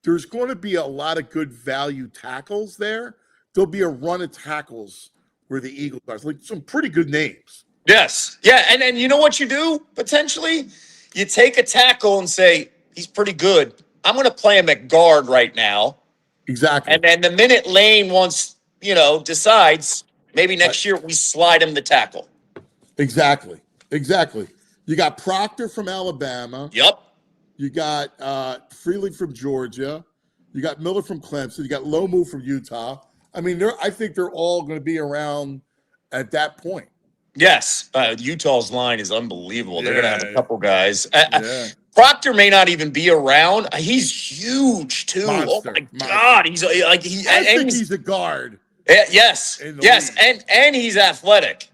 S2: there's going to be a lot of good value tackles there. There'll be a run of tackles where the Eagles are. Like some pretty good names.
S8: Yes. Yeah. And then you know what you do potentially? You take a tackle and say, he's pretty good. I'm going to play him at guard right now.
S2: Exactly.
S8: And then the minute Lane decides maybe next year we slide him the tackle.
S2: Exactly. You got Proctor from Alabama.
S8: Yep.
S2: You got Freely from Georgia. You got Miller from Clemson. You got Lomu from Utah. I mean, I think they're all going to be around at that point.
S8: Yes. Utah's line is unbelievable. They're going to have a couple guys.
S2: Yeah.
S8: Proctor may not even be around. He's huge too.
S2: Monster,
S8: oh my God. He's like
S2: I think he's a guard.
S8: Yes. Yes.
S2: League.
S8: And he's athletic.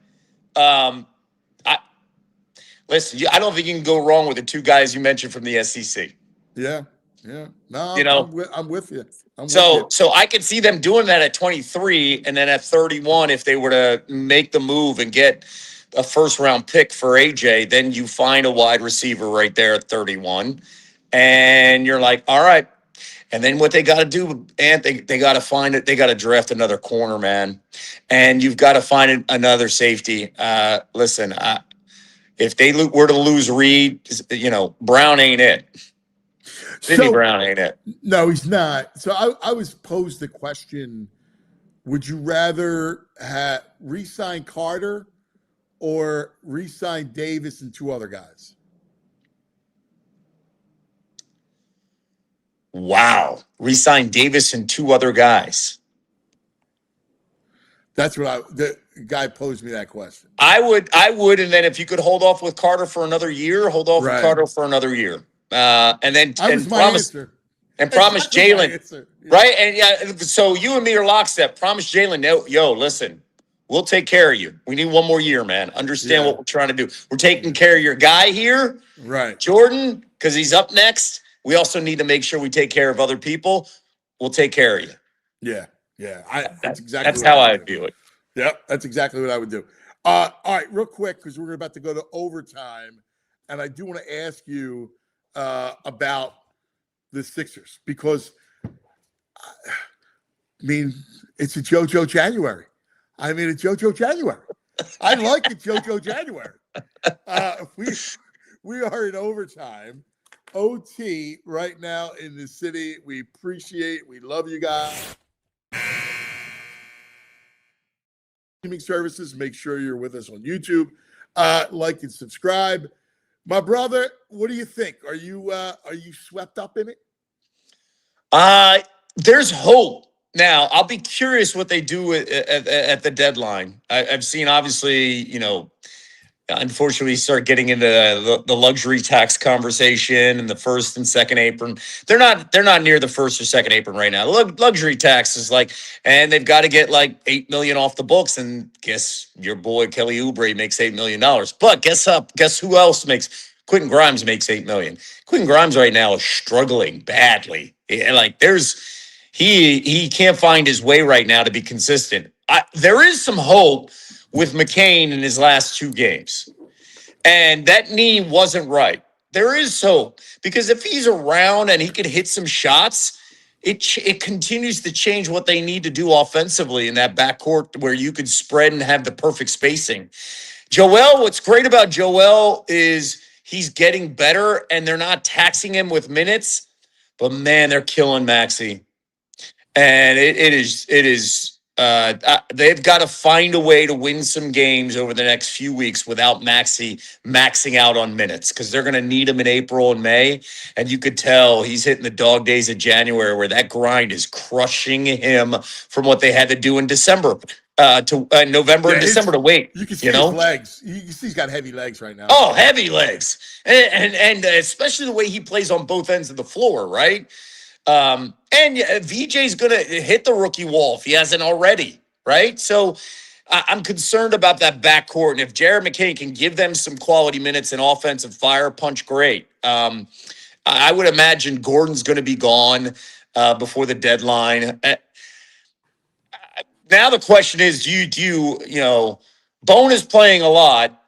S8: Listen, I don't think you can go wrong with the two guys you mentioned from the SEC.
S2: Yeah. No, I'm with you.
S8: So I could see them doing that at 23, and then at 31, if they were to make the move and get a first round pick for AJ, then you find a wide receiver right there at 31, and you're like, all right. And then what they got to do, and they got to find it. They got to draft another corner, man, and you've got to find another safety. Listen, if they were to lose Reed, Brown ain't it. Sidney Brown ain't it.
S2: No, he's not. So I was posed the question, would you rather re-sign Carter or re-sign Davis and two other guys?
S8: Wow. Re-sign Davis and two other guys.
S2: That's what the guy posed me that question.
S8: I would, and then if you could hold off with Carter for another year, hold off with Carter for another year. And then promise Jalen, right? And so you and me are lockstep. Promise Jalen, yo, listen, we'll take care of you. We need one more year, man. Understand what we're trying to do. We're taking care of your guy here,
S2: right?
S8: Jordan, because he's up next. We also need to make sure we take care of other people. We'll take care of you.
S2: Yeah.
S8: That's how I view it.
S2: Yep, that's exactly what I would do. All right, real quick, because we're about to go to overtime, and I do want to ask you about the Sixers, because it's a JoJo January. I like it, JoJo January. We are in overtime, OT right now in the city. We love you guys. Streaming services, make sure you're with us on YouTube. Like and subscribe. My brother, what do you think? Are you swept up in it?
S8: There's hope. Now, I'll be curious what they do at the deadline. I've seen, obviously, unfortunately, start getting into the luxury tax conversation and the first and second apron. They're not near the first or second apron right now. Luxury tax is and they've got to get like $8 million off the books. And guess your boy Kelly Oubre makes $8 million. But guess who else makes? Quentin Grimes makes $8 million. Quentin Grimes right now is struggling badly. He can't find his way right now to be consistent. There is some hope with McCain in his last two games. And that knee wasn't right. There is hope, because if he's around and he could hit some shots, it continues to change what they need to do offensively in that backcourt where you could spread and have the perfect spacing. Joel, what's great about Joel is he's getting better and they're not taxing him with minutes, but man, they're killing Maxey. And they've got to find a way to win some games over the next few weeks without Maxey maxing out on minutes, because they're going to need him in April and May. And you could tell he's hitting the dog days of January where that grind is crushing him from what they had to do in December to November and December to wait.
S2: You can see his legs. You can see he's got heavy legs right now.
S8: Oh, heavy legs. And especially the way he plays on both ends of the floor, right? And VJ's going to hit the rookie wall if he hasn't already, right? So I'm concerned about that backcourt. And if Jared McKinney can give them some quality minutes and offensive fire punch, great. I would imagine Gordon's going to be gone before the deadline. Now the question is, do you Bone is playing a lot.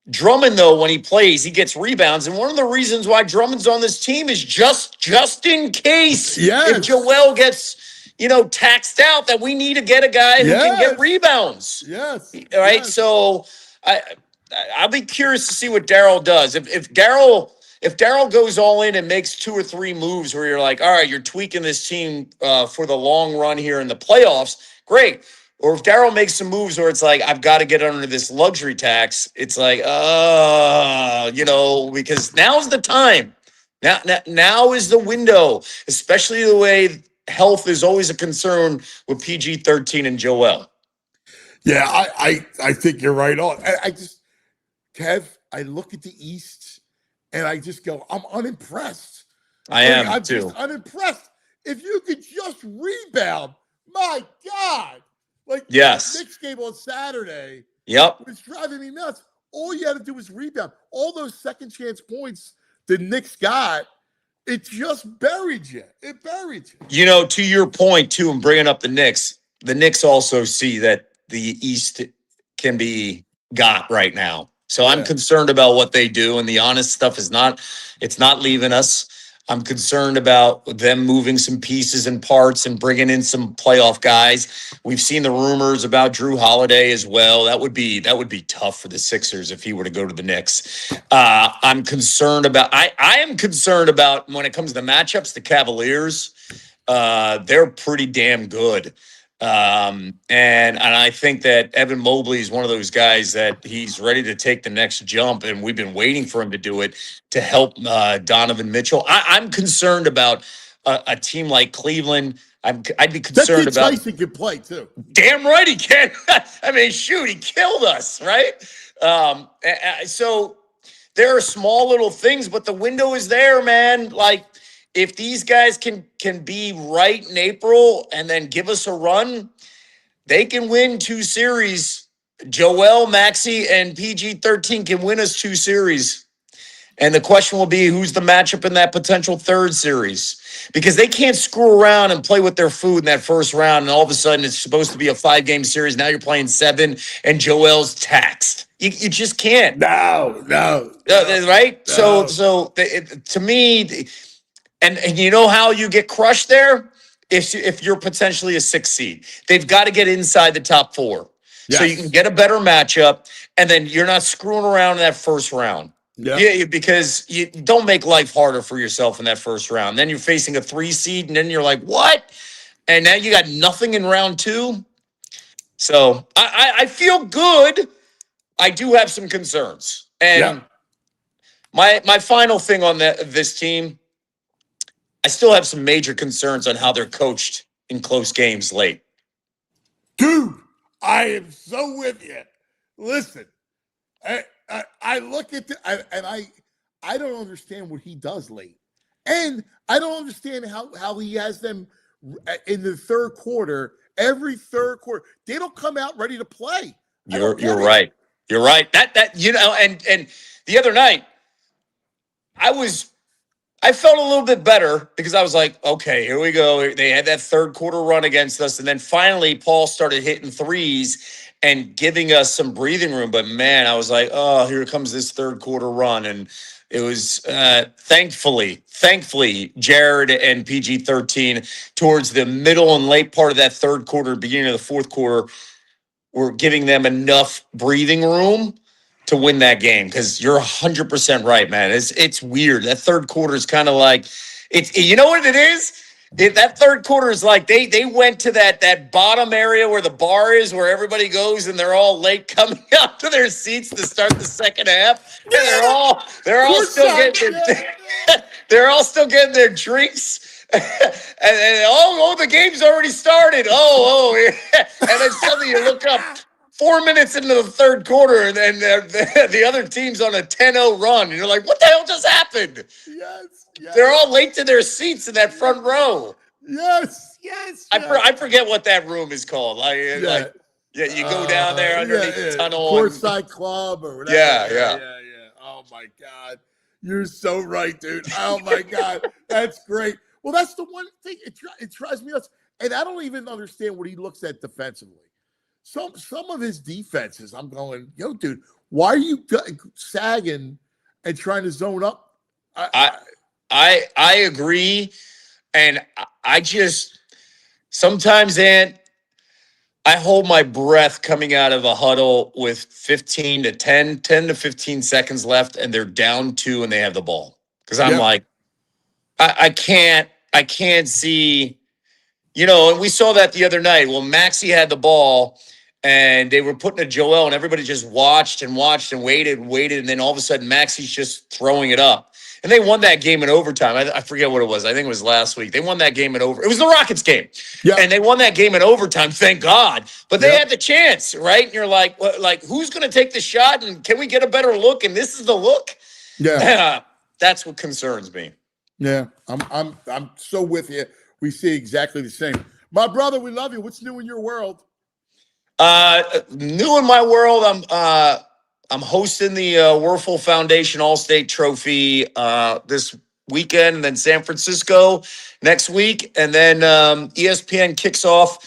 S8: Drummond, though, when he plays, he gets rebounds. And one of the reasons why Drummond's on this team is just in case if Joel gets, taxed out, that we need to get a guy who can get rebounds.
S2: Yes.
S8: All right.
S2: Yes.
S8: So I'll be curious to see what Daryl does. If Daryl goes all in and makes 2 or 3 moves where you're like, all right, you're tweaking this team for the long run here in the playoffs, great. Or if Daryl makes some moves where it's like, I've got to get under this luxury tax, it's like, because now's the time. Now is the window, especially the way health is always a concern with PG-13 and Joel.
S2: Yeah, I think you're right on. Kev, I look at the East and I just go, I'm unimpressed. I'm
S8: too.
S2: just unimpressed. If you could just rebound, my God. Like
S8: yes.
S2: The Knicks game on Saturday.
S8: Yep.
S2: It's driving me nuts. All you had to do was rebound. All those second chance points the Knicks got, it just buried you. It buried you.
S8: To your point, too, and bringing up the Knicks also see that the East can be got right now. So I'm concerned about what they do, and the honest stuff it's not leaving us. I'm concerned about them moving some pieces and parts and bringing in some playoff guys. We've seen the rumors about Drew Holiday as well. That would be tough for the Sixers if he were to go to the Knicks. I'm concerned about. I am concerned about when it comes to matchups. The Cavaliers, they're pretty damn good. And I think that Evan Mobley is one of those guys that he's ready to take the next jump, and we've been waiting for him to do it to help Donovan Mitchell. I'm concerned about a team like Cleveland. I'd be concerned about.
S2: Tyson can play too.
S8: Damn right he can. I mean, shoot, he killed us, right? So there are small little things, but the window is there, man. Like, if these guys can be right in April and then give us a run, they can win 2 series. Joel, Maxey, and PG-13 can win us 2 series. And the question will be, who's the matchup in that potential 3rd series? Because they can't screw around and play with their food in that first round, and all of a sudden it's supposed to be a 5-game series. Now you're playing 7, and Joel's taxed. You just can't.
S2: No.
S8: Right?
S2: No.
S8: So to me... And you know how you get crushed there? If you're potentially a 6 seed. They've got to get inside the top 4. Yes. So you can get a better matchup, and then you're not screwing around in that first round. Yeah, because you don't make life harder for yourself in that first round. Then you're facing a 3 seed, and then you're like, what? And now you got nothing in round 2. So I feel good. I do have some concerns. And my final thing on this team, I still have some major concerns on how they're coached in close games late.
S2: Dude, I am so with you. Listen, I look at and I don't understand what he does late. And I don't understand how he has them in the 3rd quarter, every 3rd quarter. They don't come out ready to play.
S8: You're right. You're right. That and the other night, I felt a little bit better because I was like, okay, here we go. They had that 3rd quarter run against us. And then finally, Paul started hitting threes and giving us some breathing room. But, man, I was like, oh, here comes this 3rd quarter run. And it was thankfully, Jared and PG-13 towards the middle and late part of that 3rd quarter, beginning of the 4th quarter, were giving them enough breathing room to win that game, because you're 100% right, man. It's weird. That 3rd quarter is kind of like it's. You know what it is? That 3rd quarter is like they went to that bottom area where the bar is, where everybody goes, and they're all late coming up to their seats to start the 2nd half. And they're all still getting their drinks. and the game's already started. And then suddenly you look up 4 minutes into the 3rd quarter, and then the other team's on a 10-0 run. And you're like, what the hell just happened?
S2: Yes.
S8: They're all late to their seats in that front row.
S2: Yes.
S8: I forget what that room is called. Yeah, you go down there underneath the tunnel.
S2: Courtside Club or whatever.
S8: Yeah.
S2: Oh my God. You're so right, dude. Oh my God. That's great. Well, that's the one thing. It drives me nuts. And I don't even understand what he looks at defensively. Some of his defenses, I'm going, dude, why are you sagging and trying to zone up?
S8: I agree. And I just sometimes, Ant, I hold my breath coming out of a huddle with 10 to 15 seconds left, and they're down 2 and they have the ball. Because I'm like, I can't see, and we saw that the other night. Well, Maxey had the ball and they were putting a Joel, and everybody just watched and waited, and then all of a sudden Maxey's just throwing it up. And they won that game in overtime. I forget what it was. I think it was last week. They won that game in overtime. It was the Rockets game.
S2: Yeah.
S8: And they won that game in overtime, thank God. But they had the chance, right? And you're like, who's going to take the shot? And can we get a better look? And this is the look?
S2: Yeah.
S8: That's what concerns me.
S2: Yeah. I'm so with you. We see exactly the same. My brother, we love you. What's new in your world?
S8: New in my world, I'm hosting the Werfel Foundation All-State Trophy this weekend, and then San Francisco next week, and then ESPN kicks off.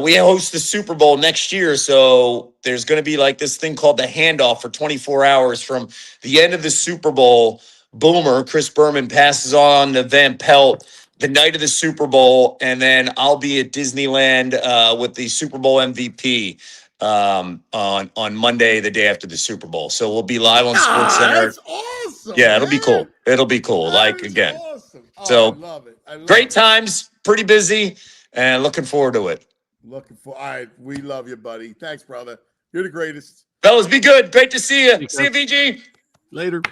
S8: We host the Super Bowl next year, so there's going to be like this thing called the handoff for 24 hours from the end of the Super Bowl. Boomer, Chris Berman, passes on to Van Pelt the night of the Super Bowl, and then I'll be at Disneyland with the Super Bowl MVP on Monday, the day after the Super Bowl. So we'll be live on Sports Center.
S2: That's awesome.
S8: Yeah, it'll be cool. It'll be cool.
S2: That is
S8: again.
S2: Awesome. Oh,
S8: So
S2: I love it.
S8: Great times, pretty busy, and looking forward to it.
S2: All right. We love you, buddy. Thanks, brother. You're the greatest.
S8: Fellas, be good. Great to see you. See you, VG.
S1: Later.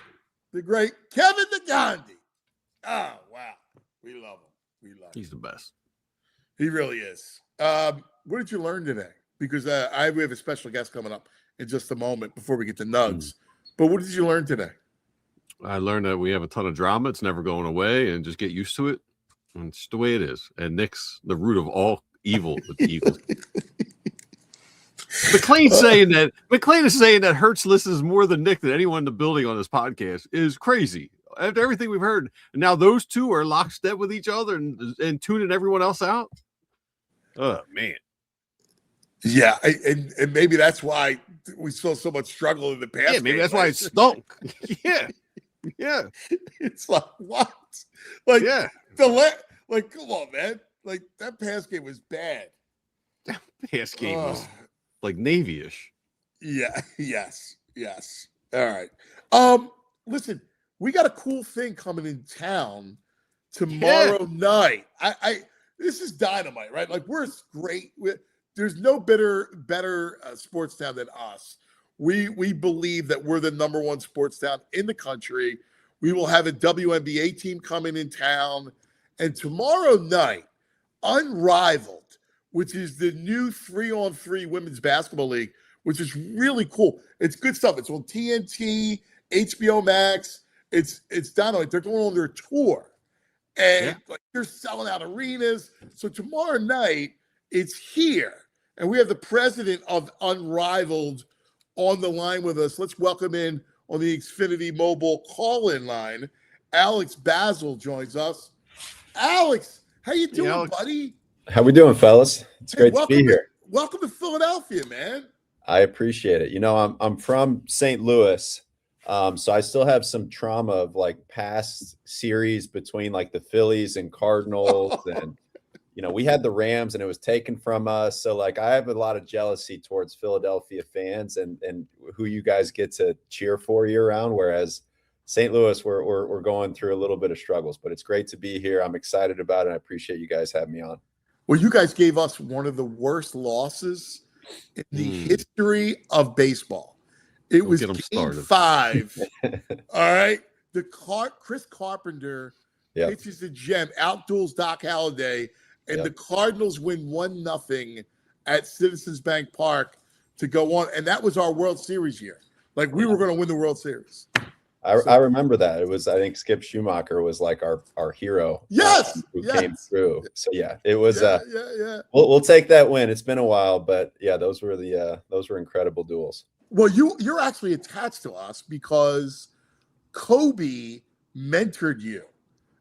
S2: The great Kevin Neghandi. Oh, wow. We love him. We love him.
S1: He's the best.
S2: He really is. What did you learn today? Because we have a special guest coming up in just a moment before we get to Nugs. But what did you learn today?
S1: I learned that we have a ton of drama. It's never going away, and just get used to it. And it's the way it is. And Nick's the root of all evil with the Eagles. McLean is saying that Hertz listens more than Nick than anyone in the building on this podcast is crazy. After everything we've heard, and now those two are lockstep with each other and tuning everyone else out. Oh man.
S2: Yeah, and maybe that's why we saw so much struggle in the past.
S1: Yeah, maybe that's why it stunk. Yeah.
S2: It's like what? Like
S1: yeah.
S2: Come on, man. Like that pass game was bad.
S1: That pass game was like Navy-ish.
S2: Yeah. Yes. All right. Listen, we got a cool thing coming in town tomorrow night. This is dynamite, right? Like we're great. There's no better sports town than us. We believe that we're the number one sports town in the country. We will have a WNBA team coming in town. And tomorrow night, Unrivaled, which is the new 3-on-3 women's basketball league, which is really cool. It's good stuff. It's on TNT, HBO Max. It's dynamite. They're going on their tour. And they're selling out arenas. So tomorrow night, it's here. And we have the president of Unrivaled on the line with us. Let's welcome in on the Xfinity Mobile call-in line. Alex Bazzell joins us. Alex, how you doing, buddy?
S9: How we doing, fellas? It's great to be here.
S2: Welcome to Philadelphia, man.
S9: I appreciate it. I'm from St. Louis, so I still have some trauma of like past series between like the Phillies and Cardinals, and we had the Rams and it was taken from us. So like I have a lot of jealousy towards Philadelphia fans and who you guys get to cheer for year round, whereas St. Louis, we're going through a little bit of struggles, but it's great to be here. I'm excited about it. I appreciate you guys having me on.
S2: Well, you guys gave us one of the worst losses in the history of baseball. It was Game 5. All right. Chris Carpenter pitches the gem, outduels Doc Halladay, and the Cardinals win 1-0 at Citizens Bank Park to go on. And that was our World Series year. Like we were going to win the World Series.
S9: I remember that. It was, I think Skip Schumacher was like our hero.
S2: Yes,
S9: Who
S2: yes.
S9: came through. So yeah, it was.
S2: Yeah.
S9: We'll take that win. It's been a while, but yeah, those were incredible duels.
S2: Well, you're actually attached to us because Kobe mentored you.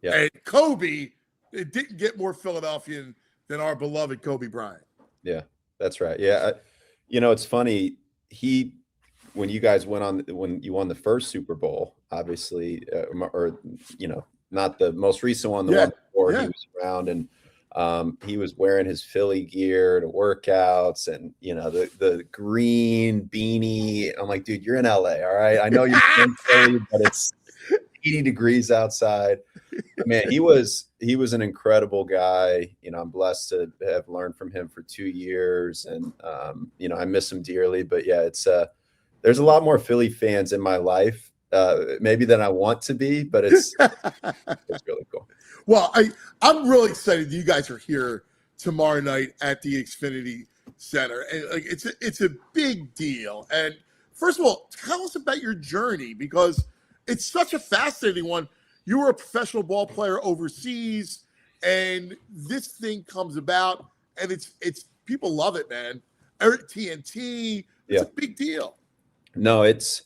S9: Yeah.
S2: And Kobe, it didn't get more Philadelphian than our beloved Kobe Bryant.
S9: Yeah, that's right. Yeah, it's funny. When you guys when you won the first Super Bowl, obviously, or not the most recent one, the one before he was around, and he was wearing his Philly gear to workouts, and the green beanie. I'm like, dude, you're in LA, all right? I know you're in Philly, but it's 80 degrees outside. Man, he was an incredible guy. I'm blessed to have learned from him for 2 years, and I miss him dearly. But yeah, it's there's a lot more Philly fans in my life, maybe than I want to be, but it's really cool.
S2: Well, I'm really excited that you guys are here tomorrow night at the Xfinity Center, and it's a big deal. And first of all, tell us about your journey, because it's such a fascinating one. You were a professional ball player overseas, and this thing comes about, and it's people love it, man. Eric TNT, it's a big deal.
S9: No, it's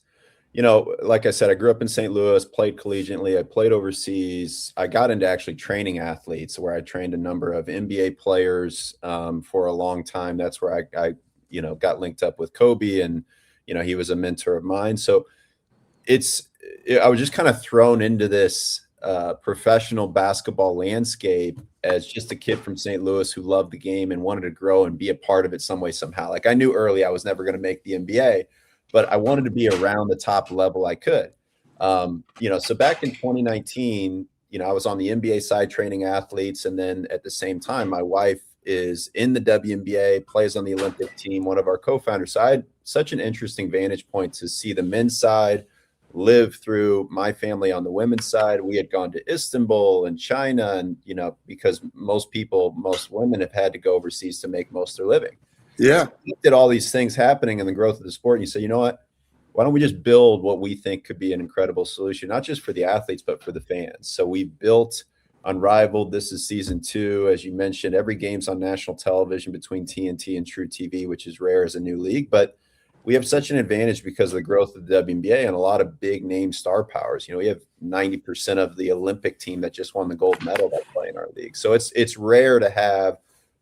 S9: like I said, I grew up in St. Louis, played collegiately. I played overseas. I got into actually training athletes, where I trained a number of NBA players for a long time. That's where I got linked up with Kobe, and he was a mentor of mine. So I was just kind of thrown into this professional basketball landscape as just a kid from St. Louis who loved the game and wanted to grow and be a part of it some way, somehow. Like, I knew early I was never going to make the NBA, but I wanted to be around the top level I could. So back in 2019, I was on the NBA side training athletes. And then at the same time, my wife is in the WNBA, plays on the Olympic team, one of our co-founders. So I had such an interesting vantage point to see the men's side, live through my family on the women's side. We had gone to Istanbul and China, and because most women have had to go overseas to make most of their living.
S2: Yeah.
S9: You looked at all these things happening in the growth of the sport, and you say, you know what? Why don't we just build what we think could be an incredible solution, not just for the athletes, but for the fans? So we built Unrivaled. This is season 2. As you mentioned, every game's on national television between TNT and True TV, which is rare as a new league. But we have such an advantage because of the growth of the WNBA and a lot of big name star powers. We have 90% of the Olympic team that just won the gold medal that play in our league. So it's rare to have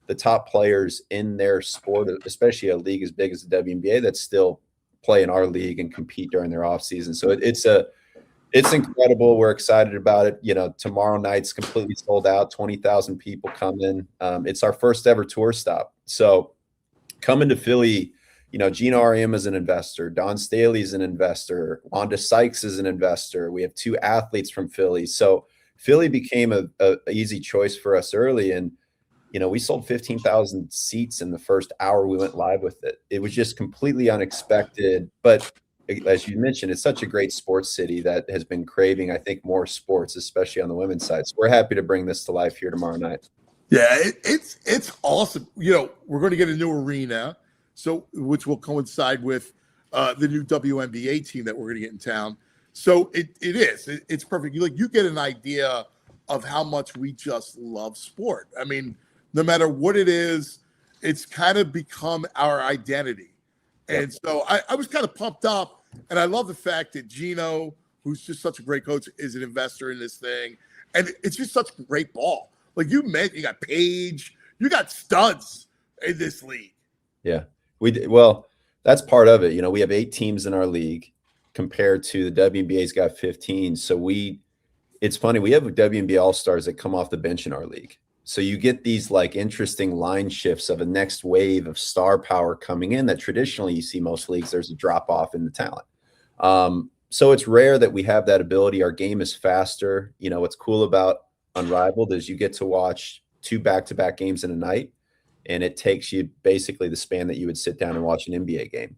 S9: the top players in their sport, especially a league as big as the WNBA, that still play in our league and compete during their off season. So it's incredible. We're excited about it. Tomorrow night's completely sold out, 20,000 people coming. It's our first ever tour stop. So coming to Philly, Gina R.M. is an investor. Don Staley is an investor. Wanda Sykes is an investor. We have 2 athletes from Philly. So Philly became a easy choice for us early. And, we sold 15,000 seats in the first hour we went live with it. It was just completely unexpected. But as you mentioned, it's such a great sports city that has been craving, I think, more sports, especially on the women's side. So we're happy to bring this to life here tomorrow night.
S2: Yeah, it's awesome. We're going to get a new arena, which will coincide with the new WNBA team that we're going to get in town. So it's perfect. You get an idea of how much we just love sport. I mean, no matter what it is, it's kind of become our identity. And so I was kind of pumped up, and I love the fact that Gino, who's just such a great coach, is an investor in this thing. And it's just such great ball. Like you got Paige, you got studs in this league.
S9: Yeah. Well, that's part of it. We have 8 teams in our league compared to the WNBA's got 15. So it's funny. We have WNBA All-Stars that come off the bench in our league. So you get these interesting line shifts of a next wave of star power coming in that traditionally you see most leagues, there's a drop off in the talent. So it's rare that we have that ability. Our game is faster. What's cool about Unrivaled is you get to watch 2 back-to-back games in a night. And it takes you basically the span that you would sit down and watch an NBA game.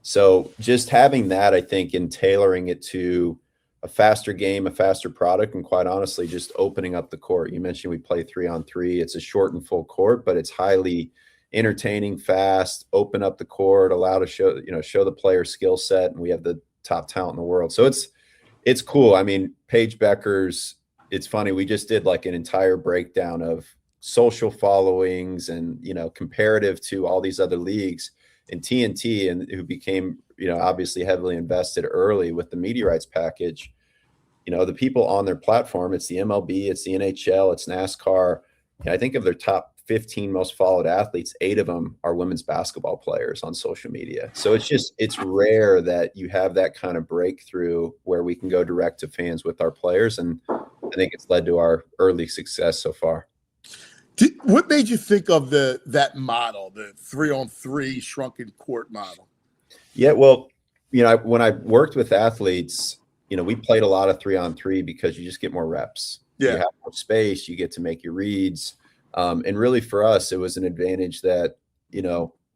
S9: So just having that, I think, and tailoring it to a faster game, a faster product, and quite honestly, just opening up the court. You mentioned we play 3-on-3. It's a short and full court, but it's highly entertaining, fast, open up the court, allow to show the player skill set, and we have the top talent in the world. So It's cool. I mean, Paige Becker's, it's funny. We just did like an entire breakdown of social followings and, comparative to all these other leagues in TNT, and who became, obviously heavily invested early with the media rights package. The people on their platform, it's the MLB, it's the NHL, it's NASCAR. I think of their top 15 most followed athletes, 8 of them are women's basketball players on social media. So it's rare that you have that kind of breakthrough where we can go direct to fans with our players. And I think it's led to our early success so far.
S2: What made you think of that model, the 3-on-3 shrunken court model?
S9: Yeah, well, when I worked with athletes, we played a lot of 3-on-3 because you just get more reps.
S2: Yeah.
S9: You have more space, you get to make your reads. And really for us, it was an advantage that,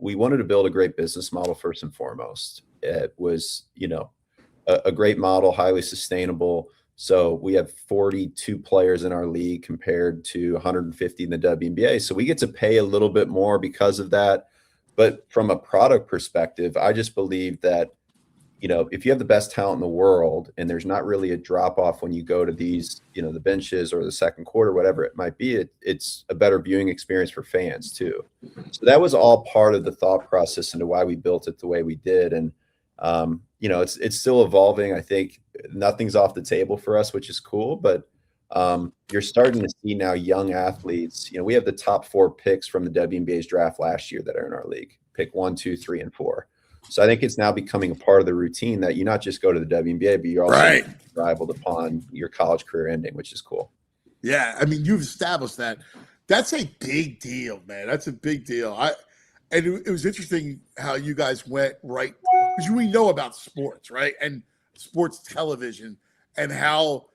S9: we wanted to build a great business model first and foremost. It was, a great model, highly sustainable. So we have 42 players in our league compared to 150 in the WNBA. So we get to pay a little bit more because of that. But from a product perspective, I just believe that, if you have the best talent in the world and there's not really a drop off when you go to these, the benches or the second quarter, whatever it might be, it's a better viewing experience for fans too. So that was all part of the thought process into why we built it the way we did. And, it's still evolving. I think nothing's off the table for us, which is cool, but you're starting to see now young athletes. We have the top 4 picks from the WNBA's draft last year that are in our league, pick 1, 2, 3, and 4. So I think it's now becoming a part of the routine that you not just go to the WNBA, but you're also rivaled upon your college career ending, which is cool.
S2: Yeah, I mean, you've established that. That's a big deal, man. That's a big deal. It was interesting how you guys went right, because we know about sports, right, and sports television, and how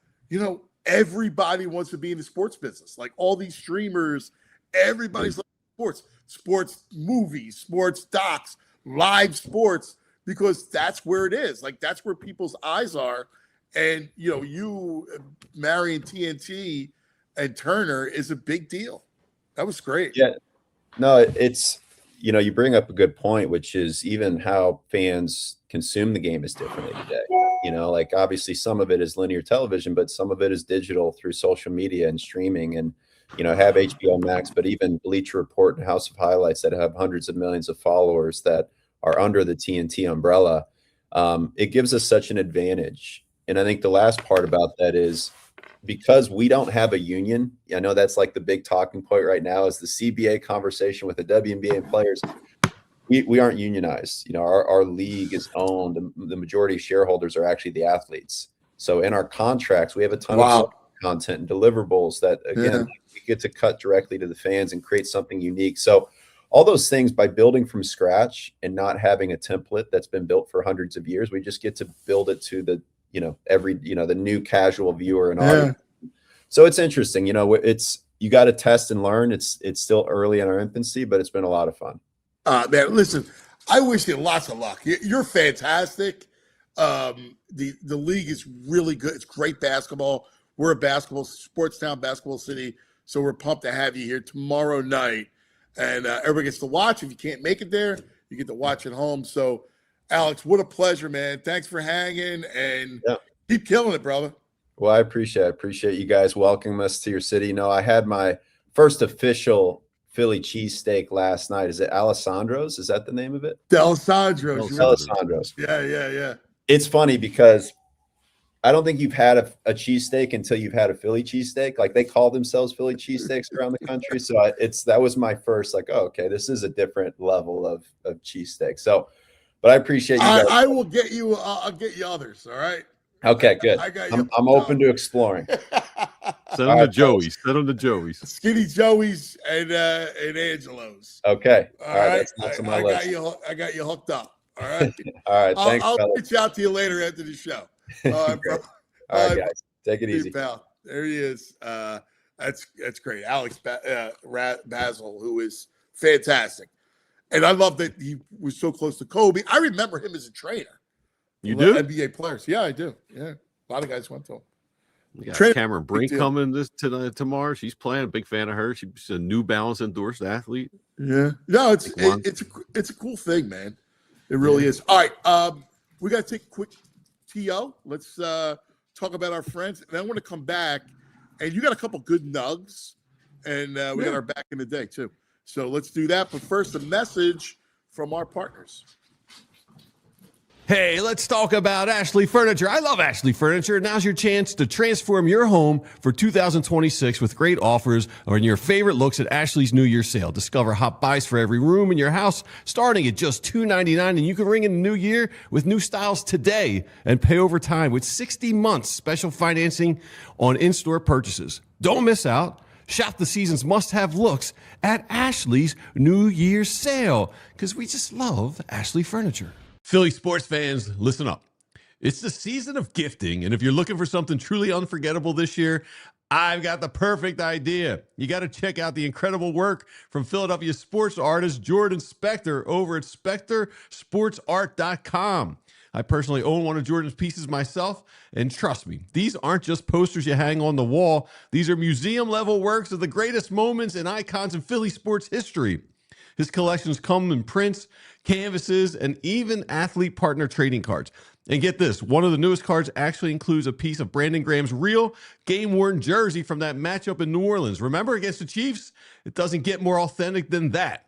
S2: everybody wants to be in the sports business. Like all these streamers, everybody's like sports movies, sports docs, live sports, because that's where it is. Like that's where people's eyes are. And you marrying TNT and Turner is a big deal. That was great.
S9: Yeah, no, it's you bring up a good point, which is even how fans consume the game is differently today. Like obviously some of it is linear television, but some of it is digital through social media and streaming, and have HBO Max, but even Bleacher Report and House of Highlights that have hundreds of millions of followers that are under the TNT umbrella. It gives us such an advantage. And I think the last part about that is because we don't have a union. I know that's like the big talking point right now is the CBA conversation with the WNBA and players. We aren't unionized. Our league is owned. The majority of shareholders are actually the athletes. So in our contracts, we have a ton of content and deliverables that, again, we get to cut directly to the fans and create something unique. So all those things, by building from scratch and not having a template that's been built for hundreds of years, we just get to build it to the, the new casual viewer and audience. So it's interesting. You got to test and learn. It's still early in our infancy, but it's been a lot of fun.
S2: Man, listen, I wish you lots of luck. You're fantastic. The league is really good. It's great basketball. We're a sports town, basketball city. So we're pumped to have you here tomorrow night. And everybody gets to watch. If you can't make it there, you get to watch at home. So, Alex, what a pleasure, man. Thanks for hanging, and keep killing it, brother.
S9: Well, I appreciate you guys welcoming us to your city. I had my first official Philly cheesesteak last night. Is it Alessandro's? Is that the name of it?
S2: Alessandro's. Yeah.
S9: It's funny because I don't think you've had a cheesesteak until you've had a Philly cheesesteak. Like they call themselves Philly cheesesteaks around the country. So that was my first okay, this is a different level of cheesesteak. So, but I appreciate you guys.
S2: I will get you. I'll get you others. All right.
S9: Okay, good. I'm open to exploring.
S3: Send them to Joey's. Send them to Joey's.
S2: Skinny Joey's and Angelo's.
S9: Okay.
S2: All right.
S9: That's on my list.
S2: I got you hooked up. All right.
S9: All right. Thanks.
S2: I'll reach out to you later after the show. All right, bro.
S9: All right, guys. Take it easy.
S2: Pal. There he is. That's great. Alex Bazzell, who is fantastic. And I love that he was so close to Kobe. I remember him as a trainer.
S3: You do?
S2: NBA players. Yeah, I do. Yeah. A lot of guys went to him.
S3: We got Cameron Brink coming tomorrow. She's playing. A big fan of her. She's a New Balance endorsed athlete.
S2: Yeah. No, it's a cool thing, man. It really is. All right. We got to take a quick TO. Let's talk about our friends, and I want to come back. And you got a couple good nugs, and we got our back in the day too. So let's do that. But first, a message from our partners.
S1: Hey, let's talk about Ashley Furniture. I love Ashley Furniture. Now's your chance to transform your home for 2026 with great offers on your favorite looks at Ashley's New Year sale. Discover hot buys for every room in your house starting at just $299, and you can ring in the new year with new styles today and pay over time with 60 months special financing on in-store purchases. Don't miss out. Shop the season's must-have looks at Ashley's New Year's sale because we just love Ashley Furniture. Philly sports fans, listen up. It's the season of gifting, and if you're looking for something truly unforgettable this year, I've got the perfect idea. You got to check out the incredible work from Philadelphia sports artist Jordan Schefter over at SchefterSportsArt.com. I personally own one of Jordan's pieces myself, and trust me, these aren't just posters you hang on the wall. These are museum-level works of the greatest moments and icons in Philly sports history. His collections come in prints, canvases, and even athlete partner trading cards. And get this, one of the newest cards actually includes a piece of Brandon Graham's real game-worn jersey from that matchup in New Orleans. Remember against the Chiefs? It doesn't get more authentic than that.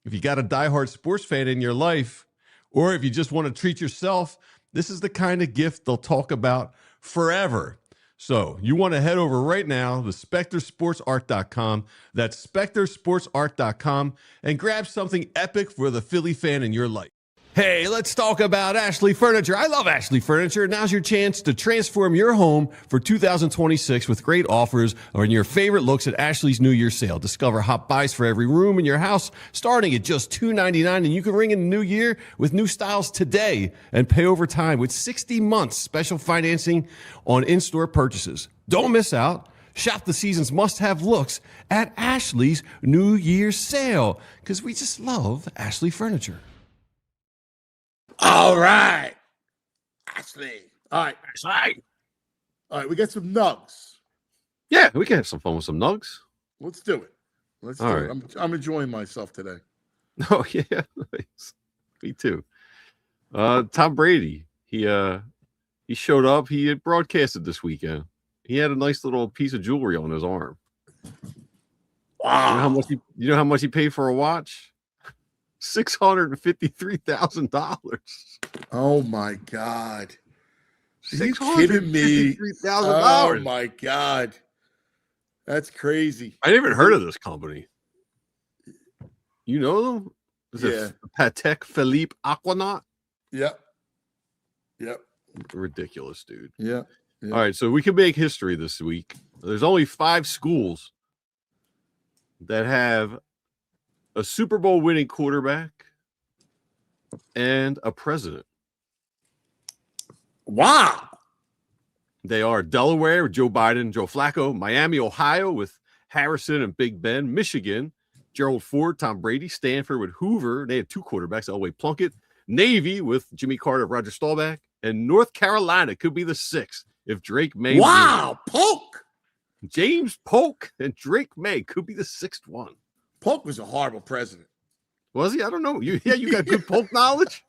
S1: If you got a diehard sports fan in your life, or if you just want to treat yourself, this is the kind of gift they'll talk about forever. So you want to head over right now to SchefterSportsArt.com. That's SchefterSportsArt.com and grab something epic for the Philly fan in your life. Hey, let's talk about Ashley Furniture. I love Ashley Furniture. Now's your chance to transform your home for 2026 with great offers on your favorite looks at Ashley's New Year sale. Discover hot buys for every room in your house starting at just $299, and you can ring in the new year with new styles today and pay over time with 60 months special financing on in-store purchases. Don't miss out. Shop the season's must-have looks at Ashley's New Year's sale because we just love Ashley Furniture.
S2: All right, Ashley. All right, Ashley. All right, we got some nugs.
S3: Yeah, we can have some fun with some nugs.
S2: Let's do it. Let's do
S3: All
S2: it.
S3: right.
S2: I'm enjoying myself today.
S3: Oh yeah, nice. Me too. Tom Brady. He showed up. He had broadcasted this weekend. He had a nice little piece of jewelry on his arm.
S2: Wow.
S3: You know how much he paid for a watch? $653,000.
S2: Oh my God. Are you kidding me?
S3: $653,000.
S2: Oh my God. That's crazy.
S3: I never heard of this company. You know them? Is it Patek Philippe Aquanaut?
S2: Yep.
S3: Ridiculous, dude.
S2: Yeah.
S3: All right, so we can make history this week. There's only 5 schools that have a Super Bowl winning quarterback and a president.
S2: Wow.
S3: They are Delaware with Joe Biden, Joe Flacco, Miami, Ohio with Harrison and Big Ben, Michigan, Gerald Ford, Tom Brady, Stanford with Hoover. They had 2 quarterbacks, Elway Plunkett, Navy with Jimmy Carter, Roger Staubach, and North Carolina could be the 6th if Drake May.
S2: Wow, Polk.
S3: James Polk and Drake May could be the 6th one.
S2: Polk was a horrible president.
S3: Was he? I don't know. You got good Polk knowledge.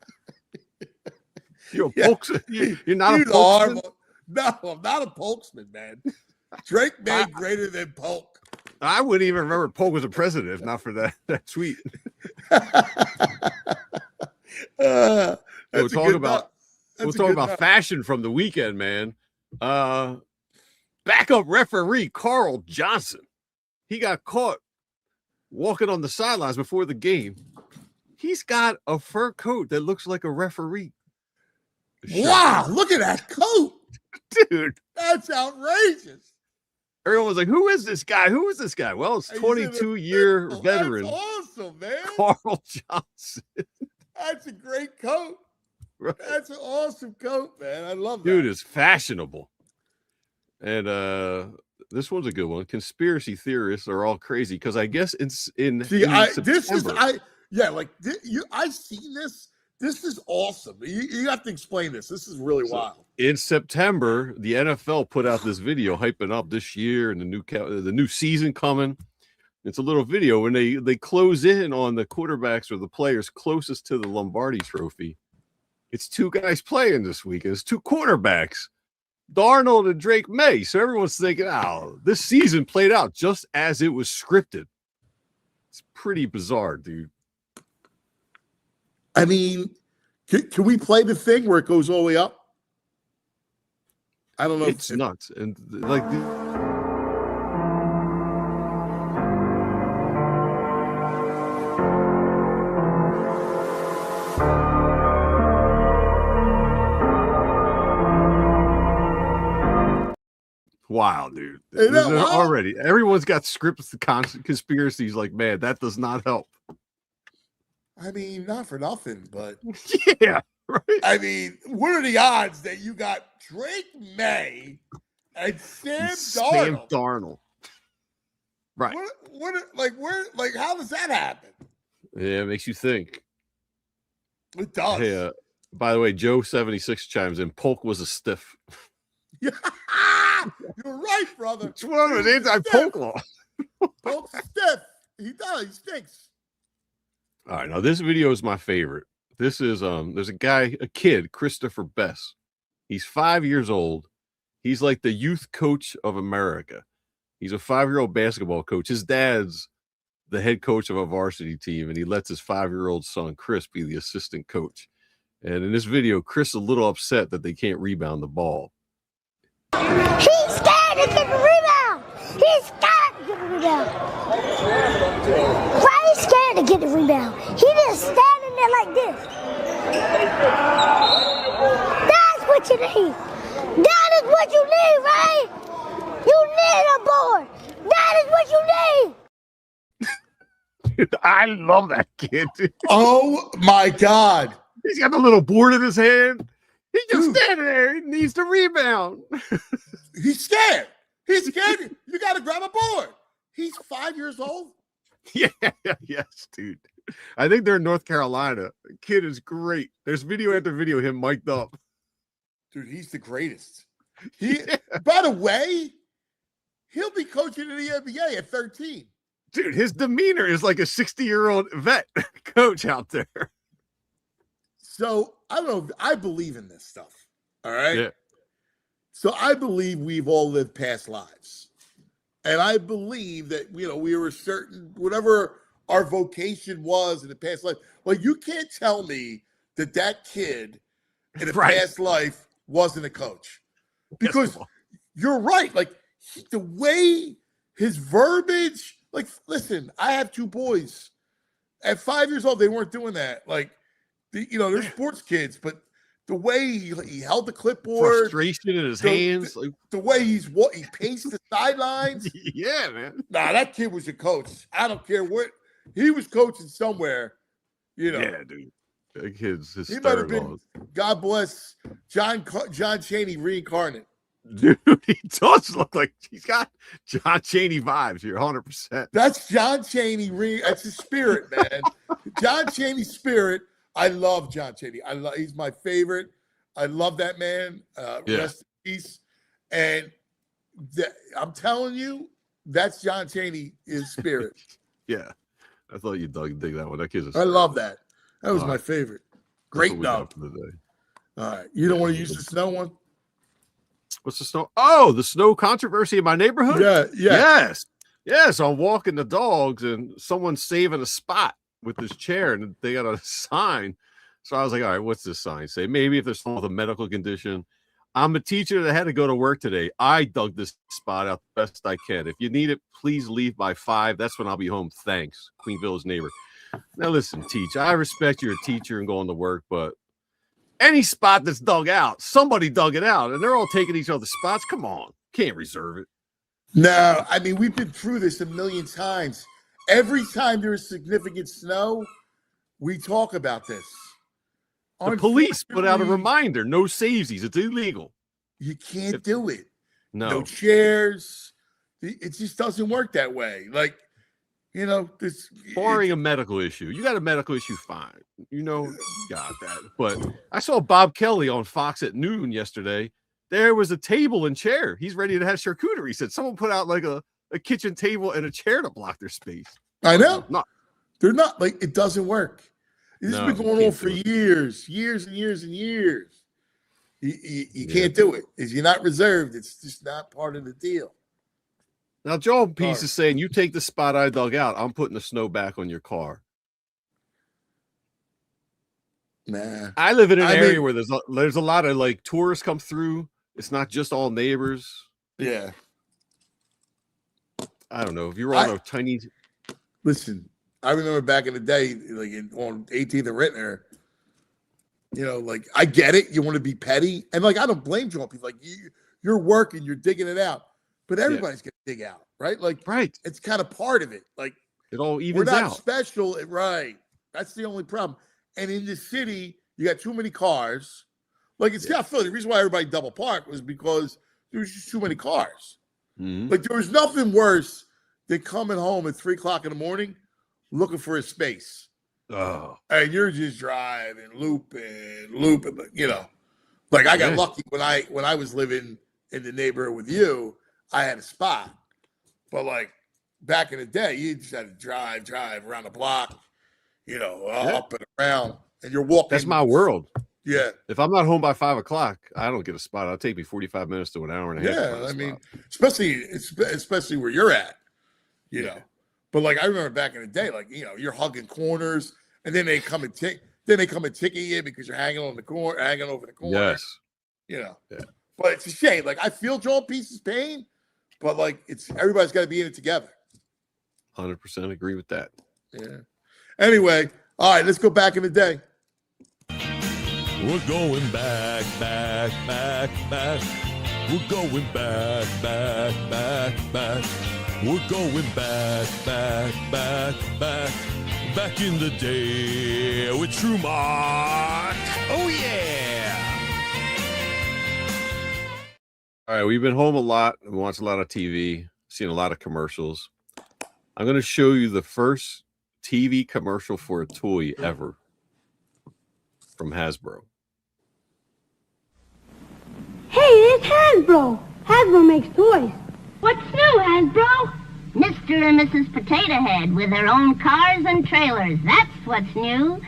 S3: You're a you're not a Polksman?
S2: No, I'm not a Polksman, man. Drake May greater than Polk.
S3: I wouldn't even remember Polk was a president if not for that tweet. We'll talk about fashion from the weekend, man. Backup referee Carl Johnson. He got caught walking on the sidelines before the game. He's got a fur coat that looks like a referee.
S2: Wow, look at that coat.
S3: Dude.
S2: That's outrageous.
S3: Everyone was like, who is this guy? Who is this guy? Well, it's 22-year veteran.
S2: That's awesome, man.
S3: Carl Johnson.
S2: That's a great coat. Right. That's an awesome coat, man. I love that.
S3: Dude, it's fashionable. And this one's a good one. Conspiracy theorists are all crazy because I guess I've seen this. This is awesome. You have to explain this. This is really wild. In September, the NFL put out this video hyping up this year and the new season coming. It's a little video when they close in on the quarterbacks or the players closest to the Lombardi Trophy. It's 2 guys playing this week. It's 2 quarterbacks. Darnold and Drake May. So everyone's thinking, oh, this season played out just as it was scripted. It's pretty bizarre, dude.
S2: I mean, can we play the thing where it goes all the way up? I don't know.
S3: It's nuts. And like, wow, dude. Already, everyone's got scripts, conspiracies. Like, man, that does not help.
S2: I mean, not for nothing, but
S3: yeah, right.
S2: I mean, what are the odds that you got Drake May and Sam
S3: Darnold? Right.
S2: Like, how does that happen?
S3: Yeah, it makes you think.
S2: It does.
S3: Hey, by the way, Joe 76 chimes in. Polk was a stiff.
S2: You're right, brother.
S3: It's one of his anti-Polk law.
S2: Polk's stiff. He does. He stinks.
S3: All right, now this video is my favorite. This is there's a kid, Christopher Best. He's 5 years old. He's like the youth coach of America. He's a 5-year-old basketball coach. His dad's the head coach of a varsity team, and he lets his 5-year-old son, Chris, be the assistant coach. And in this video, Chris is a little upset that they can't rebound the ball.
S10: He's scared to get the rebound. He's scared to get the rebound. Why is he scared to get the rebound? He just standing there like this. That's what you need. That is what you need, right? You need a board. That is what you need.
S3: Dude, I love that kid. Dude.
S2: Oh my God.
S3: He's got the little board in his hand. He's just standing there. He needs to rebound.
S2: He's scared. He's scared. You got to grab a board. He's 5 years old.
S3: Yeah, yes, dude. I think they're in North Carolina. The kid is great. There's video after video of him mic'd up.
S2: Dude, he's the greatest. By the way, he'll be coaching in the NBA at 13.
S3: Dude, his demeanor is like a 60-year-old vet coach out there.
S2: So I don't know. I believe in this stuff. All right.
S3: Yeah.
S2: So I believe we've all lived past lives. And I believe that, we were certain, whatever our vocation was in the past life. Like, you can't tell me that kid in a past life wasn't a coach. Because you're right. Like, the way his verbiage, like, listen, I have 2 boys. At 5 years old, they weren't doing that. Like, they're sports kids, but the way he held the clipboard,
S3: frustration in his hands,
S2: the way he paced the sidelines.
S3: Yeah, man.
S2: Nah, that kid was a coach. I don't care what he was coaching somewhere.
S3: Yeah, dude. That kid's hysterical.
S2: He might have been. God bless John Chaney reincarnate.
S3: Dude, he does look like he's got John Chaney vibes. You're 100%.
S2: That's John Chaney. That's his spirit, man. John Chaney's spirit. I love John Chaney. He's my favorite. I love that man. Rest in peace. And I'm telling you, that's John Chaney, his spirit.
S3: Yeah. I thought you'd dig that one. That kid's
S2: I love that. That was my favorite. Great dub.
S3: For the day.
S2: All right. You don't want to use the snow one?
S3: What's the snow? Oh, the snow controversy in my neighborhood?
S2: Yeah.
S3: Yes. I'm walking the dogs and someone's saving a spot with this chair and they got a sign. So I was like, all right, what's this sign say? Maybe if there's someone with a medical condition. I'm a teacher that had to go to work today. I dug this spot out the best I can. If you need it, please leave by 5. That's when I'll be home. Thanks. Queen Village neighbor. Now listen, teach. I respect you're a teacher and going to work, but any spot that's dug out, somebody dug it out and they're all taking each other's spots. Come on. Can't reserve it.
S2: No, I mean, we've been through this a million times. Every time there's significant snow, we talk about this.
S3: The police put out a reminder, no savesies. It's illegal.
S2: You can't do it.
S3: No
S2: chairs. It just doesn't work that way. Like, this.
S3: Barring a medical issue. You got a medical issue, fine. You got that. But I saw Bob Kelly on Fox at noon yesterday. There was a table and chair. He's ready to have charcuterie. He said someone put out like a kitchen table and a chair to block their space.
S2: I know. They're not. Like, it doesn't work. This has been going on for years and years and years. You can't do it. If you're not reserved, it's just not part of the deal.
S3: Now, Joel Peace is saying, you take the spot I dug out, I'm putting the snow back on your car.
S2: Nah.
S3: I live in an area where there's a lot of like tourists come through. It's not just all neighbors.
S2: Yeah.
S3: I don't know. If you're on a tiny...
S2: Listen, I remember back in the day, like on 18th and Rittner, you know, like I get it. You want to be petty. And like, I don't blame Joel Peace. Like you're working, you're digging it out. But everybody's going to dig out, right? Like, it's kind of part of it. Like,
S3: it all evens out.
S2: We're not special, right? That's the only problem. And in the city, you got too many cars. Like, it's South Philly. The reason why everybody double parked was because there was just too many cars.
S3: Mm-hmm.
S2: Like, there was nothing worse than coming home at 3 o'clock in the morning looking for a space.
S3: Oh.
S2: And you're just driving, looping. You know, like I got lucky when I was living in the neighborhood with you. I had a spot, but like back in the day, you just had to drive around the block, you know, up and around, and you're walking.
S3: That's my world.
S2: Yeah.
S3: If I'm not home by 5 o'clock, I don't get a spot. It'll take me 45 minutes to an hour and a half.
S2: Yeah, I mean, especially where you're at, you know. But like I remember back in the day, like you know, you're hugging corners, and then they come and ticket you because you're hanging over the corner.
S3: Yes.
S2: You know. Yeah. But it's a shame. Like I feel Joel Peace's pain. But like everybody's got to be in it together.
S3: 100% agree with that.
S2: Yeah. Anyway, all right, let's go back in the day.
S6: We're going back. We're going back. We're going back in the day with True Mark. Oh yeah.
S3: All right, we've been home a lot. We watched a lot of TV, seen a lot of commercials. I'm going to show you the first TV commercial for a toy ever from Hasbro.
S10: Hey, it's Hasbro. Hasbro makes toys. What's new, Hasbro?
S11: Mr. and Mrs. Potato Head with their own cars and trailers. That's what's new.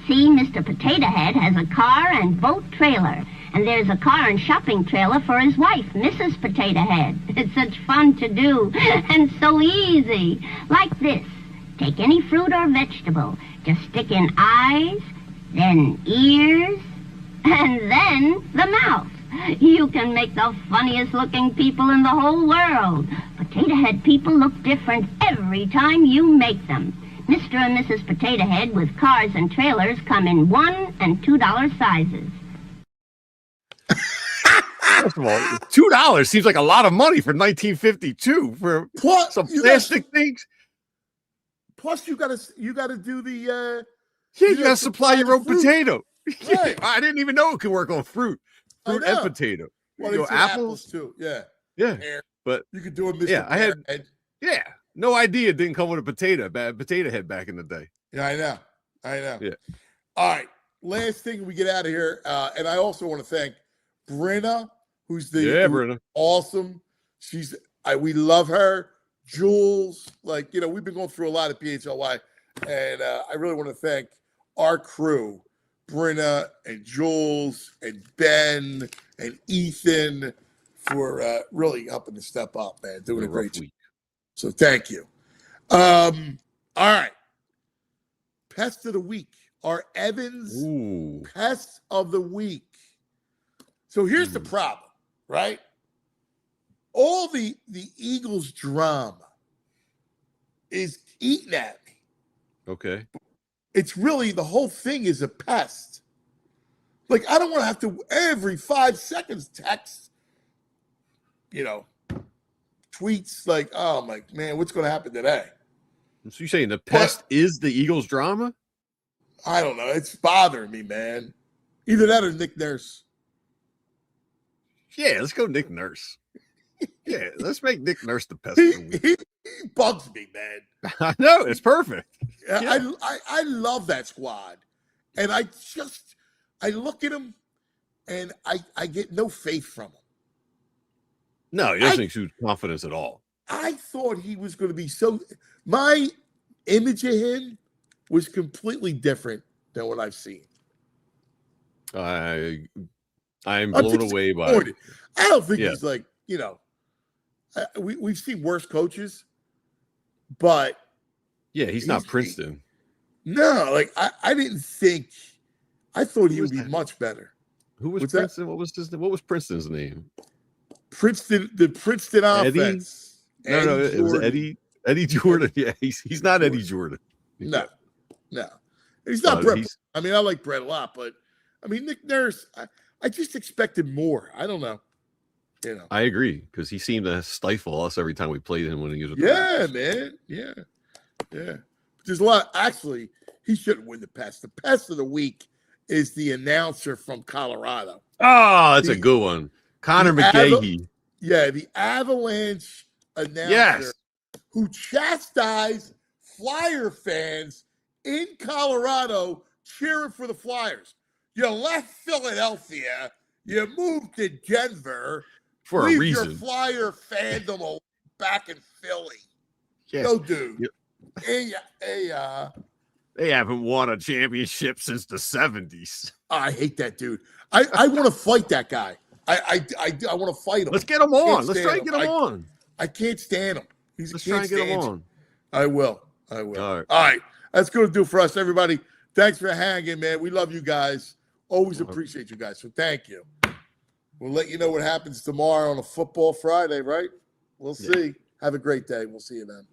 S11: See, Mr. Potato Head has a car and boat trailer. And there's a car and shopping trailer for his wife, Mrs. Potato Head. It's such fun to do and so easy. Like this. Take any fruit or vegetable. Just stick in eyes, then ears, and then the mouth. You can make the funniest looking people in the whole world. Potato Head people look different every time you make them. Mr. and Mrs. Potato Head with cars and trailers come in $1 and $2 sizes.
S3: First of all, $2 seems like a lot of money for 1952 for some plastic things.
S2: Plus, you gotta do the
S3: you gotta supply your own potato.
S2: Right.
S3: I didn't even know it could work on fruit and potato.
S2: Well,
S3: You go
S2: it's
S3: apples
S2: too. Yeah.
S3: Yeah. But
S2: you could do a Mr.
S3: Yeah, I had
S2: Head.
S3: Yeah. No idea it didn't come with a potato head back in the day.
S2: Yeah, I know.
S3: Yeah.
S2: All right. Last thing we get out of here, and I also want to thank Brenna, who's
S3: Brenna.
S2: Awesome. We love her. Jules, like, you know, we've been going through a lot of PHLY, and I really want to thank our crew, Brenna and Jules and Ben and Ethan, for really helping to step up, man. Doing a great job. So thank you. All right. Pest of the week. Our Evans Pest of the week. So here's the problem, right? All the Eagles drama is eating at me.
S3: Okay.
S2: It's really, the whole thing is a pest. Like, I don't want to have to every 5 seconds text, you know, tweets like, oh my man, what's going to happen today?
S3: So you're saying the pest is the Eagles drama?
S2: I don't know. It's bothering me, man. Either that or Nick Nurse.
S3: Yeah, let's go Nick Nurse. Yeah, let's make Nick Nurse the pest. He
S2: bugs me, man.
S3: I know, it's perfect.
S2: Yeah. I love that squad. And I look at him and I get no faith from him.
S3: No, he doesn't exude confidence at all.
S2: I thought he was going to be my image of him was completely different than what I've seen.
S3: I I'm blown away by it.
S2: disappointed. I don't think
S3: Yeah.
S2: he's like, we've seen worse coaches, but
S3: Yeah, he's not Princeton.
S2: no, like I didn't think. I thought he
S3: Who
S2: would
S3: was
S2: be
S3: that?
S2: much better.
S3: Who was
S2: What's that?
S3: Princeton? What was Princeton's name?
S2: The Princeton
S3: Eddie?
S2: offense.
S3: No, it was
S2: Jordan.
S3: Eddie Jordan. Yeah, he's not Eddie Jordan.
S2: No. He's not
S3: But
S2: Brett.
S3: he's-
S2: I mean, I like Brett a lot, but I mean, Nick Nurse, I just expected more. I don't know.
S3: I agree because he seemed to stifle us every time we played him when he was with the
S2: Yeah,
S3: Raptors.
S2: man. Yeah. There's a lot. Actually, he shouldn't win the Pest. The Pest of the week is the announcer from Colorado.
S3: Oh, that's a good one. Connor McGahee.
S2: The Avalanche announcer
S3: Yes.
S2: who chastised Flyer fans in Colorado cheering for the Flyers. You left Philadelphia. You moved to Denver.
S3: For a
S2: Leave
S3: reason.
S2: your Flyer fandom back in Philly.
S3: Yeah.
S2: No, dude.
S3: Yeah. They haven't won a championship since the 70s.
S2: I hate that dude. I want to fight that guy. I want to fight him.
S3: Let's get him on.
S2: Can't
S3: Let's
S2: stand
S3: try and get him on.
S2: I can't stand him.
S3: Let's try and get him on.
S2: I will.
S3: All right.
S2: All right. That's going to do for us, everybody. Thanks for hanging, man. We love you guys. Always appreciate you guys. So thank you. We'll let you know what happens tomorrow on a Football Friday, right? We'll see. Have a great day. We'll see you then.